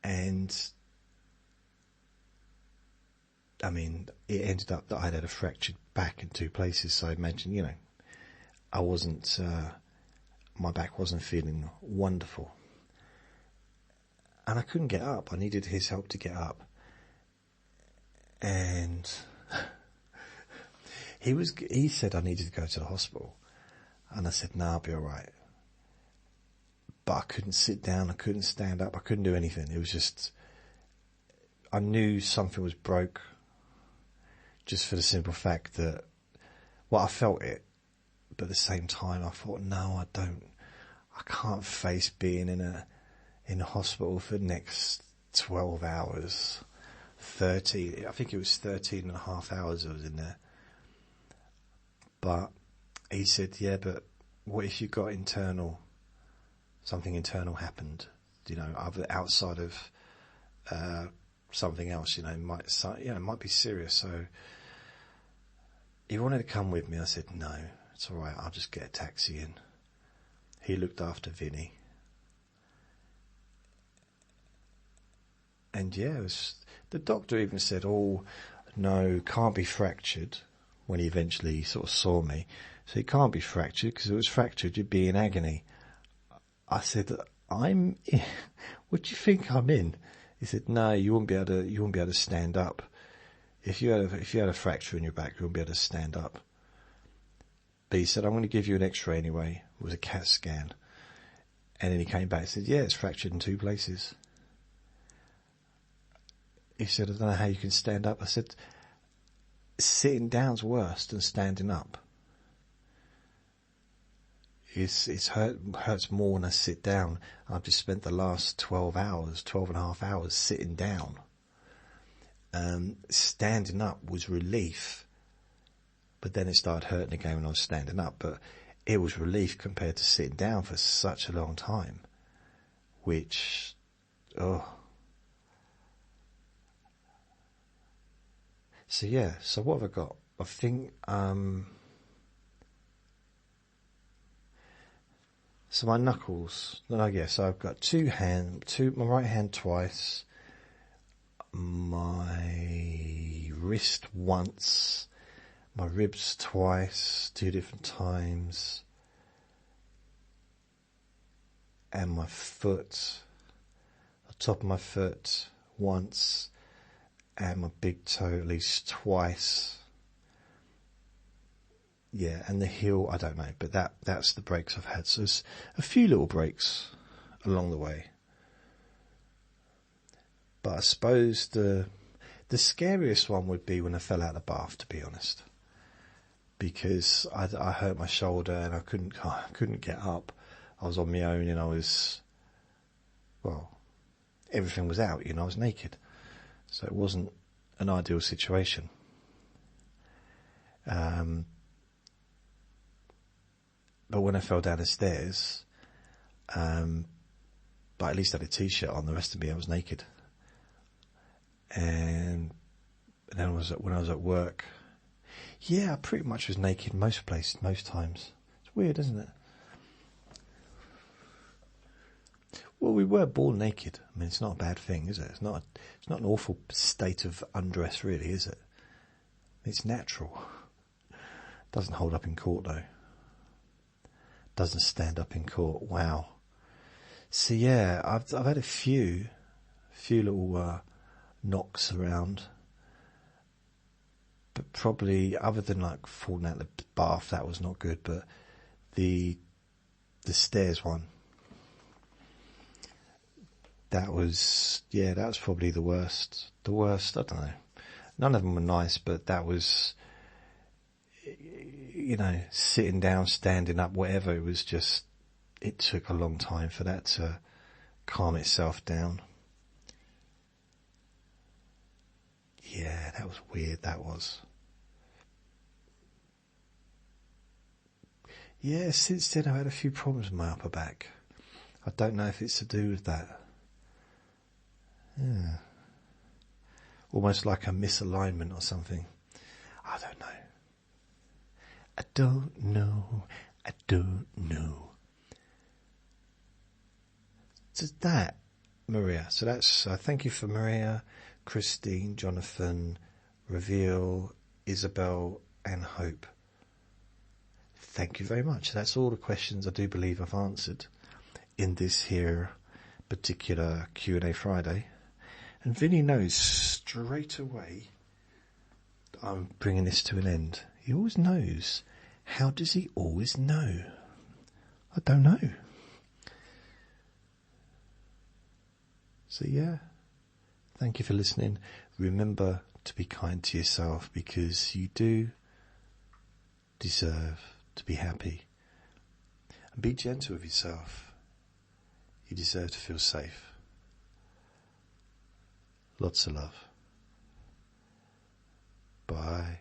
And I mean, it ended up that I'd had a fractured back in 2 places. So I imagine, I wasn't, my back wasn't feeling wonderful. And I couldn't get up. I needed his help to get up. And he said I needed to go to the hospital. And I said, no, I'll be all right. But I couldn't sit down. I couldn't stand up. I couldn't do anything. It was just, I knew something was broke. Just for the simple fact that, I felt it, but at the same time I thought, no, I can't face being in a hospital for the next 12 hours, 13, I think it was 13 and a half hours I was in there. But he said, yeah, but what if you got something internal happened, outside of, something else, it might be serious. So he wanted to come with me. I said, no, it's all right. I'll just get a taxi in. He looked after Vinny. And yeah, the doctor even said, oh, no, can't be fractured, when he eventually sort of saw me. So it can't be fractured, because if it was fractured, you'd be in agony. I said, what do you think I'm in? He said, no, you won't be able to stand up. If you had a fracture in your back, you wouldn't be able to stand up. But he said, I'm going to give you an X-ray anyway. It was a CAT scan. And then he came back and said, yeah, it's fractured in 2 places. He said, I don't know how you can stand up. I said, sitting down's worse than standing up. It hurts more when I sit down. I've just spent the last 12 and a half hours sitting down. Standing up was relief, but then it started hurting again when I was standing up. But it was relief compared to sitting down for such a long time, which, So yeah, so what have I got? I think, so my knuckles, so I've got my right hand twice, my wrist once, my ribs twice, 2 different times, and my foot, the top of my foot once, and my big toe at least twice. Yeah, and the heel, I don't know, but that's the breaks I've had. So there's a few little breaks along the way. But I suppose the scariest one would be when I fell out of the bath, to be honest. Because I hurt my shoulder and I couldn't get up. I was on my own and everything was out, I was naked. So it wasn't an ideal situation. But when I fell down the stairs, but at least I had a t-shirt on. The rest of me, I was naked. And then when I was at work, yeah, I pretty much was naked most places, most times. It's weird, isn't it? Well, we were born naked. I mean, it's not a bad thing, is it? It's not an awful state of undress, really, is it? It's natural. Doesn't hold up in court, though. Doesn't stand up in court. Wow. So yeah, I've had a few little knocks around, but probably other than like falling out the bath, that was not good. But the stairs one, that was probably the worst. The worst. I don't know. None of them were nice, but that was, sitting down, standing up, whatever. It was just. It took a long time for that to calm itself down. Yeah, that was weird, that was. Yeah, since then I've had a few problems with my upper back. I don't know if it's to do with that. Yeah. Almost like a misalignment or something. I don't know. I don't know. So that, Maria. So that's, thank you for Maria, Christine, Jonathan, Reveal, Isabel, and Hope. Thank you very much. That's all the questions I do believe I've answered in this here particular Q&A Friday. And Vinny knows straight away that I'm bringing this to an end. He always knows. How does he always know? I don't know. So yeah, thank you for listening. Remember to be kind to yourself, because you do deserve to be happy. And be gentle with yourself. You deserve to feel safe. Lots of love. Bye.